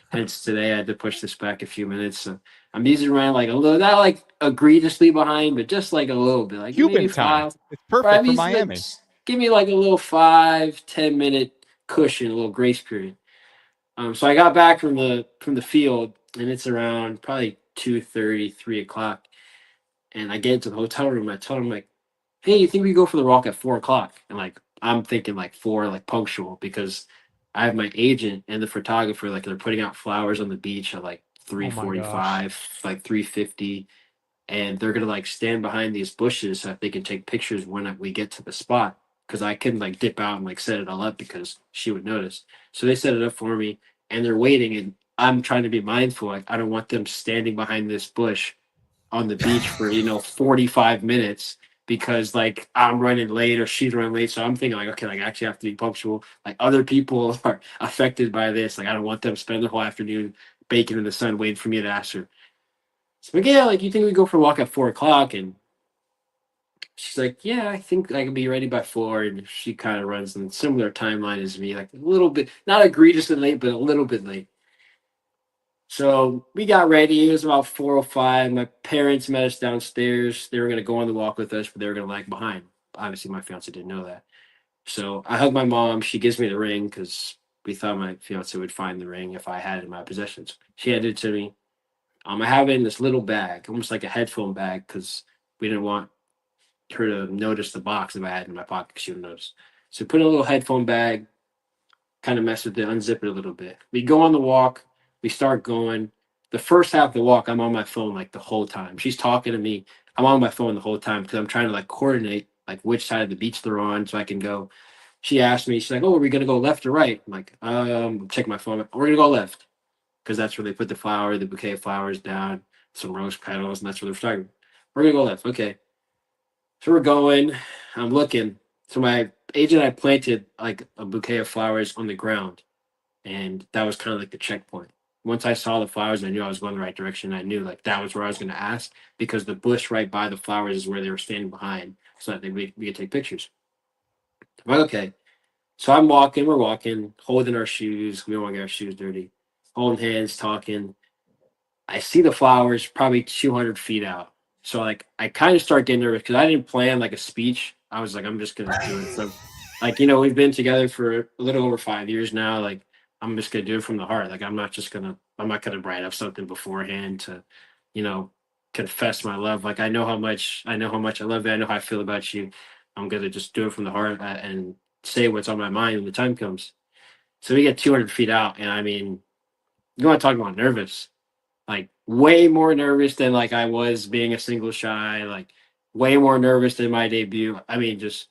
S5: Hence today I had to push this back a few minutes. So I'm usually running like a little, not like egregiously behind, but just like a little bit, like
S2: Cuban
S5: maybe
S2: time.
S5: 5.
S2: It's perfect for
S5: Like,
S2: Miami.
S5: give me like a little 5-10 minute cushion, a little grace period. So I got back from the field, and it's around probably 2:30, 3 o'clock, and I get into the hotel room. I tell him like, "Hey, you think we go for the walk at 4 o'clock?" And like I'm thinking like 4, like punctual, because I have my agent and the photographer, like they're putting out flowers on the beach at like 3:45, like 3:50, and they're gonna like stand behind these bushes so that they can take pictures when we get to the spot. Because I couldn't like dip out and like set it all up because she would notice. So they set it up for me, and they're waiting, and I'm trying to be mindful. Like I don't want them standing behind this bush on the beach for 45 minutes because like I'm running late or she's running late. So I'm thinking like, okay, like I actually have to be punctual. Like other people are affected by this. Like I don't want them to spend the whole afternoon baking in the sun waiting for me to ask her. So like, yeah, like you think we go for a walk at 4 o'clock? And she's like, yeah, I think I can be ready by 4. And she kind of runs in a similar timeline as me, like a little bit, not egregiously late, but a little bit late. So we got ready. It was about 4:05. My parents met us downstairs. They were going to go on the walk with us, but they were going to lag behind. Obviously, my fiance didn't know that. So I hug my mom. She gives me the ring because we thought my fiance would find the ring if I had it in my possessions. She handed it to me. I have it in this little bag, almost like a headphone bag, because we didn't want her to notice the box if I had it in my pocket, because she would notice. So put in a little headphone bag, kind of mess with it, unzip it a little bit. We go on the walk. We start going. The first half of the walk, I'm on my phone like the whole time. She's talking to me. I'm on my phone the whole time because I'm trying to like coordinate like which side of the beach they're on so I can go. She asked me, she's like, "Oh, are we gonna go left or right?" I'm like, check my phone. We're gonna go left because that's where they put the bouquet of flowers down, some rose petals, and that's where they're starting. We're gonna go left. Okay. So we're going. I'm looking. So my agent had planted like a bouquet of flowers on the ground, and that was kind of like the checkpoint. Once I saw the flowers, I knew I was going the right direction. I knew like that was where I was going to ask, because the bush right by the flowers is where they were standing behind, so that we could take pictures. I'm like, okay. So I'm walking, we're walking, holding our shoes. We don't want to get our shoes dirty. Holding hands, talking. I see the flowers probably 200 feet out. So like I kind of start getting nervous because I didn't plan like a speech. I was like, I'm just gonna do it. So like, we've been together for a little over 5 years now. Like I'm just gonna do it from the heart. Like I'm not gonna write up something beforehand to, you know, confess my love. Like I know how much I love you. I know how I feel about you. I'm gonna just do it from the heart and say what's on my mind when the time comes. So we get 200 feet out, and I mean, you want to talk about nervous? Like way more nervous than like I was being a single shy, like way more nervous than my debut. I mean, just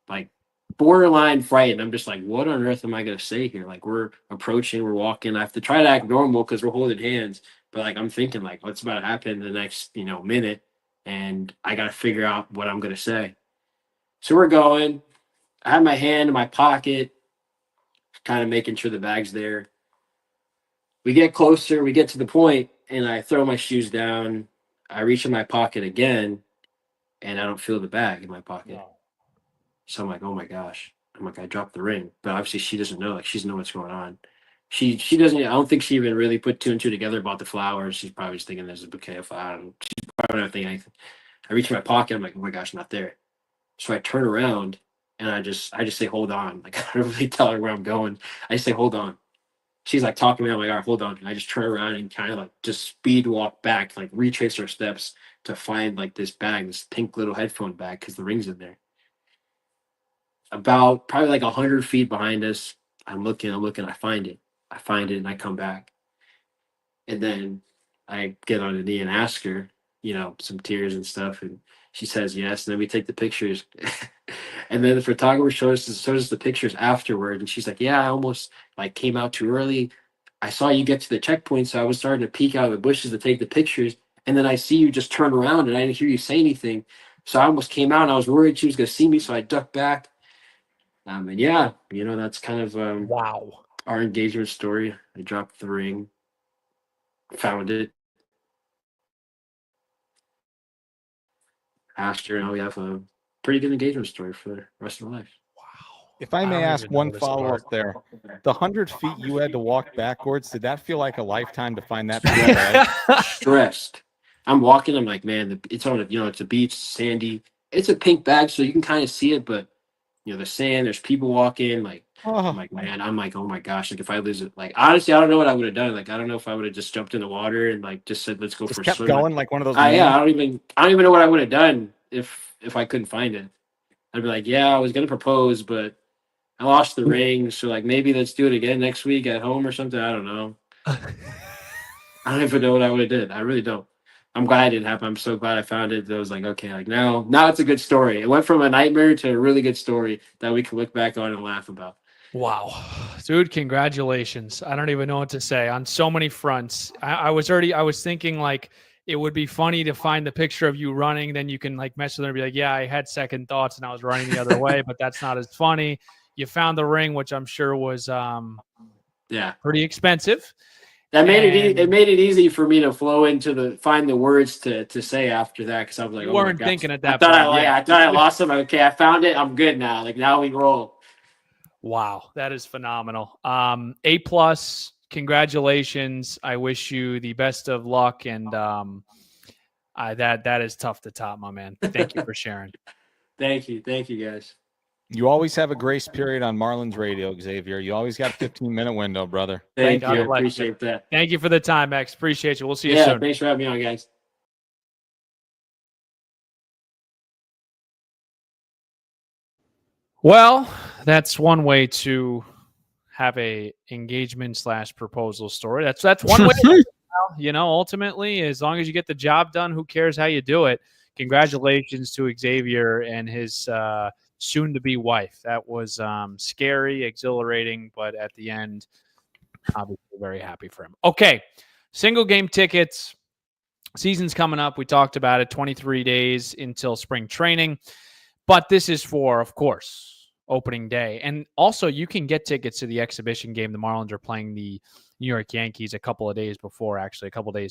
S5: like borderline frightened. I'm just like, what on earth am I gonna say here? Like we're approaching, we're walking. I have to try to act normal because we're holding hands, but like I'm thinking like what's about to happen in the next minute, and I gotta figure out what I'm gonna say. So we're going. I have my hand in my pocket, kind of making sure the bag's there. We get closer, we get to the point, and I throw my shoes down. I reach in my pocket again, and I don't feel the bag in my pocket. No. So I'm like, oh my gosh. I'm like, I dropped the ring. But obviously she doesn't know. Like, she doesn't know what's going on. She doesn't, I don't think she even really put 2 and 2 together about the flowers. She's probably just thinking there's a bouquet of flowers. She's probably not thinking anything. I reach in my pocket. I'm like, oh my gosh, not there. So I turn around, and I just say, hold on. Like, I don't really tell her where I'm going. I just say, hold on. She's like talking to me. I'm like, all right, hold on. And I just turn around and kind of like just speed walk back, like retrace our steps to find like this bag, this pink little headphone bag, because the ring's in there. About probably like 100 feet behind us, I'm looking, I find it. And I come back. And then I get on a knee and ask her, some tears and stuff. And she says yes. And then we take the pictures. And then the photographer shows us the pictures afterward. And she's like, yeah, I almost like came out too early. I saw you get to the checkpoint, so I was starting to peek out of the bushes to take the pictures. And then I see you just turn around, and I didn't hear you say anything. So I almost came out, and I was worried she was going to see me. So I ducked back. And yeah, that's kind of
S1: wow,
S5: our engagement story. I dropped the ring, found it, asked her, and we have a pretty good engagement story for the rest of our life.
S1: Wow.
S2: If I may ask one follow-up there, the 100 feet you had to walk backwards, did that feel like a lifetime to find that bag?
S5: Stressed. I'm walking. I'm like, man, it's on a, it's a beach, sandy. It's a pink bag, so you can kind of see it, but the sand. There's people walking. Like, I'm like, man, I'm like, oh my gosh, like if I lose it, like honestly, I don't know what I would have done. Like, I don't know if I would have just jumped in the water and like just said, let's go for a swim.
S2: Going like one of those.
S5: Yeah, I don't even know what I would have done if I couldn't find it. I'd be like, yeah, I was gonna propose, but I lost the ring, so like maybe let's do it again next week at home or something. I don't know. I don't even know what I would have did. I really don't. I'm glad it didn't happen. I'm so glad I found it. I was like, okay, like now it's a good story. It went from a nightmare to a really good story that we can look back on and laugh about.
S1: Wow, dude, congratulations. I don't even know what to say on so many fronts. I was thinking like it would be funny to find the picture of you running. Then you can like mess with her and be like, yeah, I had second thoughts and I was running the other way, but that's not as funny. You found the ring, which I'm sure was pretty expensive.
S5: That made it made it easy for me to flow into find the words to say after that, because I was like,
S1: you weren't thinking at that
S5: point.
S1: I
S5: thought I lost him. Okay, I found it. I'm good now. Like now we roll.
S1: Wow, that is phenomenal. A+, congratulations. I wish you the best of luck, and that is tough to top, my man. Thank you for sharing.
S5: Thank you guys.
S2: You always have a grace period on Marlins radio, Xavier. You always got a 15-minute window, brother.
S5: Thank you. I appreciate that.
S1: Thank you for the time, X. Appreciate you. We'll see you soon.
S5: Thanks for having me on, guys.
S1: Well, that's one way to have a engagement / proposal story. That's one way. Ultimately, as long as you get the job done, who cares how you do it? Congratulations to Xavier and his soon-to-be wife. That was scary, exhilarating, but at the end, obviously very happy for him. Okay, single game tickets. Season's coming up. We talked about it. 23 days until spring training. But this is for, of course, opening day. And also, you can get tickets to the exhibition game. The Marlins are playing the New York Yankees a couple of days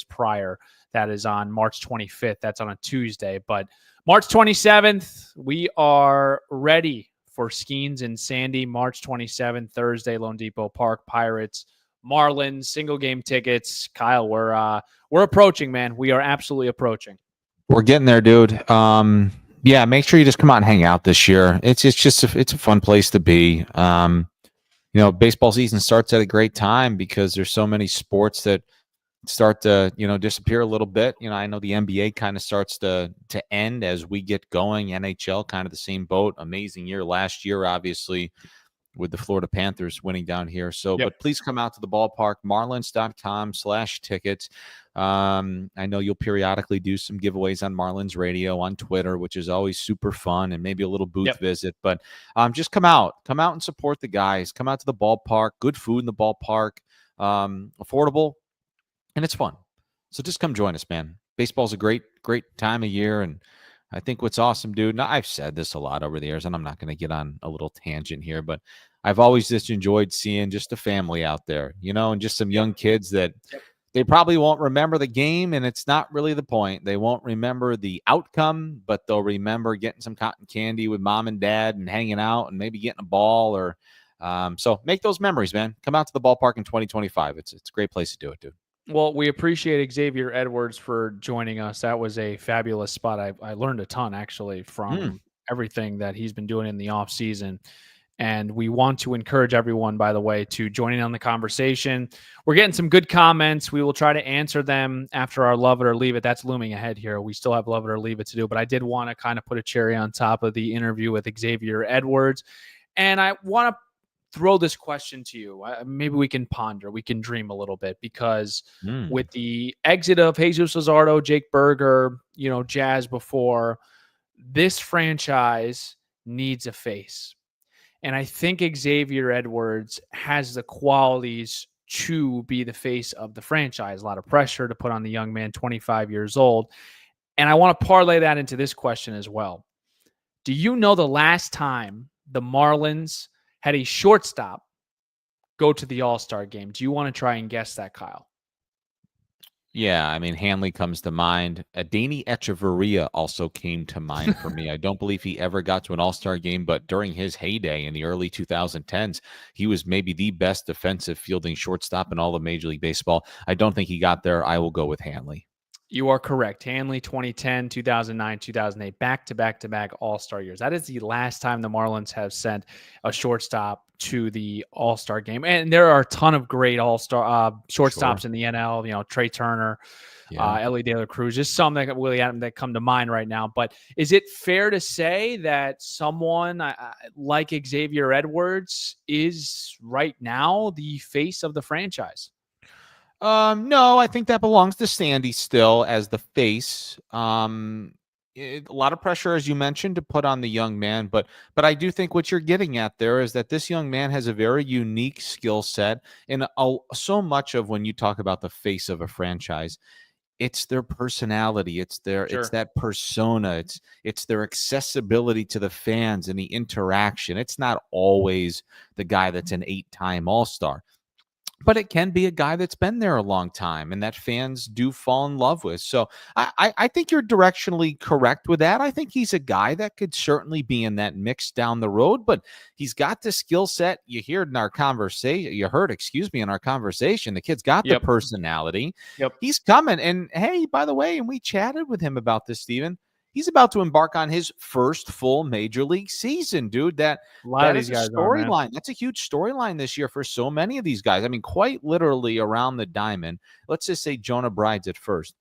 S1: prior. That is on March 25th. That's on a Tuesday. But March 27th, we are ready for Skeens and Sandy. March 27th, Thursday, Lone Depot Park, Pirates, Marlins, single game tickets. Kyle, we're approaching, man. We are absolutely approaching.
S2: We're getting there, dude. Yeah, make sure you just come out and hang out this year. It's a fun place to be. Baseball season starts at a great time because there's so many sports that start to, disappear a little bit. I know the NBA kind of starts to end as we get going. NHL kind of the same boat. Amazing year last year, obviously, with the Florida Panthers winning down here. So, But please come out to the ballpark, marlins.com/tickets. I know you'll periodically do some giveaways on Marlins Radio on Twitter, which is always super fun, and maybe a little booth visit. But just come out and support the guys. Come out to the ballpark. Good food in the ballpark, affordable, and it's fun. So just come join us, man. Baseball's a great time of year, and I think what's awesome, dude, now I've said this a lot over the years, and I'm not going to get on a little tangent here, but I've always just enjoyed seeing just a family out there, and just some young kids that they probably won't remember the game, and it's not really the point. They won't remember the outcome, but they'll remember getting some cotton candy with mom and dad and hanging out and maybe getting a ball or so make those memories, man. Come out to the ballpark in 2025. It's a great place to do it, dude.
S1: Well, we appreciate Xavier Edwards for joining us. That was a fabulous spot. I learned a ton, actually, from everything that he's been doing in the off season. And we want to encourage everyone, by the way, to join in on the conversation. We're getting some good comments. We will try to answer them after our Love It or Leave It. That's looming ahead here. We still have Love It or Leave It to do, but I did want to kind of put a cherry on top of the interview with Xavier Edwards. And I want to throw this question to you. Maybe we can ponder, we can dream a little bit, because with the exit of Jesus Luzardo, Jake Berger, Jazz before, this franchise needs a face. And I think Xavier Edwards has the qualities to be the face of the franchise. A lot of pressure to put on the young man, 25 years old. And I want to parlay that into this question as well. Do you know the last time the Marlins had a shortstop go to the All-Star game? Do you want to try and guess that, Kyle?
S2: Yeah, I mean, Hanley comes to mind. Danny Echeverria also came to mind for me. I don't believe he ever got to an all-star game, but during his heyday in the early 2010s, he was maybe the best defensive fielding shortstop in all of Major League Baseball. I don't think he got there. I will go with Hanley.
S1: You are correct. Hanley, 2010, 2009, 2008, back-to-back all-star years. That is the last time the Marlins have sent a shortstop to the all-star game. And there are a ton of great all-star shortstops in the NL, you know, Trey Turner, Ellie De La Cruz, just some that really that come to mind right now. But is it fair to say that someone like Xavier Edwards is right now the face of the franchise?
S2: No, I think that belongs to Sandy still as the face. A lot of pressure, as you mentioned, to put on the young man, but I do think what you're getting at there is that this young man has a very unique skill set, and so much of when you talk about the face of a franchise, it's their personality, it's that persona, it's their accessibility to the fans and the interaction. It's not always the guy that's an 8-time All-Star. But it can be a guy that's been there a long time and that fans do fall in love with. So I think you're directionally correct with that. I think he's a guy that could certainly be in that mix down the road, but he's got the skill set. You heard in our conversation, in our conversation, the kid's got the personality. He's coming. And hey, by the way, and we chatted with him about this, Stephen. He's about to embark on his first full major league season, dude. That is a storyline. That's a huge storyline this year for so many of these guys. I mean, quite literally around the diamond. Let's just say Jonah Bride's at first.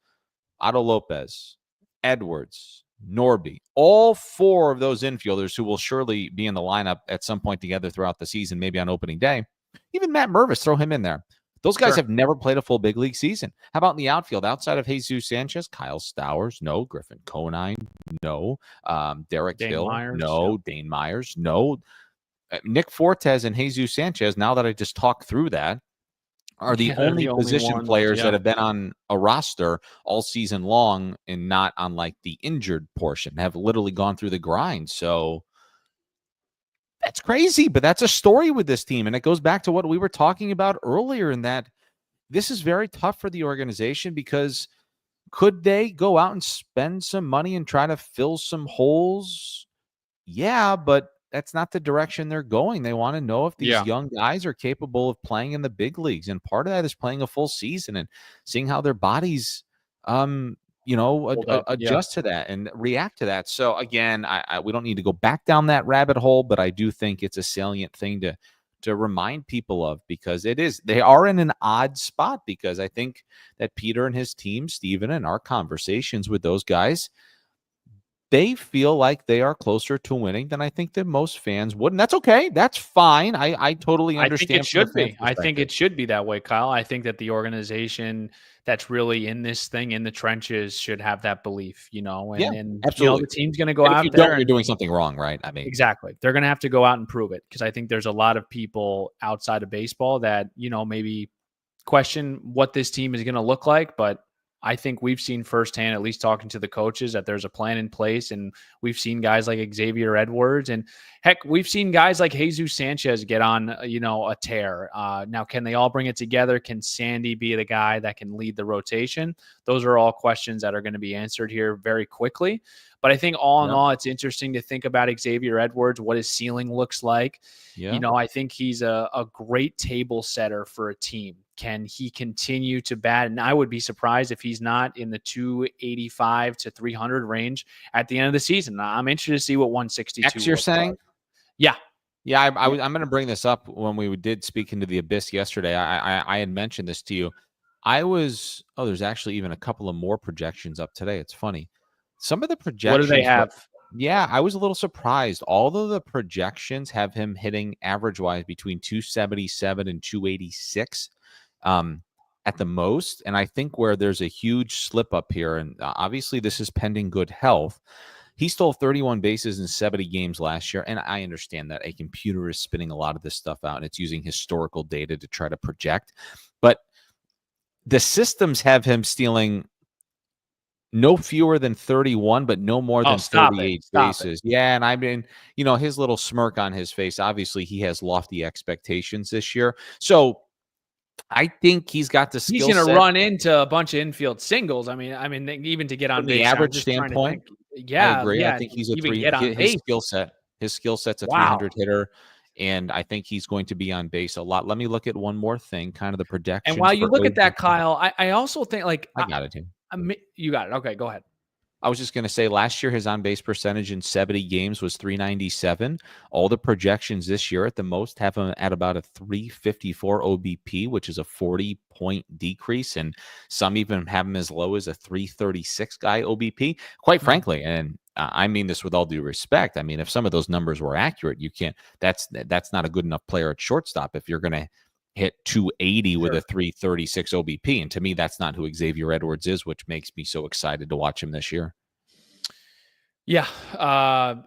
S2: Otto Lopez, Edwards, Norby, all 4 of those infielders who will surely be in the lineup at some point together throughout the season, maybe on opening day. Even Matt Mervis, throw him in there. Those guys have never played a full big league season. How about in the outfield? Outside of Jesus Sanchez, Kyle Stowers, no. Griffin Conine, no. Derek Hill, no. Dane Myers, no. Nick Fortes and Jesus Sanchez, now that I just talked through that, are the only position players that have been on a roster all season long and not on like the injured portion, have literally gone through the grind. So that's crazy, but that's a story with this team. And it goes back to what we were talking about earlier in that this is very tough for the organization because could they go out and spend some money and try to fill some holes? Yeah, but that's not the direction they're going. They want to know if these young guys are capable of playing in the big leagues. And part of that is playing a full season and seeing how their bodies adjust to that and react to that. So again, we don't need to go back down that rabbit hole, but I do think it's a salient thing to remind people of, because they are in an odd spot, because I think that Peter and his team, Stephen, and our conversations with those guys, they feel like they are closer to winning than I think that most fans would. And that's okay. That's fine. I totally understand.
S1: I think it should be. I think it should be that way, Kyle. I think that the organization that's really in this thing, in the trenches, should have that belief, and
S2: absolutely.
S1: The team's going to go out there.
S2: You're doing something wrong, right? I mean,
S1: exactly. They're going to have to go out and prove it, because I think there's a lot of people outside of baseball that, maybe question what this team is going to look like, but I think we've seen firsthand, at least talking to the coaches, that there's a plan in place. And we've seen guys like Xavier Edwards, and heck, we've seen guys like Jesus Sanchez get on, a tear. Now, can they all bring it together? Can Sandy be the guy that can lead the rotation? Those are all questions that are going to be answered here very quickly. But I think all in all, it's interesting to think about Xavier Edwards, what his ceiling looks like. Yeah. I think he's a great table setter for a team. Can he continue to bat? And I would be surprised if he's not in the 285 to 300 range at the end of the season. I'm interested to see what 162
S2: X you're saying?
S1: Like. Yeah.
S2: Yeah, I'm going to bring this up. When we did speak into the Abyss yesterday, I had mentioned this to you. There's actually even a couple of more projections up today. It's funny. Some of the projections.
S1: What do they have?
S2: Yeah, I was a little surprised. Although the projections have him hitting average-wise between 277 and 286 at the most. And I think where there's a huge slip up here, and obviously this is pending good health, he stole 31 bases in 70 games last year. And I understand that a computer is spitting a lot of this stuff out, and it's using historical data to try to project. But the systems have him stealing no fewer than 31, but no more than 38 bases. Yeah, and I mean, his little smirk on his face, obviously he has lofty expectations this year. So I think he's got the skill set.
S1: He's going to run into a bunch of infield singles. I mean, even to get on base.
S2: From the average standpoint,
S1: yeah,
S2: I agree.
S1: Yeah,
S2: I think he's a his skill set's a 300 hitter, and I think he's going to be on base a lot. Let me look at one more thing, kind of the projections.
S1: And while you look at that, Kyle, I also think like
S2: I got it.
S1: You got it. Okay, go ahead.
S2: I was just going to say last year his on-base percentage in 70 games was 397. All the projections this year at the most have him at about a 354 OBP, which is a 40-point decrease, and some even have him as low as a 336 guy OBP. Quite frankly, and I mean this with all due respect, I mean if some of those numbers were accurate, you can't. That's not a good enough player at shortstop if you're going to hit 280 with a 336 OBP. And to me, that's not who Xavier Edwards is, which makes me so excited to watch him this year.
S1: Yeah.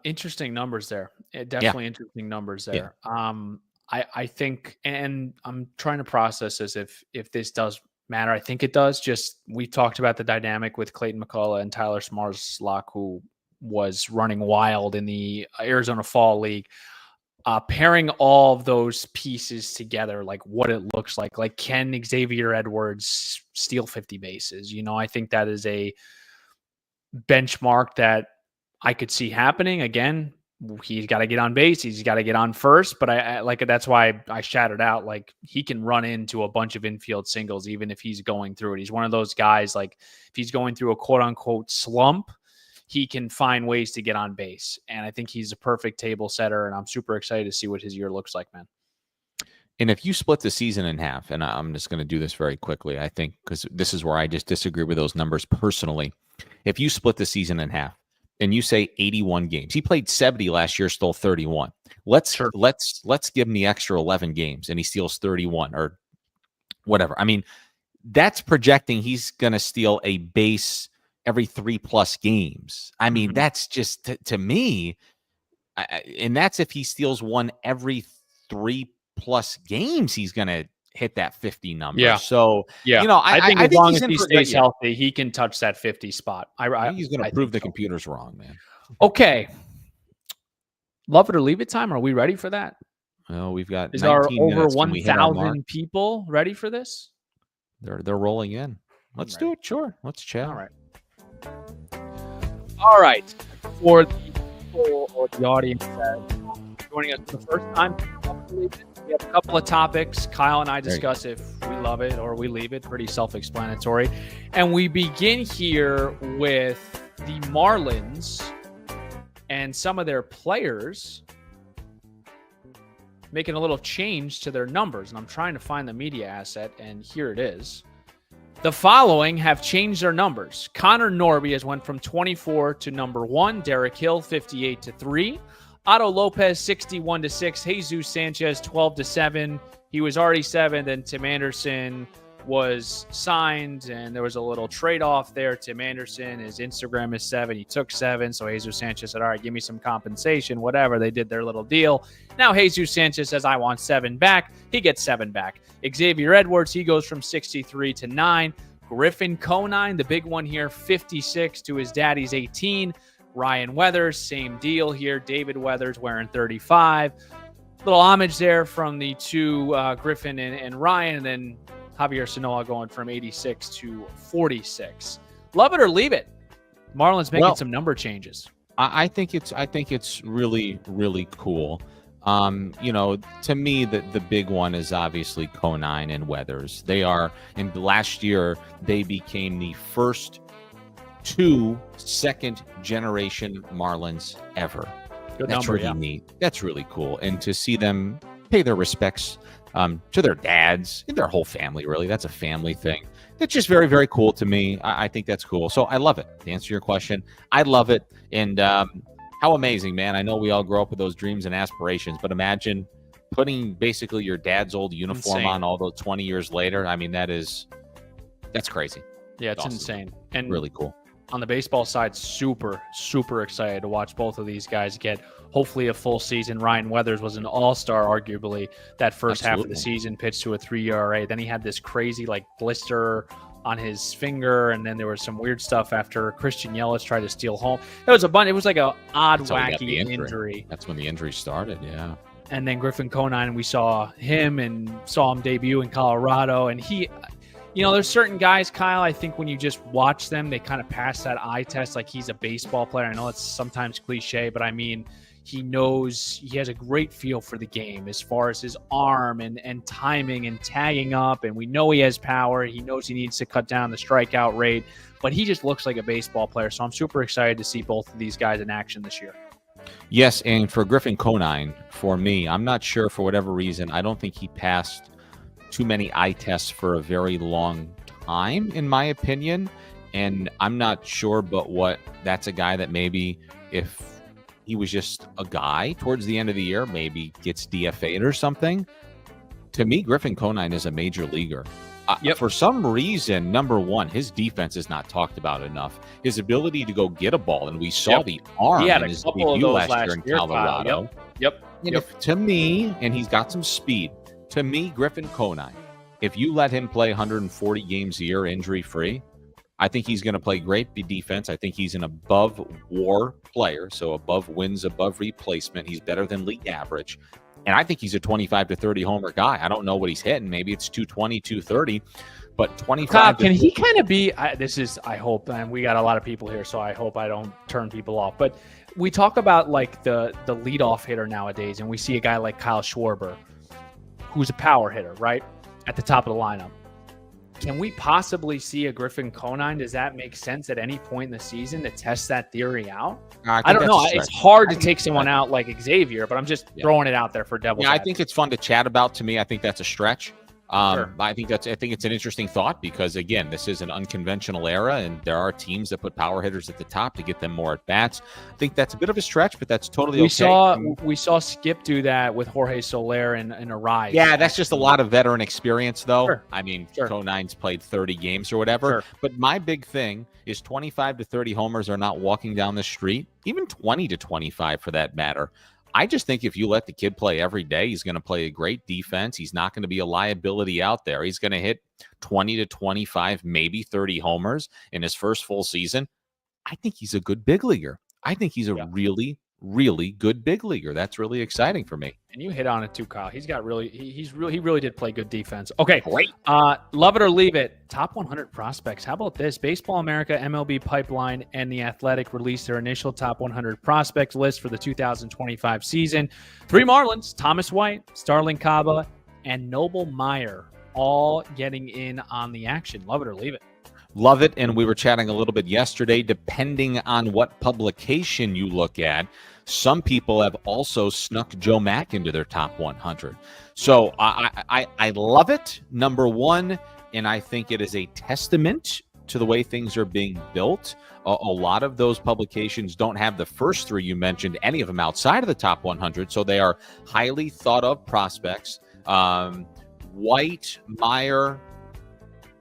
S1: Interesting numbers there. Definitely interesting numbers there. Yeah. I think, and I'm trying to process this if this does matter. I think it does. Just we talked about the dynamic with Clayton McCullough and Tyler Smarslok, who was running wild in the Arizona Fall League. Pairing all of those pieces together, like what it looks like can Xavier Edwards steal 50 bases? I think that is a benchmark that I could see happening. Again, he's got to get on base. He's got to get on first, but I like it. That's why I shouted out, like he can run into a bunch of infield singles, even if he's going through it. He's one of those guys, like if he's going through a quote unquote slump, he can find ways to get on base. And I think he's a perfect table setter, and I'm super excited to see what his year looks like, man.
S2: And if you split the season in half, and I'm just going to do this very quickly, I think, because this is where I just disagree with those numbers personally. If you split the season in half and you say 81 games, he played 70 last year, stole 31. Let's give him the extra 11 games and he steals 31 or whatever. I mean, that's projecting he's going to steal a base every 3+ games. I mean, that's just to me, and that's if he steals one every 3+ games, he's going to hit that 50 number.
S1: Yeah.
S2: So,
S1: yeah,
S2: I
S1: think as long as he stays healthy, he can touch that 50 spot.
S2: I think he's going to prove the computer's wrong, man.
S1: Okay. Love it or leave it time. Are we ready for that?
S2: Well, we've got
S1: is our over 1,000 people ready for this?
S2: They're rolling in. Let's do it. Sure. Let's chat.
S1: All right. For the people or the audience that joining us for the first time, we have a couple of topics. Kyle and I discuss if we love it or we leave it. Pretty self-explanatory. And we begin here with the Marlins and some of their players making a little change to their numbers. And I'm trying to find the media asset, and here it is. The following have changed their numbers. Connor Norby has went from 24 to number 1. Derek Hill, 58 to 3. Otto Lopez, 61 to 6. Jesus Sanchez, 12 to 7. He was already 7. Then Tim Anderson was signed, and there was a little trade-off there. Tim Anderson, his Instagram is 7. He took 7. So Jesus Sanchez said, all right, give me some compensation, whatever. They did their little deal. Now Jesus Sanchez says, I want 7 back. He gets 7 back. Xavier Edwards, he goes from 63 to 9. Griffin Conine, the big one here, 56 to his daddy's 18. Ryan Weathers, same deal here. David Weathers wearing 35. Little homage there from the two, Griffin and Ryan, and then Javier Sanoa going from 86 to 46. Love it or leave it. Marlins making some number changes.
S2: I think it's really, really cool. To me, the big one is obviously Conine and Weathers. They are, and last year they became the first 2 second-generation Marlins ever. That's really neat. That's really cool. And to see them pay their respects to their dads and their whole family, really. That's a family thing. It's just very, very cool to me. I think that's cool. So I love it. To answer your question, I love it. And how amazing, man. I know we all grow up with those dreams and aspirations, but imagine putting basically your dad's old uniform on all those 20 years later. I mean, that's crazy.
S1: Yeah, it's awesome. Insane. And
S2: really cool.
S1: On the baseball side, super, super excited to watch both of these guys get hopefully a full season. Ryan Weathers was an all-star, arguably, that first half of the season, pitched to a 3 ERA. Then he had this crazy blister on his finger, and then there was some weird stuff after Christian Yelich tried to steal home. It was a bunch. It was like a odd, wacky injury.
S2: That's when the injury started. Yeah.
S1: And then Griffin Conine, we saw him debut in Colorado. And he, there's certain guys, Kyle, I think when you just watch them, they kind of pass that eye test like he's a baseball player. I know it's sometimes cliche, but I mean, he has a great feel for the game as far as his arm and timing and tagging up. And we know he has power. He knows he needs to cut down the strikeout rate, but he just looks like a baseball player. So I'm super excited to see both of these guys in action this year.
S2: Yes, and for Griffin Conine, for me, I'm not sure for whatever reason. I don't think he passed too many eye tests for a very long time, in my opinion. And I'm not sure, but that's a guy that maybe if he was just a guy towards the end of the year, maybe gets DFA'd or something. To me, Griffin Conine is a major leaguer. For some reason, number one, his defense is not talked about enough. His ability to go get a ball, and we saw the arm in his debut last year in Colorado. To me, and he's got some speed. To me, Griffin Conine, if you let him play 140 games a year injury-free, I think he's going to play great defense. I think he's an above WAR player, so above wins, above replacement. He's better than league average. And I think he's a 25 to 30 homer guy. I don't know what he's hitting. Maybe it's 220, 230, but 25.
S1: Can he kind of be, I hope, and we got a lot of people here, so I hope I don't turn people off. But we talk about like the leadoff hitter nowadays, and we see a guy like Kyle Schwarber, who's a power hitter, right? At the top of the lineup. Can we possibly see a Griffin Conine? Does that make sense at any point in the season to test that theory out? I don't know. It's hard to take someone out like Xavier, but I'm just throwing it out there for devil's advocate.
S2: I think it's fun to chat about. To me, I think that's a stretch. Sure. I think it's an interesting thought because, again, this is an unconventional era, and there are teams that put power hitters at the top to get them more at bats. I think that's a bit of a stretch, but that's totally okay.
S1: We saw Skip do that with Jorge Soler in a rise.
S2: Yeah, that's just a lot of veteran experience, though. Sure. I mean, Conine's played 30 games or whatever. Sure. But my big thing is 25 to 30 homers are not walking down the street, even 20 to 25 for that matter. I just think if you let the kid play every day, he's going to play a great defense. He's not going to be a liability out there. He's going to hit 20 to 25, maybe 30 homers in his first full season. I think he's a good big leaguer. I think he's a really, really good big leaguer. That's really exciting for me.
S1: And you hit on it too, Kyle. He really did play good defense. Okay,
S2: great.
S1: Love it or leave it. Top 100 prospects. How about this? Baseball America, MLB Pipeline, and The Athletic released their initial top 100 prospect list for the 2025 season. 3 Marlins: Thomas White, Starlin Caba, and Noble Meyer, all getting in on the action. Love it or leave it.
S2: Love it. And we were chatting a little bit yesterday, depending on what publication you look at. Some people have also snuck Joe Mack into their top 100. So I love it, number one, and I think it is a testament to the way things are being built. A lot of those publications don't have the first 3 you mentioned, any of them outside of the top 100, so they are highly thought of prospects. White, Meyer,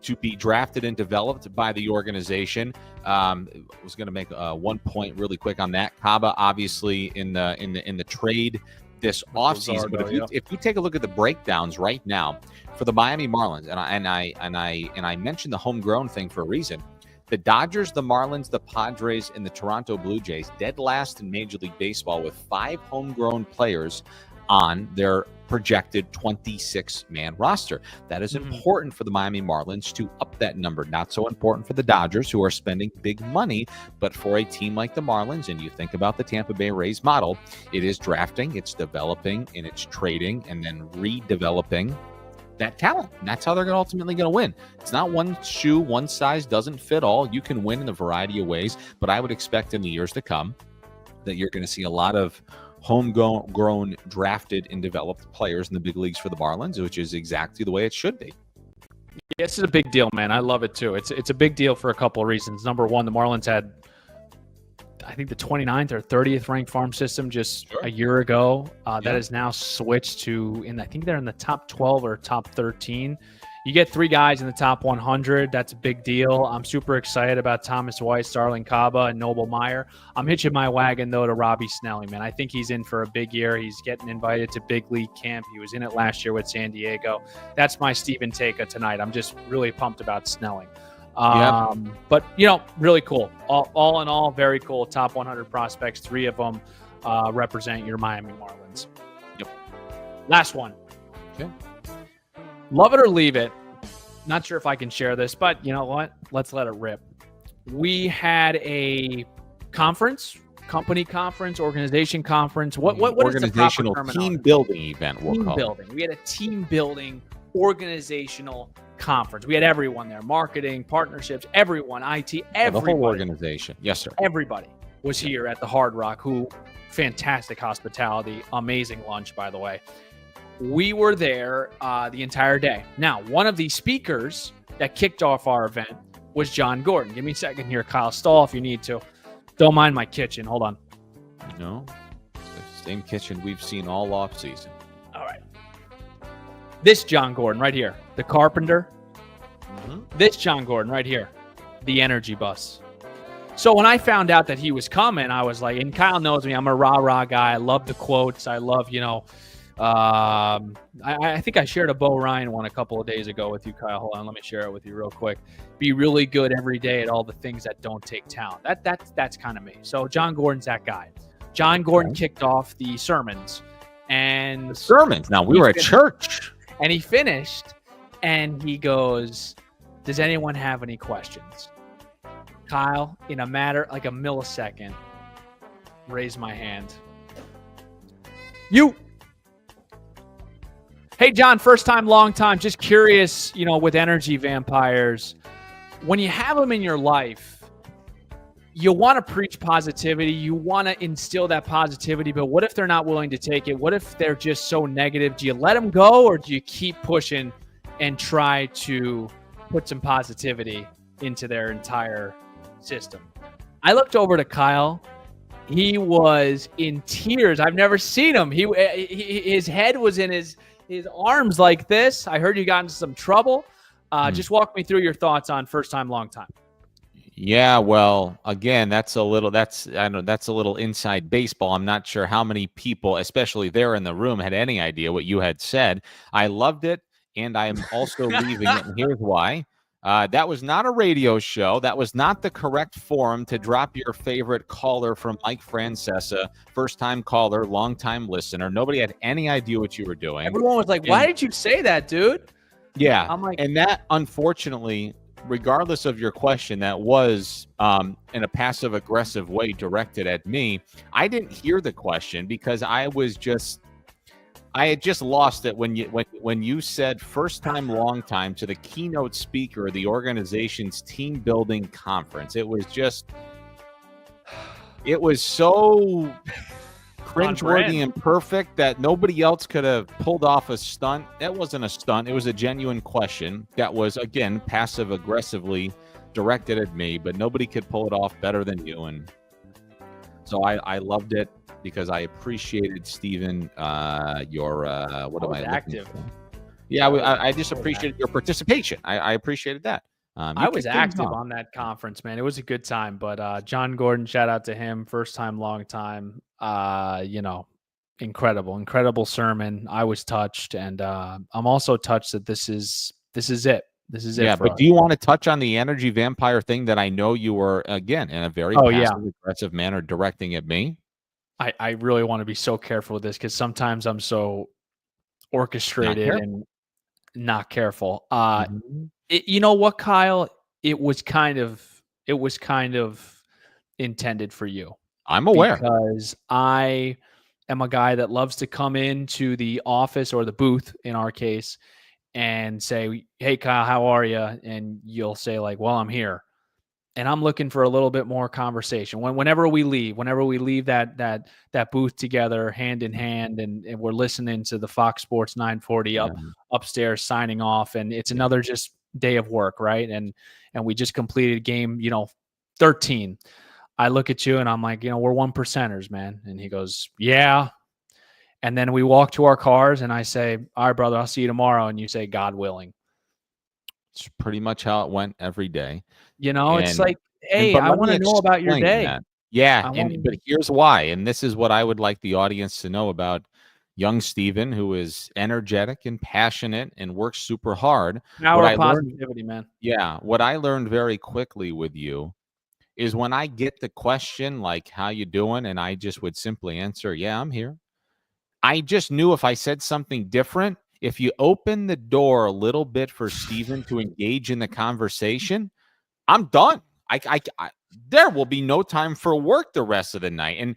S2: to be drafted and developed by the organization. Was going to make 1 point really quick on that. Caba, obviously in the trade this offseason. But if you take a look at the breakdowns right now for the Miami Marlins, and I mentioned the homegrown thing for a reason. The Dodgers, the Marlins, the Padres, and the Toronto Blue Jays dead last in Major League Baseball with 5 homegrown players on their projected 26-man roster. That is important for the Miami Marlins to up that number. Not so important for the Dodgers, who are spending big money, but for a team like the Marlins, and you think about the Tampa Bay Rays model, it is drafting, it's developing, and it's trading, and then redeveloping that talent. And that's how they're ultimately going to win. It's not one shoe, one size doesn't fit all. You can win in a variety of ways, but I would expect in the years to come that you're going to see a lot of homegrown, drafted, and developed players in the big leagues for the Marlins, which is exactly the way it should be.
S1: Yeah, this is a big deal, man. I love it too. It's a big deal for a couple of reasons. Number one, the Marlins had, I think, the 29th or 30th ranked farm system just a year ago. That is now switched to, and I think they're in the top 12 or top 13. You get 3 guys in the top 100. That's a big deal. I'm super excited about Thomas White, Starlin Caba, and Noble Meyer. I'm hitching my wagon, though, to Robbie Snelling, man. I think he's in for a big year. He's getting invited to big league camp. He was in it last year with San Diego. That's my Stephen Take tonight. I'm just really pumped about Snelling. But, really cool. All in all, very cool. Top 100 prospects. 3 of them represent your Miami Marlins.
S2: Yep.
S1: Last one.
S2: Okay.
S1: Love it or leave it. Not sure if I can share this, but you know what? Let's let it rip. We had a conference, company conference, organization conference. What
S2: organizational
S1: is the proper
S2: team building event?
S1: Team building. We had a team building organizational conference. We had everyone there: marketing, partnerships, everyone, IT, everybody.
S2: The whole organization. Yes, sir.
S1: Everybody was here at the Hard Rock. Who fantastic hospitality, amazing lunch, by the way. We were there the entire day. Now, one of the speakers that kicked off our event was John Gordon. Give me a second here, Kyle. Stall if you need to. Don't mind my kitchen. Hold on.
S2: No, it's the same kitchen we've seen all off season.
S1: All right. This John Gordon right here, the carpenter. This John Gordon right here, the energy bus. So when I found out that he was coming, I was like, and Kyle knows me, I'm a rah-rah guy. I love the quotes. I love, I think I shared a Bo Ryan one a couple of days ago with you, Kyle. Hold on, let me share it with you real quick. Be really good every day at all the things that don't take talent. That's kind of me. So John Gordon's that guy. John Gordon kicked off the sermons. And
S2: the sermons. Now we were at church.
S1: And he finished and he goes, does anyone have any questions? Kyle, in a matter like a millisecond, raised my hand. You. Hey, John, first time, long time. Just curious, with energy vampires, when you have them in your life, you want to preach positivity. You want to instill that positivity. But what if they're not willing to take it? What if they're just so negative? Do you let them go or do you keep pushing and try to put some positivity into their entire system? I looked over to Kyle. He was in tears. I've never seen him. His head was in his arms like this. I heard you got into some trouble. Just walk me through your thoughts on first time, long time.
S2: Yeah, well, again, that's a little inside baseball. I'm not sure how many people, especially there in the room, had any idea what you had said. I loved it, and I am also leaving it, and here's why. That was not a radio show. That was not the correct forum to drop your favorite caller from Mike Francesa, first-time caller, long-time listener. Nobody had any idea what you were doing.
S1: Everyone was like, why did you say that, dude?
S2: Yeah,
S1: I'm like,
S2: and that, unfortunately, regardless of your question, that was in a passive-aggressive way directed at me. I didn't hear the question because I had just lost it when you said first time, long time to the keynote speaker of the organization's team building conference. It was so cringeworthy and perfect that nobody else could have pulled off a stunt. That wasn't a stunt. It was a genuine question that was, again, passive aggressively directed at me, but nobody could pull it off better than you. And so I loved it. Because I appreciated, Stephen, your
S1: active.
S2: Yeah, I just appreciated your participation. I appreciated that.
S1: I was active on that conference, man. It was a good time. But John Gordon, shout out to him. First time, long time. Incredible sermon. I was touched, and I'm also touched that this is it. This is it.
S2: Yeah, but do you want to touch on the energy vampire thing that I know you were, again, in a very passive-aggressive manner directing at me?
S1: I really want to be so careful with this because sometimes I'm so orchestrated and not careful. You know what, Kyle? It was kind of intended for you.
S2: I'm aware
S1: because I am a guy that loves to come into the office or the booth in our case and say, "Hey, Kyle, how are you?" And you'll say like, "Well, I'm here." And I'm looking for a little bit more conversation. Whenever we leave that booth together, hand in hand, and we're listening to the Fox Sports 940 upstairs signing off, and it's another just day of work, right? And we just completed game, 13. I look at you and I'm like, we're 1%ers, man. And he goes, yeah. And then we walk to our cars and I say, all right, brother, I'll see you tomorrow. And you say, God willing.
S2: It's pretty much how it went every day.
S1: It's like, hey, I want to know about your day.
S2: That. Yeah, but here's why. And this is what I would like the audience to know about young Stephen, who is energetic and passionate and works super hard.
S1: Power of positivity, man.
S2: Yeah, what I learned very quickly with you is when I get the question like, how you doing? And I just would simply answer, yeah, I'm here. I just knew if I said something different, if you open the door a little bit for Stephen to engage in the conversation, I'm done. There will be no time for work the rest of the night. And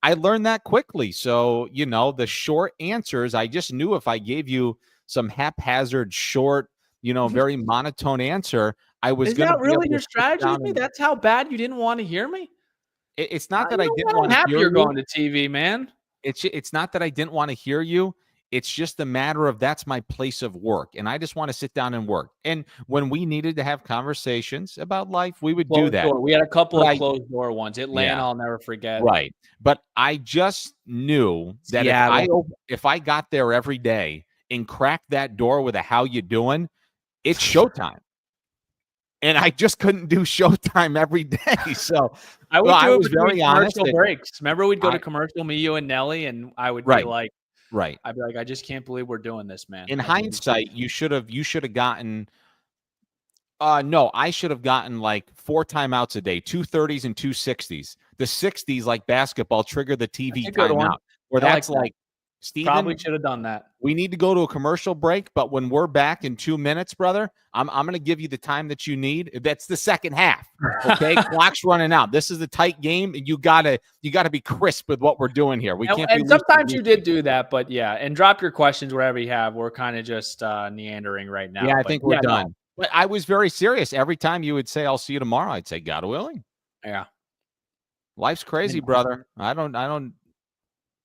S2: I learned that quickly. So, the short answers, I just knew if I gave you some haphazard, short, very monotone answer, I was going to be
S1: really
S2: able
S1: your
S2: to
S1: strategy with me? That's how bad you didn't want to hear me?
S2: It's not that I didn't want to hear you.
S1: I'm happy you're going to TV, man.
S2: It's not that I didn't want to hear you. It's just a matter of that's my place of work, and I just want to sit down and work. And when we needed to have conversations about life, we would do that.
S1: Door. We had a couple of closed door ones. Atlanta, I'll never forget.
S2: Right. But I just knew that if I got there every day and cracked that door with a "how you doing," it's showtime. And I just couldn't do showtime every day. So
S1: I would do it very commercial breaks. Remember, we'd go to commercial, me, you, and Nelly, and I would be like,
S2: right.
S1: I'd be like, I just can't believe we're doing this, man.
S2: In hindsight, you should have gotten. No, I should have gotten like 4 timeouts a day, 2 30s and 2 60s. The 60s, like basketball, trigger the TV timeout. Where that's like Steven,
S1: probably should have done that.
S2: We need to go to a commercial break, but when we're back in 2 minutes, brother, I'm going to give you the time that you need. That's the second half. Okay, clock's running out. This is a tight game, and you gotta be crisp with what we're doing here. We can't.
S1: And sometimes you did do that, but yeah, and drop your questions wherever you have. We're kind of just meandering right now.
S2: Yeah, I think we're done. No. But I was very serious. Every time you would say, "I'll see you tomorrow," I'd say, "God willing."
S1: Yeah,
S2: life's crazy, brother. I don't.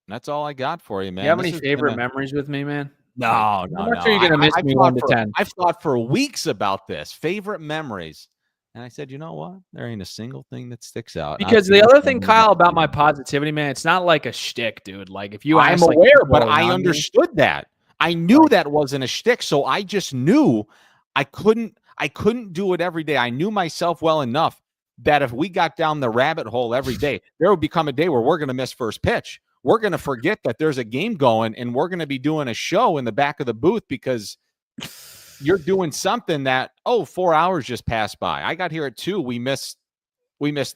S2: That's all I got for you, man.
S1: You have any favorite memories with me, man?
S2: No.
S1: I'm not sure you're gonna miss me 1 to 10.
S2: I've thought for weeks about this. Favorite memories. And I said, you know what? There ain't a single thing that sticks out.
S1: Because the other thing, Kyle, about my positivity, man, it's not like a shtick, dude. Like if you
S2: I'm aware, but I understood that. I knew that wasn't a shtick, so I just knew I couldn't do it every day. I knew myself well enough that if we got down the rabbit hole every day, there would become a day where we're going to miss first pitch. We're going to forget that there's a game going, and we're going to be doing a show in the back of the booth because you're doing something that, 4 hours just passed by. I got here at 2. We missed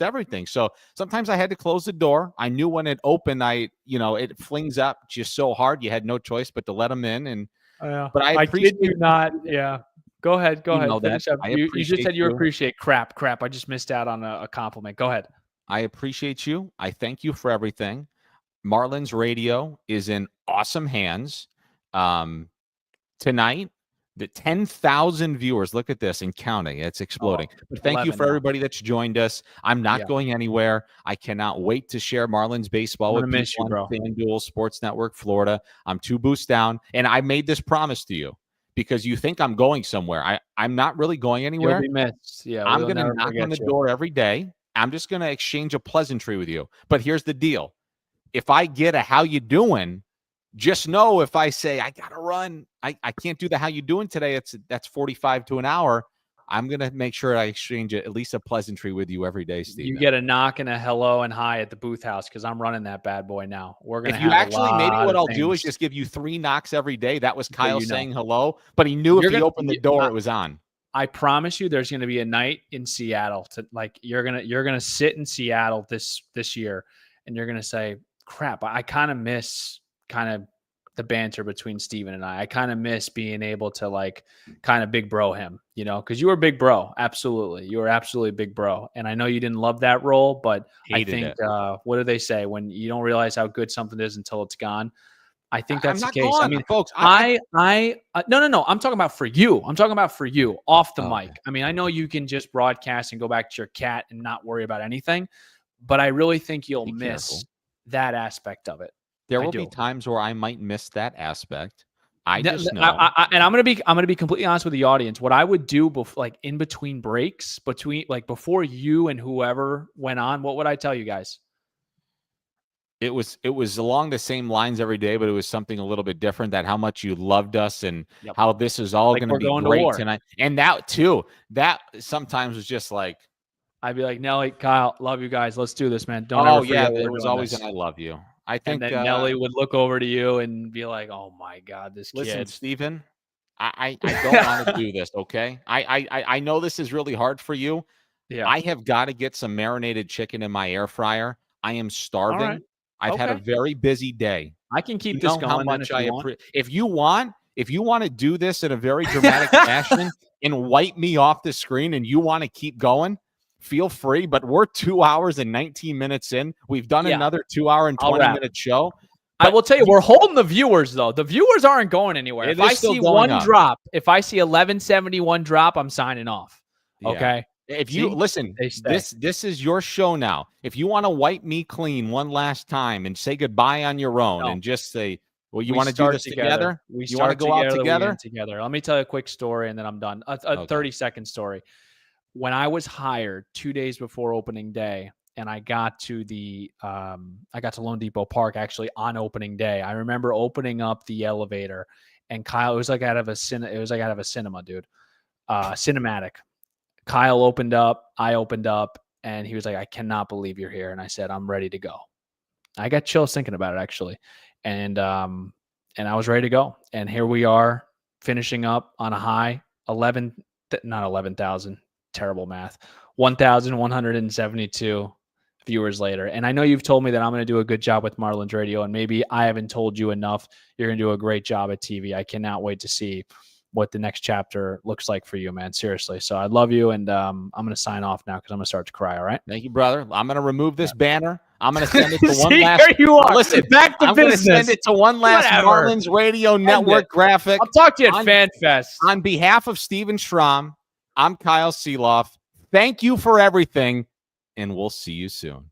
S2: everything. So sometimes I had to close the door. I knew when it opened, it flings up just so hard. You had no choice but to let them in. And but I appreciate
S1: you not. Yeah. Go ahead. Finish up. You just said you appreciate crap. I just missed out on a compliment. Go ahead.
S2: I appreciate you. I thank you for everything. Marlins Radio is in awesome hands. Tonight, the 10,000 viewers, look at this and counting. It's exploding. But thank you for everybody that's joined us. I'm not going anywhere. I cannot wait to share Marlins baseball with people on FanDuel Sports Network Florida. I'm 2 booths down, and I made this promise to you because you think I'm going somewhere. I'm not really going anywhere.
S1: You'll be missed. Yeah,
S2: I'm going to knock on the door every day. I'm just going to exchange a pleasantry with you. But here's the deal. If I get a "how you doing," just know if I say I gotta run, I can't do the "how you doing" today. That's 45 to an hour. I'm gonna make sure I exchange at least a pleasantry with you every day, Steve.
S1: You get a knock and a hello and hi at the booth house because I'm running that bad boy now. We're gonna.
S2: If you actually, maybe what I'll do is just give you 3 knocks every day. That was Kyle saying hello, but he knew if he opened the door, it was on.
S1: I promise you, there's going to be a night in Seattle. You're gonna sit in Seattle this year, and you're gonna say, crap, I kind of miss the banter between Steven and I kind of miss being able to kind of big bro him, because you were big bro. Absolutely. You were absolutely big bro. And I know you didn't love that role, but I think, what do they say? When you don't realize how good something is until it's gone. I think that's the case.
S2: Gone,
S1: I mean,
S2: folks,
S1: no. I'm talking about for you. I'm talking about for you off the mic. I mean, I know you can just broadcast and go back to your cat and not worry about anything, but I really think you'll miss that aspect of it.
S2: There will be times where I might miss that aspect. I just know.
S1: And I'm gonna be completely honest with the audience. What I would do in between breaks, before you and whoever went on, what would I tell you guys?
S2: It was along the same lines every day, but it was something a little bit different. That how much you loved us and how this is all going to be great tonight. And that too. That sometimes was just like.
S1: I'd be like, Nelly, Kyle, love you guys. Let's do this, man. Don't ever forget
S2: there was always an "I love you." I think
S1: and then Nelly would look over to you and be like, "Oh my God, this kid."
S2: Listen, Steven, I don't want to do this. Okay, I know this is really hard for you.
S1: Yeah,
S2: I have got to get some marinated chicken in my air fryer. I am starving.
S1: Right.
S2: I've had a very busy day.
S1: I can keep this going.
S2: How much if you want to do this in a very dramatic fashion and wipe me off the screen and you want to keep going, feel free. But we're 2 hours and 19 minutes in. We've done another 2 hour and 20-minute show.
S1: I will tell you, we're holding the viewers, though. The viewers aren't going anywhere. If I see one drop, if I see 1171 drop, I'm signing off. Okay.
S2: If you listen, this is your show now. If you want to wipe me clean one last time and say goodbye on your own and just say, well, you want to do this together? You want to go out together?
S1: Let me tell you a quick story and then I'm done. A 30-second story. When I was hired 2 days before opening day, and I got to Lone Depot Park actually on opening day. I remember opening up the elevator, and Kyle, it was like out of a cinema, dude. Cinematic. Kyle opened up, I opened up, and he was like, I cannot believe you're here. And I said, I'm ready to go. I got chills thinking about it, actually. And I was ready to go. And here we are finishing up on a high 11,000, terrible math, 1,172 viewers later. And I know you've told me that I'm going to do a good job with Marlins Radio, and maybe I haven't told you enough. You're going to do a great job at TV. I cannot wait to see what the next chapter looks like for you, man. Seriously. So I love you. And I'm going to sign off now because I'm going to start to cry. All right.
S2: Thank you, brother. I'm going to remove this banner. I'm going to send it to one last.
S1: Here you are.
S2: Listen,
S1: back to
S2: I'm
S1: business.
S2: Going to send it to one last Marlins Radio Network graphic.
S1: I'll talk to you at FanFest.
S2: On behalf of Stephen Strom, I'm Kyle Sielaff. Thank you for everything, and we'll see you soon.